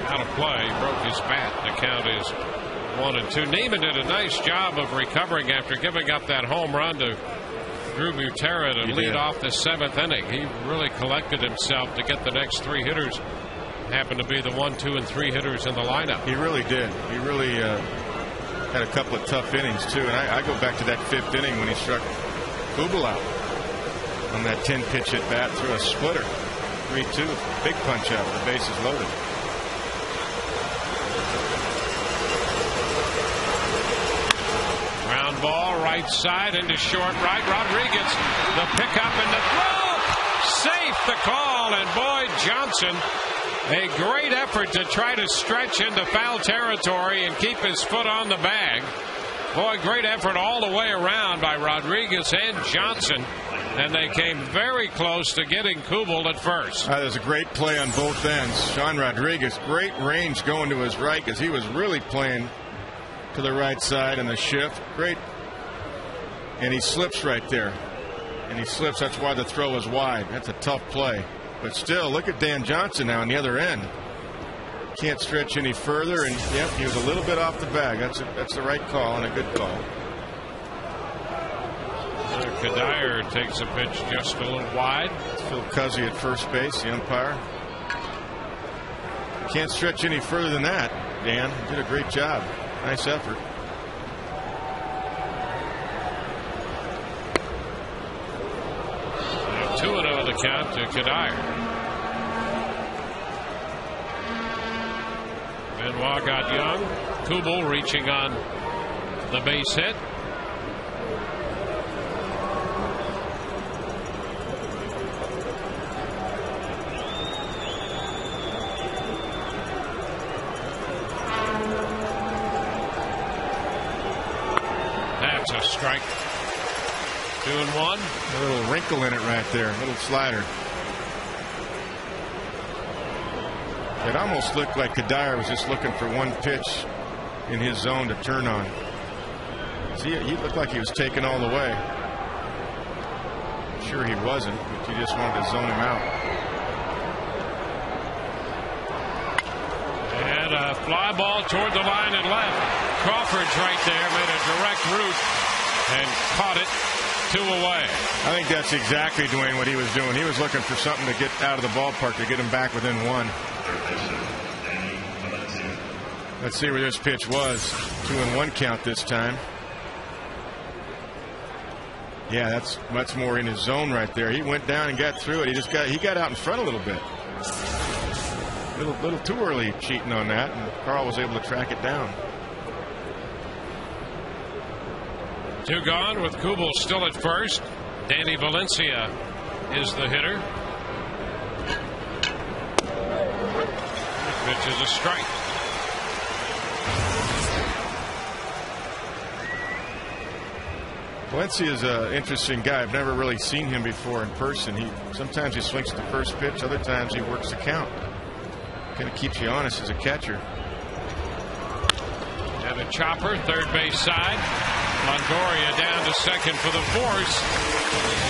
out of play. Broke his bat. The count is 1-2. Neiman did a nice job of recovering after giving up that home run to Drew Butera to lead off the 7th inning. He really collected himself to get the next 3 hitters. Happened to be the 1, 2, and 3 hitters in the lineup. He really did. He really had a couple of tough innings, too. And I go back to that 5th inning when he struck Kubel out on that 10-pitch at bat through a splitter. 3-2. Big punch out with the bases loaded. ball right side into short right. Rodriguez, the pickup and the throw. Safe the call, and Boyd Johnson, a great effort to try to stretch into foul territory and keep his foot on the bag. Boy, great effort all the way around by Rodriguez and Johnson, and they came very close to getting Kubel at first. There's a great play on both ends. Sean Rodriguez, great range going to his right because he was really playing to the right side in the shift. Great. And he slips right there. And he slips. That's why the throw is wide. That's a tough play. But still, look at Dan Johnson now on the other end. Can't stretch any further. And, yep, he was a little bit off the bag. That's the right call and a good call. Kadire takes a pitch just a little wide. Phil Cuzzy at first base, the umpire. Can't stretch any further than that, Dan. You did a great job. Nice effort. So 2-0 the count to Kadire. Benoit got young. Kubel reaching on the base hit. That's a strike. 2-1. A little wrinkle in it right there. A little slider. It almost looked like Kadire was just looking for one pitch in his zone to turn on. See, he looked like he was taken all the way. I'm sure he wasn't, but you just wanted to zone him out. And a fly ball toward the line and left. Crawford's right there, made a direct route and caught it 2 away. I think that's exactly, Dwayne, what he was doing. He was looking for something to get out of the ballpark to get him back within 1. Let's see where this pitch was. 2-1 count this time. Yeah, that's much more in his zone right there. He went down and got through it. He got out in front a little bit. Little too early cheating on that, and Carl was able to track it down. 2 gone with Kubel still at first. Danny Valencia is the hitter. The pitch is a strike. Valencia is an interesting guy. I've never really seen him before in person. Sometimes he swings at the first pitch, other times he works the count. Kind of keeps you honest as a catcher. And a chopper, third base side. Longoria down to second for the force.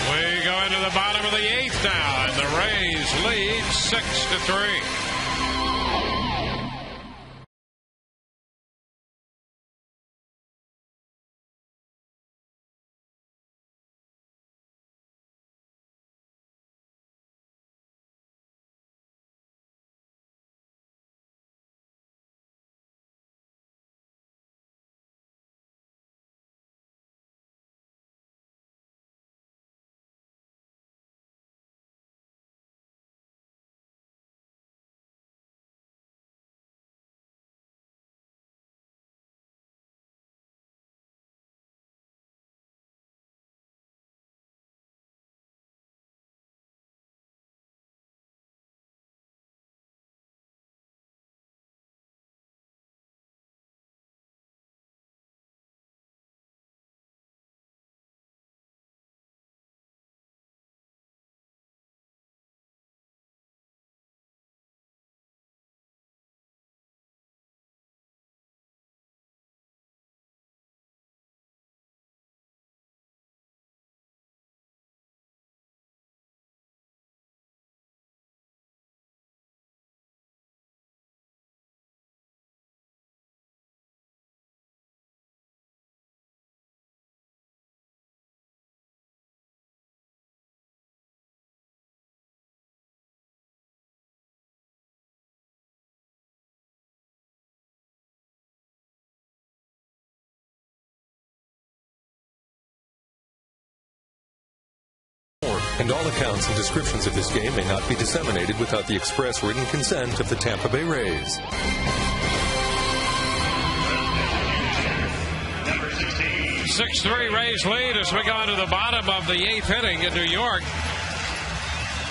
We go into the bottom of the 8th now, and the Rays lead 6-3. And all accounts and descriptions of this game may not be disseminated without the express written consent of the Tampa Bay Rays. 6-3 Rays lead as we go into the bottom of the 8th inning in New York.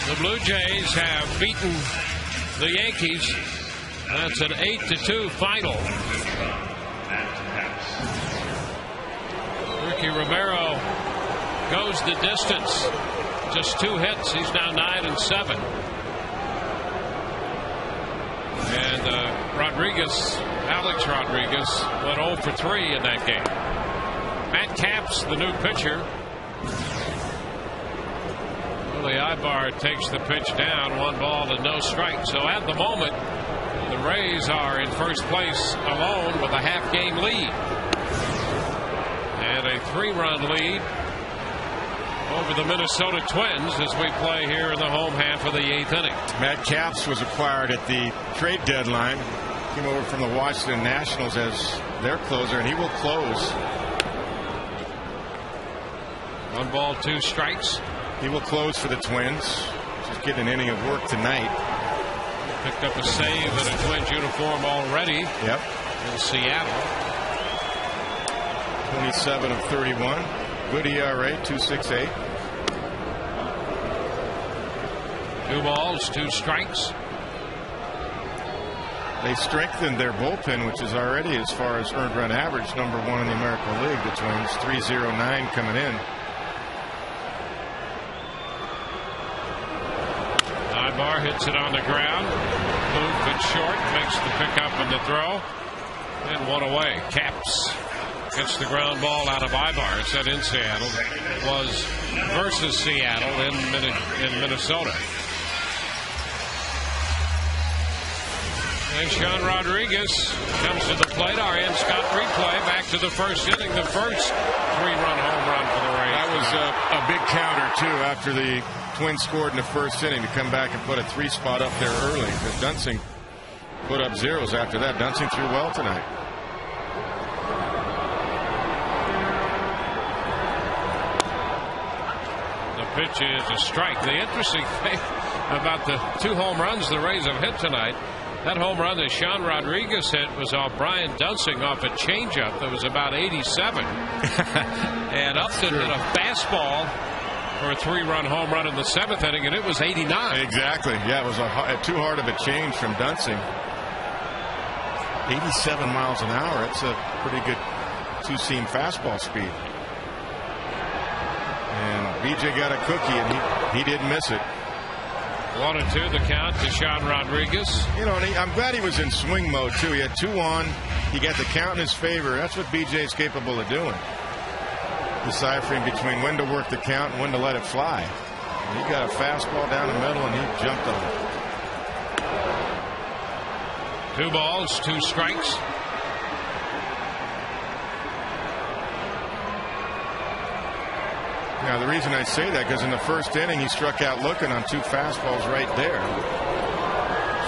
The Blue Jays have beaten the Yankees. That's an 8-2 final. Ricky Romero goes the distance. Just 2 hits. He's now 9-7. And Alex Rodriguez went 0 for 3 in that game. Matt Capps, the new pitcher. Willie Ibar takes the pitch down. 1 ball and no strike. So at the moment, the Rays are in first place alone with a half-game lead. And a 3-run lead over the Minnesota Twins as we play here in the home half of the 8th inning. Matt Capps was acquired at the trade deadline. Came over from the Washington Nationals as their closer, and he will close. 1 ball, 2 strikes. He will close for the Twins. Just getting an inning of work tonight. Picked up a save in a Twins uniform already. Yep. In Seattle. 27 of 31. Good ERA, 2.68. 2 balls, 2 strikes. They strengthened their bullpen, which is already, as far as earned run average, #1 in the American League. The Twins, 3.09 coming in. Ibar hits it on the ground. Move it short, makes the pickup and the throw. And 1 away. Capps gets the ground ball out of Ibar. It's set in Seattle. It was versus Seattle in Minnesota. And Sean Rodriguez comes to the plate. Our N. Scott replay back to the first inning. The first 3-run home run for the Rays. That was a big counter, too, after the Twins scored in the first inning to come back and put a 3 spot up there early. Because Dunsing put up zeros after that. Dunsing threw well tonight. The pitch is a strike. The interesting thing about the 2 home runs the Rays have hit tonight, that home run that Sean Rodriguez hit was off Brian Dunsing off a changeup that was about 87. And Upton hit a fastball for a 3-run home run in the 7th inning, and it was 89. Exactly. Yeah, it was too hard of a change from Dunsing. 87 miles an hour. It's a pretty good 2-seam fastball speed. And BJ got a cookie, and he didn't miss it. 1-2 the count to Sean Rodriguez. You know, and I'm glad he was in swing mode, too. He had 2 on. He got the count in his favor. That's what BJ's capable of doing. Deciphering between when to work the count and when to let it fly. And he got a fastball down the middle, and he jumped on it. 2 balls, 2 strikes. Now, the reason I say that, because in the first inning, he struck out looking on 2 fastballs right there.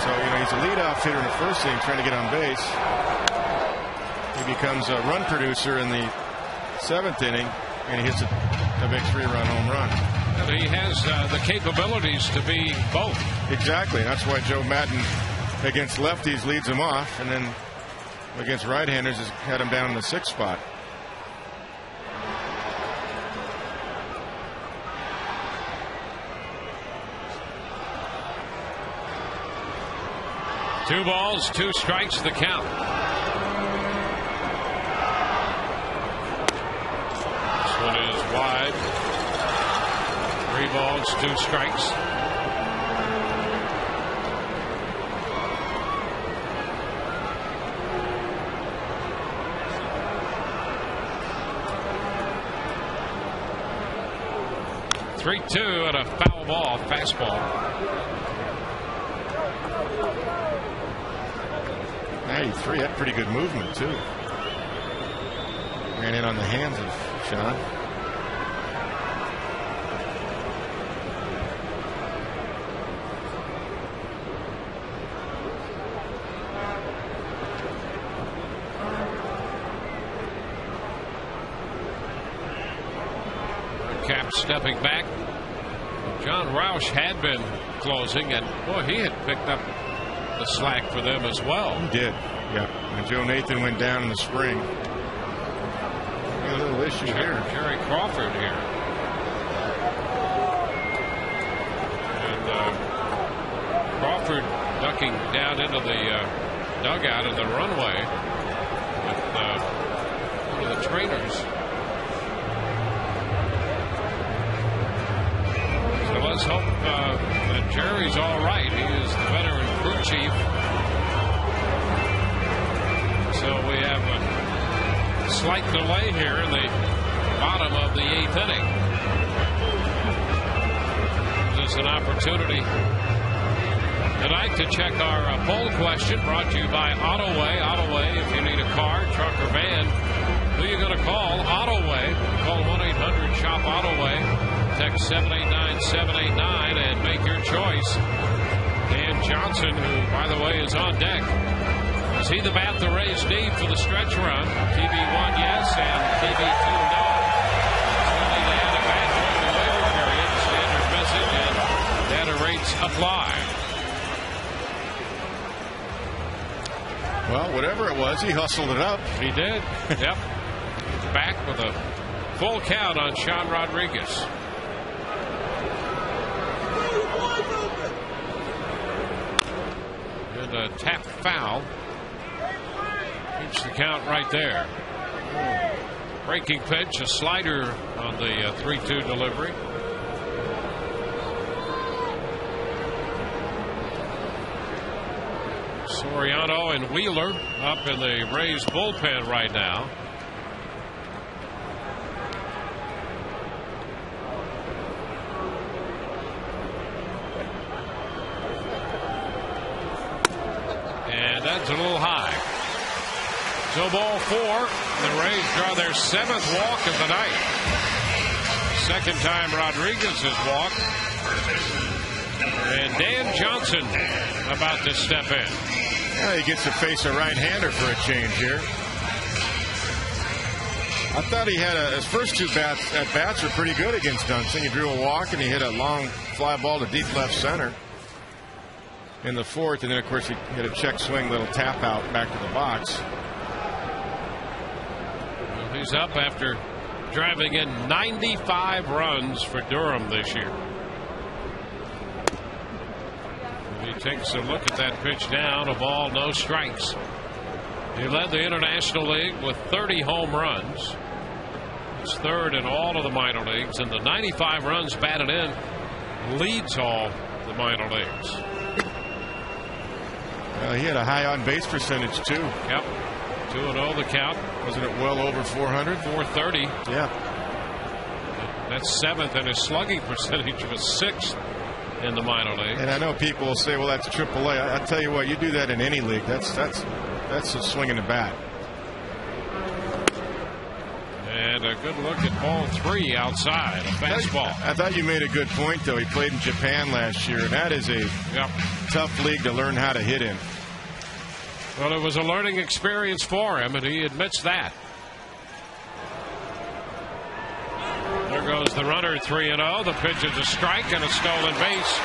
So, you know, he's a leadoff hitter in the first inning trying to get on base. He becomes a run producer in the 7th inning, and he hits a big 3-run home run. And he has the capabilities to be both. Exactly. That's why Joe Madden against lefties leads him off, and then against right-handers has had him down in the 6th spot. Two balls, 2 strikes, the count. This one is wide. 3 balls, 2 strikes. (3-2) and a foul ball, fastball. 93, had pretty good movement, too. Ran in on the hands of Sean. Cap stepping back. John Roush had been closing, and boy, he had picked up the slack for them as well. He did, yeah. When Joe Nathan went down in the spring. You a little issue here. Jerry Crawford here. And Crawford ducking down into the dugout in the runway with one of the trainers. So let's hope that Jerry's all right. He is the veteran crew chief. So we have a slight delay here in the bottom of the 8th inning. This is an opportunity tonight to check our poll question brought to you by Autoway. Autoway, if you need a car, truck, or van, who are you going to call? Autoway. Call 1-800-SHOP-AUTOWAY. Text 789-789 and make your choice. Dan Johnson, who, by the way, is on deck. Is he the bat the Rays need for the stretch run? TB1, yes, and TB2, no. Certainly they had a bat during the waiver period. Standard message and data rates apply. Well, whatever it was, he hustled it up. He did. Yep. Back with a full count on Sean Rodriguez. And a tap foul. Keeps the count right there. Breaking pitch, a slider on the 3-2 delivery. Soriano and Wheeler up in the Rays bullpen right now. And that's a little high. So ball 4. The Rays draw their 7th walk of the night. Second time Rodriguez has walked. And Dan Johnson about to step in. Well, he gets to face a right-hander for a change here. I thought he had his first 2 at-bats were pretty good against Dunston. He drew a walk and he hit a long fly ball to deep left center in the 4th. And then, of course, he hit a check swing, little tap out back to the box. Well, he's up after driving in 95 runs for Durham this year. He takes a look at that pitch down, a ball, no strikes. He led the International League with 30 home runs. He's 3rd in all of the minor leagues, and the 95 runs batted in leads all the minor leagues. He had a high on-base percentage, too. Yep. 2-0 the count. Wasn't it well over 400? 430. Yeah. That's 7th, and his slugging percentage was 6th in the minor league. And I know people will say, well, that's AAA. I tell you what, you do that in any league. That's a swing in the bat. And a good look at ball 3 outside, a fastball. I thought you made a good point, though. He played in Japan last year, and that is a tough league to learn how to hit in. Well, it was a learning experience for him, and he admits that. There goes the runner, 3-0. The pitch is a strike and a stolen base.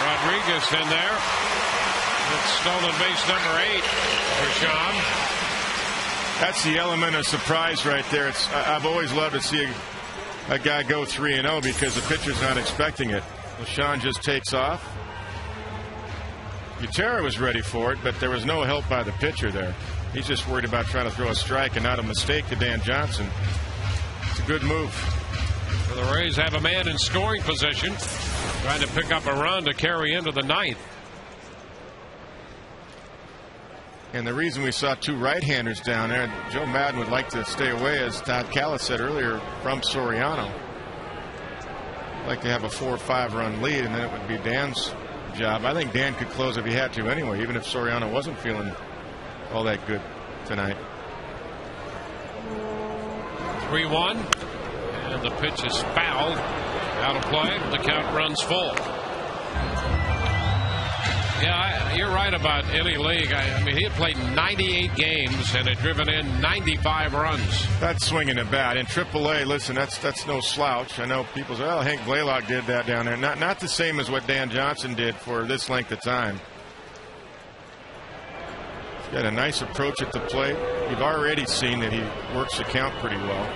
Rodriguez in there. It's stolen base number 8 for Sean. That's the element of surprise right there. I've always loved to see a guy go 3-0 because the pitcher's not expecting it. Well, Sean just takes off. Gutierrez was ready for it, but there was no help by the pitcher there. He's just worried about trying to throw a strike and not a mistake to Dan Johnson. It's a good move. The Rays have a man in scoring position, trying to pick up a run to carry into the 9th. And the reason we saw 2 right-handers down there, Joe Madden would like to stay away, as Todd Callis said earlier, from Soriano. Like to have a 4 or 5 run lead, and then it would be Dan's job. I think Dan could close if he had to anyway, even if Soriano wasn't feeling all that good tonight. 3-1. And the pitch is fouled. Out of play. The count runs full. Yeah, you're right about any league. I mean, he had played 98 games and had driven in 95 runs. That's swinging the bat. In AAA, listen, that's no slouch. I know people say, well, Hank Blaylock did that down there. Not the same as what Dan Johnson did for this length of time. Got a nice approach at the plate. You've already seen that he works the count pretty well.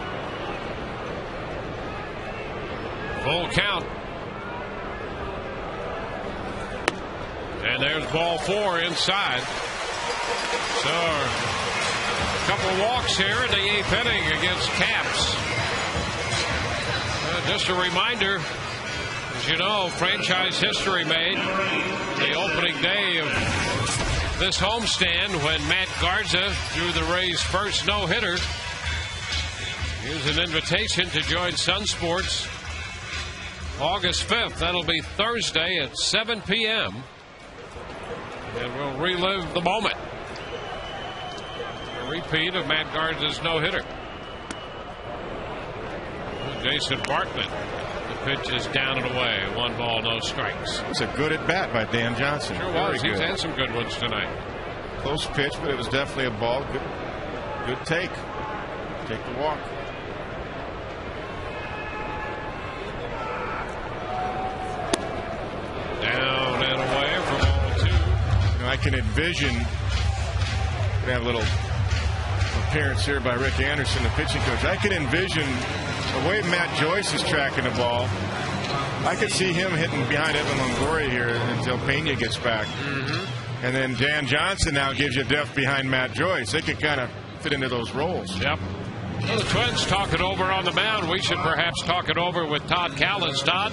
Full count. And there's ball 4 inside. So a couple of walks here in the 8th inning against Caps. Just a reminder, as you know, franchise history made the opening day of this homestand when Matt Garza threw the Rays' first no-hitter. Here's an invitation to join Sun Sports August 5th. That'll be Thursday at 7 p.m. And we'll relive the moment. A repeat of Matt Garza's no-hitter. Jason Bartlett. The pitch is down and away. 1 ball, no strikes. It's a good at bat by Dan Johnson. Sure was. He's had some good ones tonight. Close pitch, but it was definitely a ball. Good take. Take the walk. Down and away for ball 2. You know, I can envision. We have a little appearance here by Rick Anderson, the pitching coach. I can envision the way Matt Joyce is tracking the ball. I could see him hitting behind Evan Longoria here until Pena gets back. And then Dan Johnson now gives you depth behind Matt Joyce. They could kind of fit into those roles. Yep. Well, the Twins talk it over on the mound. We should perhaps talk it over with Todd Callis. Todd,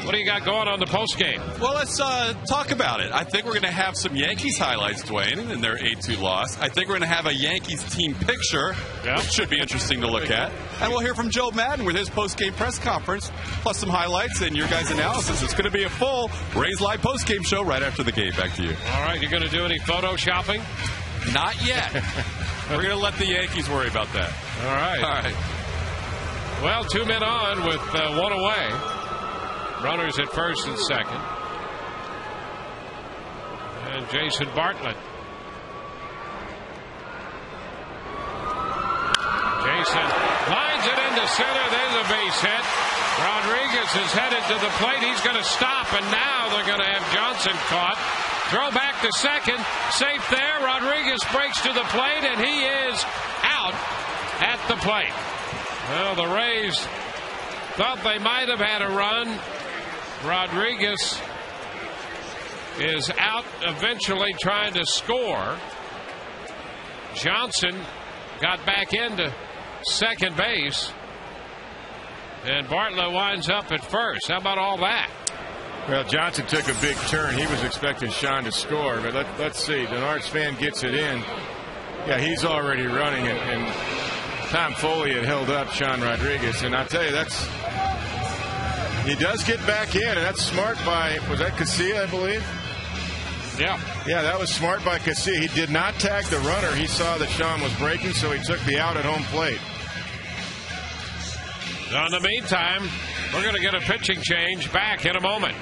what do you got going on the postgame? Well, let's talk about it. I think we're going to have some Yankees highlights, Dwayne, in their 8-2 loss. I think we're going to have a Yankees team picture, which should be interesting to look at. And we'll hear from Joe Madden with his postgame press conference, plus some highlights and your guys' analysis. It's going to be a full Rays Live postgame show right after the game. Back to you. All right, you're going to do any photoshopping? Not yet. We're going to let the Yankees worry about that. All right. All right. Well, 2 men on with 1 away. Runners at first and second. And Jason Bartlett. Jason lines it into center. There's a base hit. Rodriguez is headed to the plate. He's going to stop, and now they're going to have Johnson caught. Throw back to second. Safe there. Rodriguez breaks to the plate, and he is out at the plate. Well, the Rays thought they might have had a run. Rodriguez is out, eventually trying to score. Johnson got back into second base, and Bartlett winds up at first. How about all that? Well, Johnson took a big turn. He was expecting Sean to score, but let's see. Denard's fan gets it in. Yeah, he's already running it, and Tom Foley had held up Sean Rodriguez, and I'll tell you, he does get back in, and that's smart by, was that Casilla, I believe? Yeah. Yeah, that was smart by Casilla. He did not tag the runner. He saw that Sean was breaking, so he took the out at home plate. Now, in the meantime, we're going to get a pitching change back in a moment.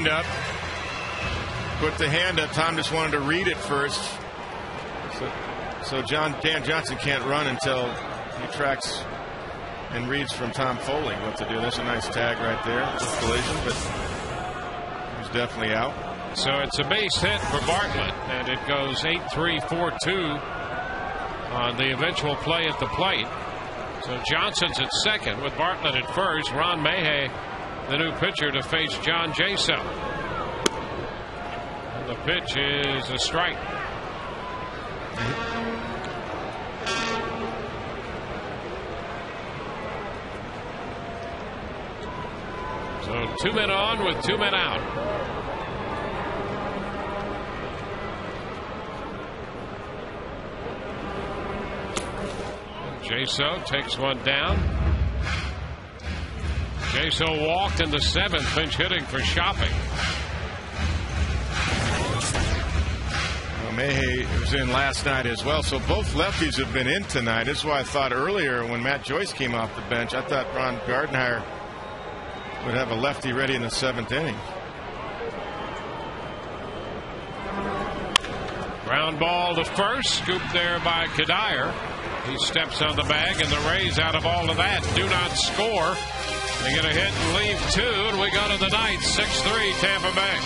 hand up. Put the hand up. Tom just wanted to read it first. So Dan Johnson can't run until he tracks and reads from Tom Foley what to do. That's a nice tag right there. It's a collision, but he's definitely out. So it's a base hit for Bartlett, and it goes 8-3, 4-2 on the eventual play at the plate. So Johnson's at second with Bartlett at first. Ron Mahay, the new pitcher, to face John Jaso. And the pitch is a strike. So 2 men on with 2 men out. Jaso takes one down. Jaso walked in the 7th, pinch hitting for Shopping. Well, Mahay was in last night as well, so both lefties have been in tonight. That's why I thought earlier when Matt Joyce came off the bench, I thought Ron Gardenhire would have a lefty ready in the 7th inning. Ground ball to first, scooped there by Kadire. He steps on the bag, and the Rays, out of all of that, do not score. They get a hit and leave 2, and we go to the ninth. 6-3 Tampa Bay.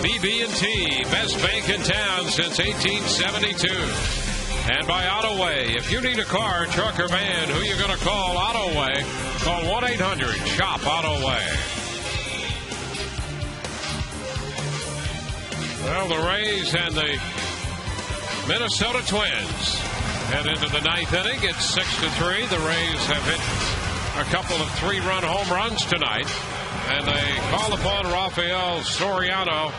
BB&T, best bank in town since 1872. And by AutoWay. If you need a car, truck, or van, who you going to call? AutoWay. Call 1-800-SHOP-AutoWay. Well, the Rays and the Minnesota Twins head into the ninth inning. It's 6-3. The Rays have hit a couple of 3-run home runs tonight. And they call upon Rafael Soriano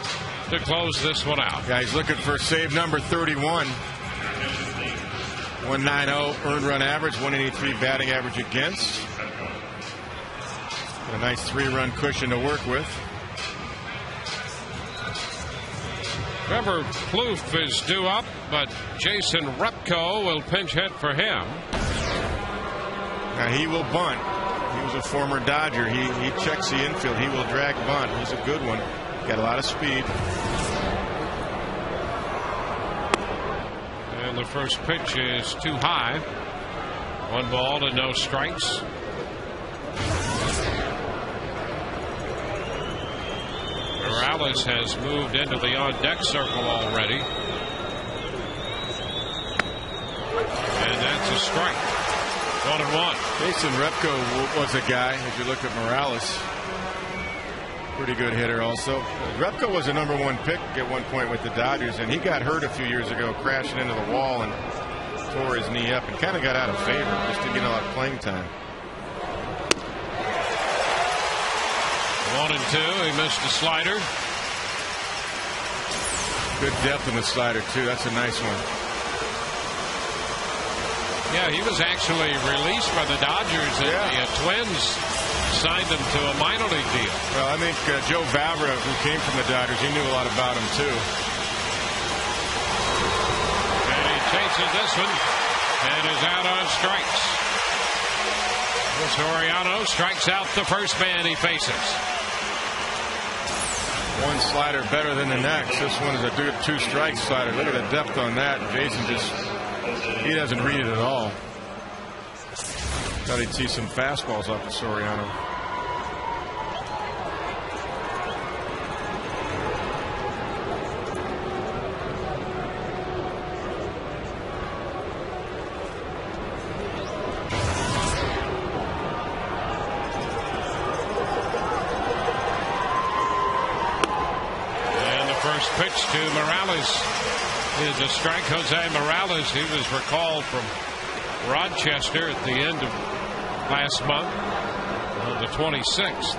to close this one out. Yeah, he's looking for save number 31. 190 earned run average, 183 batting average against. A nice 3-run cushion to work with. Trevor Plouffe is due up, but Jason Repko will pinch hit for him. Now he will bunt. He was a former Dodger. He checks the infield. He will drag bunt. He's a good one. Got a lot of speed. And the first pitch is too high. 1 ball and no strikes. Morales has moved into the on-deck circle already. And that's a strike. 1-1. Jason Repko was a guy, if you look at Morales, pretty good hitter also. Repko was a #1 pick at one point with the Dodgers, and he got hurt a few years ago, crashing into the wall and tore his knee up and kind of got out of favor. Just didn't get a lot of playing time. 1-2. He missed the slider. Good depth in the slider, too. That's a nice one. Yeah, he was actually released by the Dodgers, and the Twins signed him to a minor league deal. Well, I think Joe Vavra, who came from the Dodgers, he knew a lot about him, too. And he chases this one and is out on strikes. Soriano strikes out the first man he faces. One slider better than the next. This one is a good 2-strike slider. Look at the depth on that. Jason he doesn't read it at all. Thought he'd see some fastballs off of Soriano. Pitch to Morales is a strike. Jose Morales, he was recalled from Rochester at the end of last month on the 26th.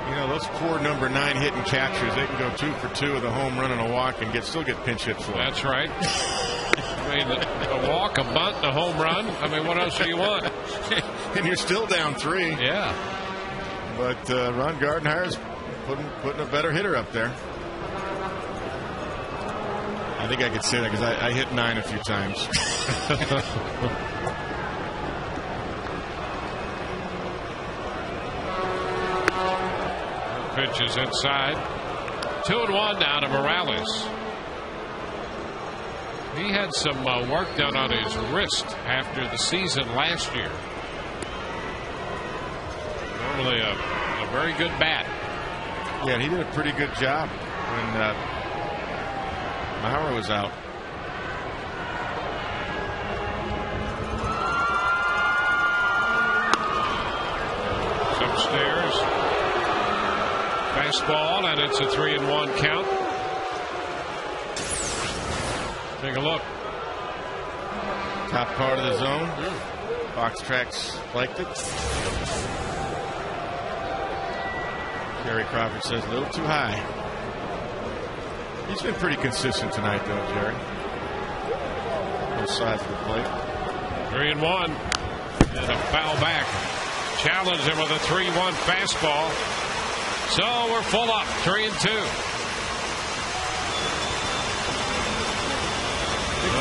You know, those poor number 9 hitting catchers, they can go 2 for 2 with a home run and a walk and still get pinch hit for. That's right. I mean, a walk, a bunt, and a home run. I mean, what else do you want? And you're still down 3. Yeah. But Ron Gardenhire's putting a better hitter up there. I think I could say that because I hit 9 a few times. Pitch is inside. 2-1 now to Morales. He had some work done on his wrist after the season last year. Normally a very good bat. Yeah, he did a pretty good job when Maurer was out. It's upstairs. Fastball, and it's a 3-1 count. Take a look. Top part of the zone. Box tracks liked it. Jerry Crawford says a little too high. He's been pretty consistent tonight, though, Jerry. Both sides of the plate. 3-1. And a foul back. Challenge him with a 3-1 fastball. So we're full up. 3-2.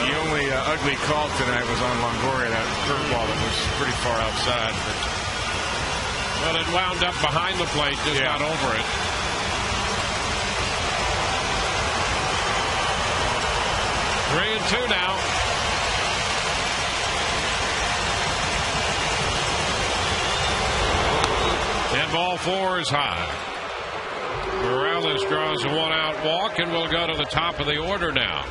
The only ugly call tonight was on Longoria, that curveball that was pretty far outside. But it wound up behind the plate, just got over it. Three and 2 now. And ball 4 is high. Morales draws a 1-out walk and will go to the top of the order now.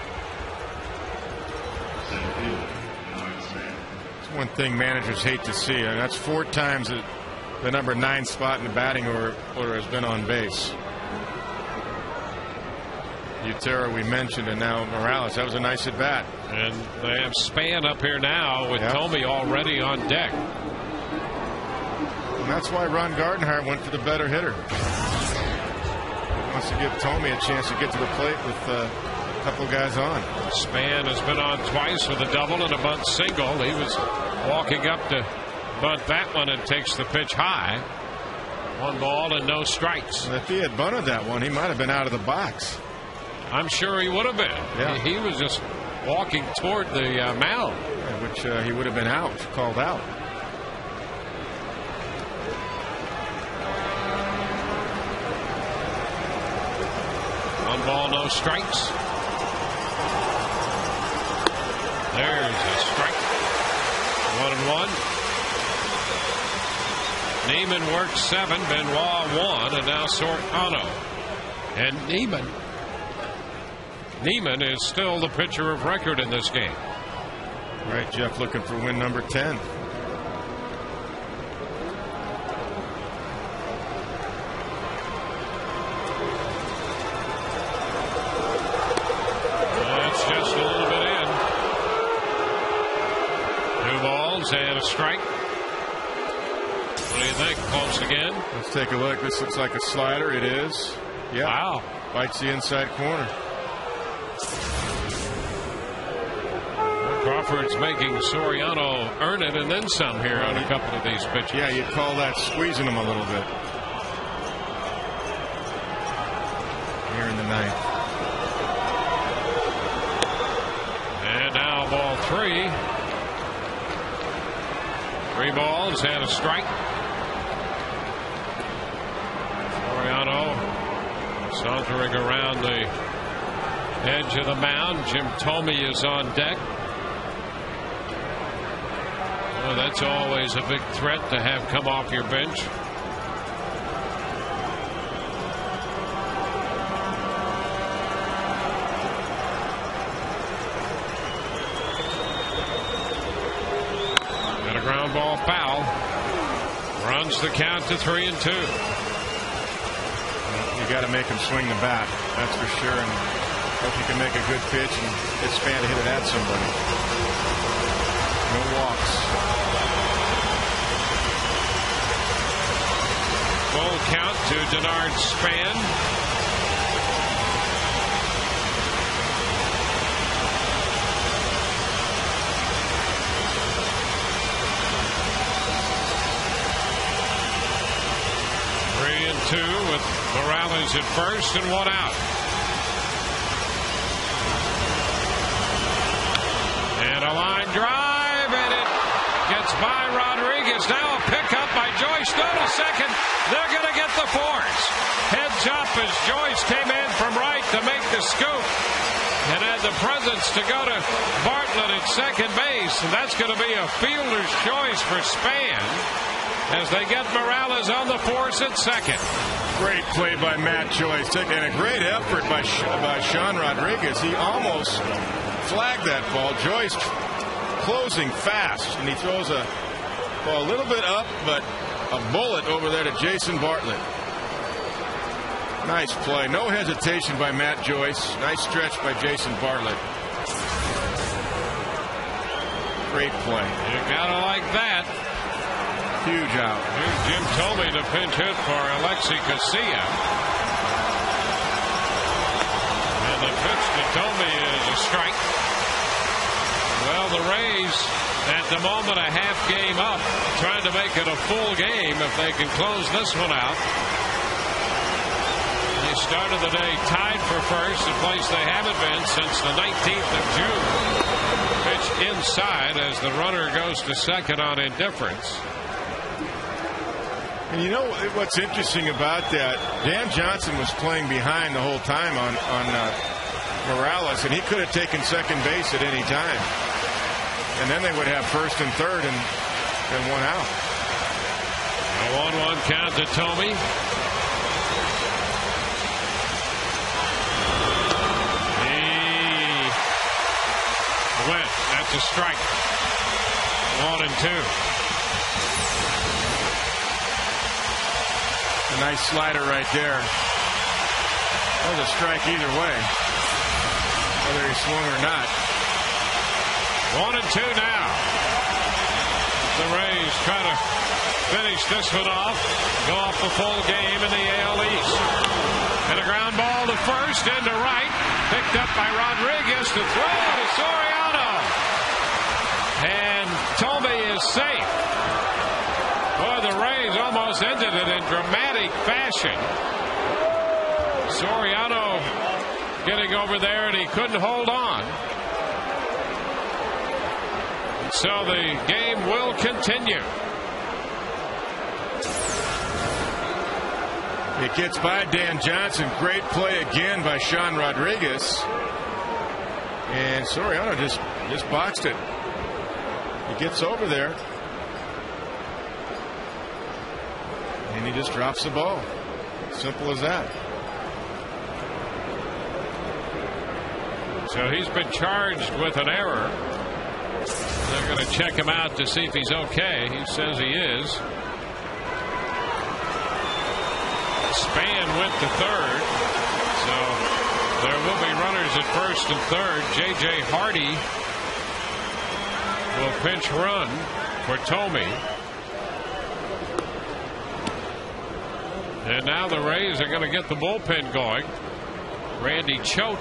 It's one thing managers hate to see. And that's 4 times that the number 9 spot in the batting order has been on base. Utera we mentioned, and now Morales. That was a nice at bat. And they have Span up here now with Tomey already on deck. And that's why Ron Gardenhire went for the better hitter. He wants to give Tomey a chance to get to the plate with a couple guys on. Span has been on twice with a double and a bunt single. He was walking up to bunt that one and takes the pitch high. 1 ball and no strikes. And if he had bunted that one, he might have been out of the box. I'm sure he would have been. Yeah. He was just walking toward the mound. Which he would have been out, called out. One ball, no strikes. There's a strike. 1-1. Neiman worked 7, Benoit 1, and now Soriano. And Neiman is still the pitcher of record in this game. Right, Jeff looking for win number 10. That's just a balls and a strike. What do you think? Close again? Let's take a look. This looks like a slider. It is. Yeah. Wow. Bites the inside corner. Crawford's making Soriano earn it and then some here on a couple of these pitches. Yeah, you'd call that squeezing him a little bit. Here in the ninth. And now ball 3. 3 balls and a strike. Soriano sauntering around the edge of the mound. Jim Thome is on deck. Well, that's always a big threat to have come off your bench. And a ground ball foul. Runs the count to 3-2. You got to make him swing the bat. That's for sure. And hope you can make a good pitch and get Span to hit it at somebody. No walks. Full count to Denard Span. Three and 2 with Morales at first and 1 out. And a line drive, and it gets by Rodriguez. Now a pickup by Joyce. Go to second. They're going to get the force. Heads up as Joyce came in from right to make the scoop and had the presence to go to Bartlett at second base. And that's going to be a fielder's choice for Span as they get Morales on the force at second. Great play by Matt Joyce. And a great effort by Sean Rodriguez. He almost flagged that ball. Joyce closing fast, and he throws a ball a little bit up, but a bullet over there to Jason Bartlett. Nice play. No hesitation by Matt Joyce. Nice stretch by Jason Bartlett. Great play. You gotta like that. Huge out. Here's Jim Thome to pinch hit for Alexi Casilla. And the pitch to Thome is a strike. Well, the Rays at the moment a half game up, trying to make it a full game if they can close this one out. They started the day tied for first, a place they haven't been since the 19th of June. Pitch inside as the runner goes to second on indifference. And you know what's interesting about that? Dan Johnson was playing behind the whole time on Morales, and he could have taken second base at any time. And then they would have first and third and 1 out. A 1-1 count to Thome. He went. That's a strike. 1-2. A nice slider right there. That was a strike either way, whether he swung or not. 1-2 now. The Rays try to finish this one off. Go off the full game in the AL East. And a ground ball to first and to right. Picked up by Rodriguez to throw to Soriano. And Thome is safe. Boy, the Rays almost ended it in dramatic fashion. Soriano getting over there, and he couldn't hold on. So the game will continue. It gets by Dan Johnson. Great play again by Sean Rodriguez. And Soriano just boxed it. He gets over there. And he just drops the ball. Simple as that. So he's been charged with an error. They're going to check him out to see if he's okay. He says he is. Span went to third. So there will be runners at first and third. J.J. Hardy will pinch run for Tomey. And now the Rays are going to get the bullpen going. Randy Choate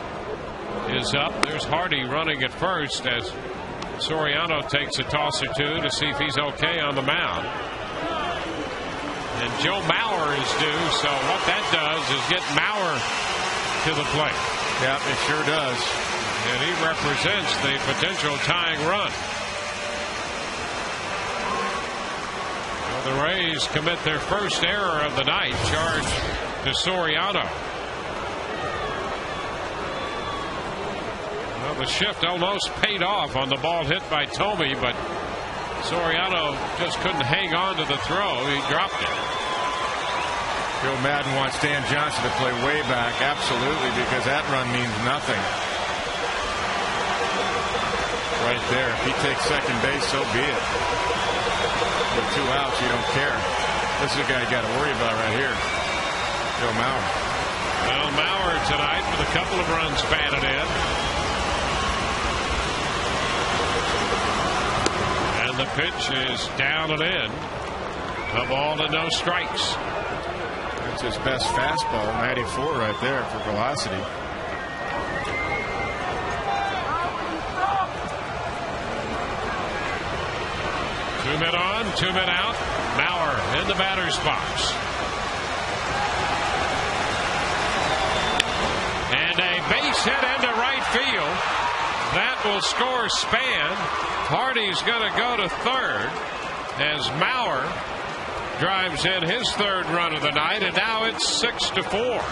is up. There's Hardy running at first as Soriano takes a toss or two to see if he's okay on the mound. And Joe Mauer is due, so what that does is get Mauer to the plate. Yeah, it sure does. And he represents the potential tying run. Well, the Rays commit their first error of the night, charge to Soriano. Well, the shift almost paid off on the ball hit by Tomey, but Soriano just couldn't hang on to the throw. He dropped it. Joe Madden wants Dan Johnson to play way back, absolutely, because that run means nothing. Right there. If he takes second base, so be it. With 2 outs, you don't care. This is a guy you got to worry about right here. Joe Mauer. Well, Mauer tonight with a couple of runs batted in. And the pitch is down and in. A ball and no strikes. That's his best fastball, 94 right there for velocity. Two men on, 2 men out. Mauer in the batter's box. And a base hit into right field. That will score Span. Hardy's going to go to third as Mauer drives in his third run of the night, and now it's 6-4.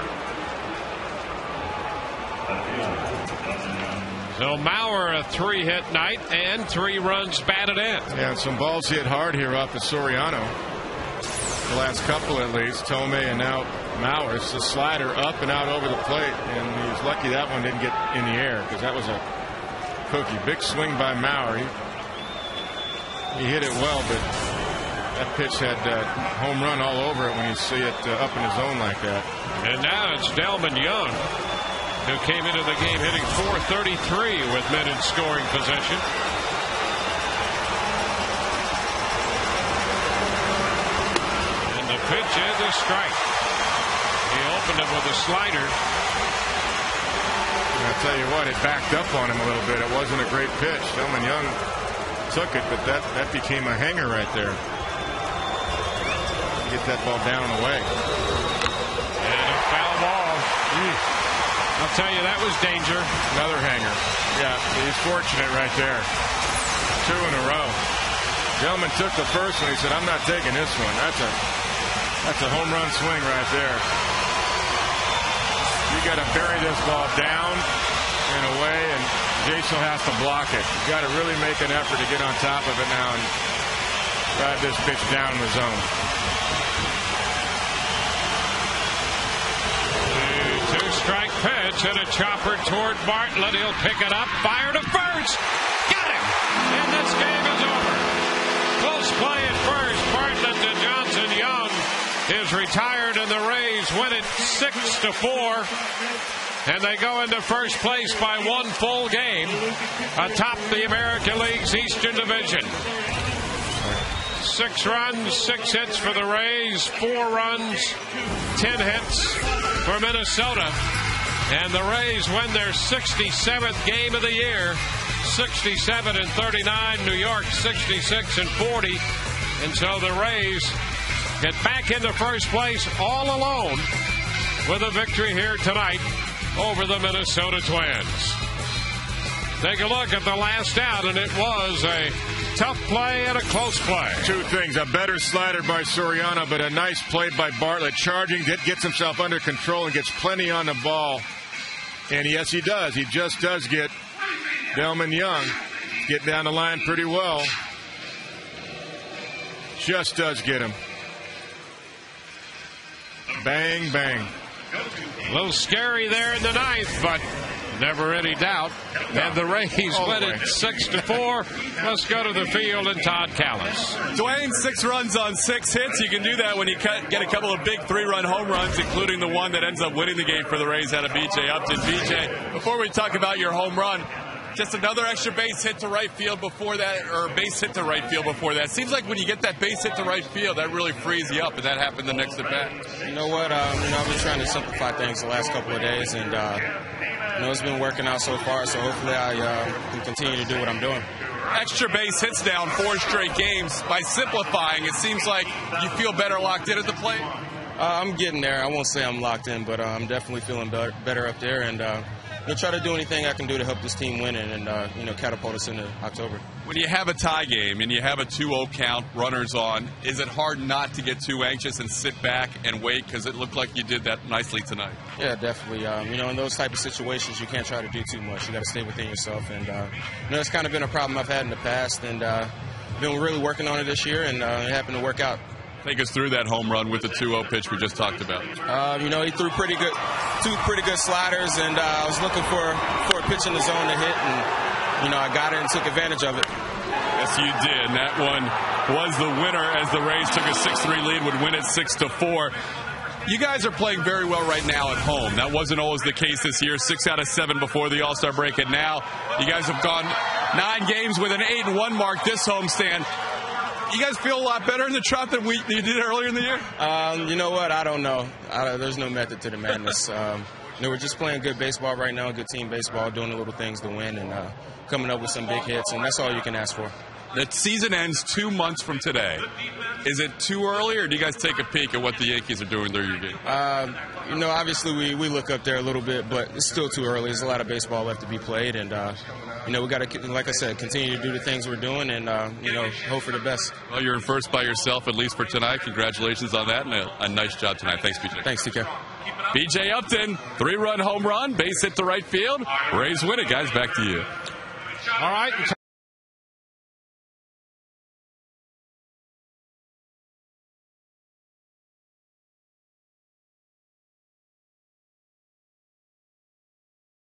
So Mauer a 3-hit night and 3 runs batted in. Yeah, and some balls hit hard here off of Soriano. The last couple at least. Tomey and now Mauer. It's a slider up and out over the plate, and he's lucky that one didn't get in the air because that was a cookie. Big swing by Mauer. He hit it well, but that pitch had home run all over it when you see it up in the zone like that. And now it's Delman Young, who came into the game hitting .433 with men in scoring possession. And the pitch is a strike. He opened it with a slider. I'll tell you what, it backed up on him a little bit. It wasn't a great pitch. Delman Young took it, but that became a hanger right there. Get that ball down and away. And a foul ball. I'll tell you, that was danger. Another hanger. Yeah, he's fortunate right there. 2 in a row. Delman took the first one. He said, I'm not taking this one. That's a home run swing right there. You got to bury this ball down and away, and Jason has to block it. You got to really make an effort to get on top of it now and drive this pitch down in the zone. 2-strike pitch and a chopper toward Bartlett. He'll pick it up, fire to first. Got him! And this game is over. Close play at first. Bartlett to Johnson. Young is retired, and the Rays win it 6-4. And they go into first place by 1 full game atop the American League's Eastern Division. 6 runs, 6 hits for the Rays, 4 runs, 10 hits for Minnesota. And the Rays win their 67th game of the year, 67-39. New York 66-40. And so the Rays get back into first place all alone with a victory here tonight over the Minnesota Twins. Take a look at the last out, and it was a tough play and a close play. 2 things. A better slider by Soriano, but a nice play by Bartlett. Charging, gets himself under control and gets plenty on the ball. And yes, he does. He just does get Delman Young. Get down the line pretty well. Just does get him. Bang, bang. A little scary there in the 9th, but never any doubt. And the Rays win it 6-4. Let's go to the field and Todd Callis. Dwayne, 6 runs on 6 hits. You can do that when you get a couple of big 3-run home runs, including the one that ends up winning the game for the Rays out of B.J. Upton. B.J., before we talk about your home run, Just another extra base hit to right field before that, or base hit to right field before that. Seems like when you get that base hit to right field, that really frees you up, and that happened the next at bat. You know what? I've been trying to simplify things the last couple of days, and it's been working out so far. So hopefully, I can continue to do what I'm doing. Extra base hits down 4 straight games. By simplifying, it seems like you feel better locked in at the plate. I'm getting there. I won't say I'm locked in, but I'm definitely feeling better up there, and try to do anything I can do to help this team win and catapult us into October. When you have a tie game and you have a 2-0 count, runners on, is it hard not to get too anxious and sit back and wait? Because it looked like you did that nicely tonight. Yeah, definitely. In those type of situations, you can't try to do too much. You got to stay within yourself, and it's kind of been a problem I've had in the past, and been really working on it this year, and it happened to work out. Take us through that home run with the 2-0 pitch we just talked about. He threw two pretty good sliders, and I was looking for a pitch in the zone to hit, and I got it and took advantage of it. Yes, you did. And that one was the winner as the Rays took a 6-3 lead, would win it 6-4. You guys are playing very well right now at home. That wasn't always the case this year. 6 out of 7 before the All-Star break, and now you guys have gone 9 games with an 8-1 mark this homestand. You guys feel a lot better in the Trop than you did earlier in the year? You know what? I don't know. There's no method to the madness. We're just playing good baseball right now, good team baseball, doing the little things to win, and coming up with some big hits, and that's all you can ask for. The season ends 2 months from today. Is it too early, or do you guys take a peek at what the Yankees are doing during your game? Obviously we look up there a little bit, but it's still too early. There's a lot of baseball left to be played, and we got to, like I said, continue to do the things we're doing, and hope for the best. Well, you're in first by yourself, at least for tonight. Congratulations on that, and a nice job tonight. Thanks, BJ. Thanks, TK. BJ Upton, 3-run home run, base hit to right field. Rays win it, guys. Back to you. All right.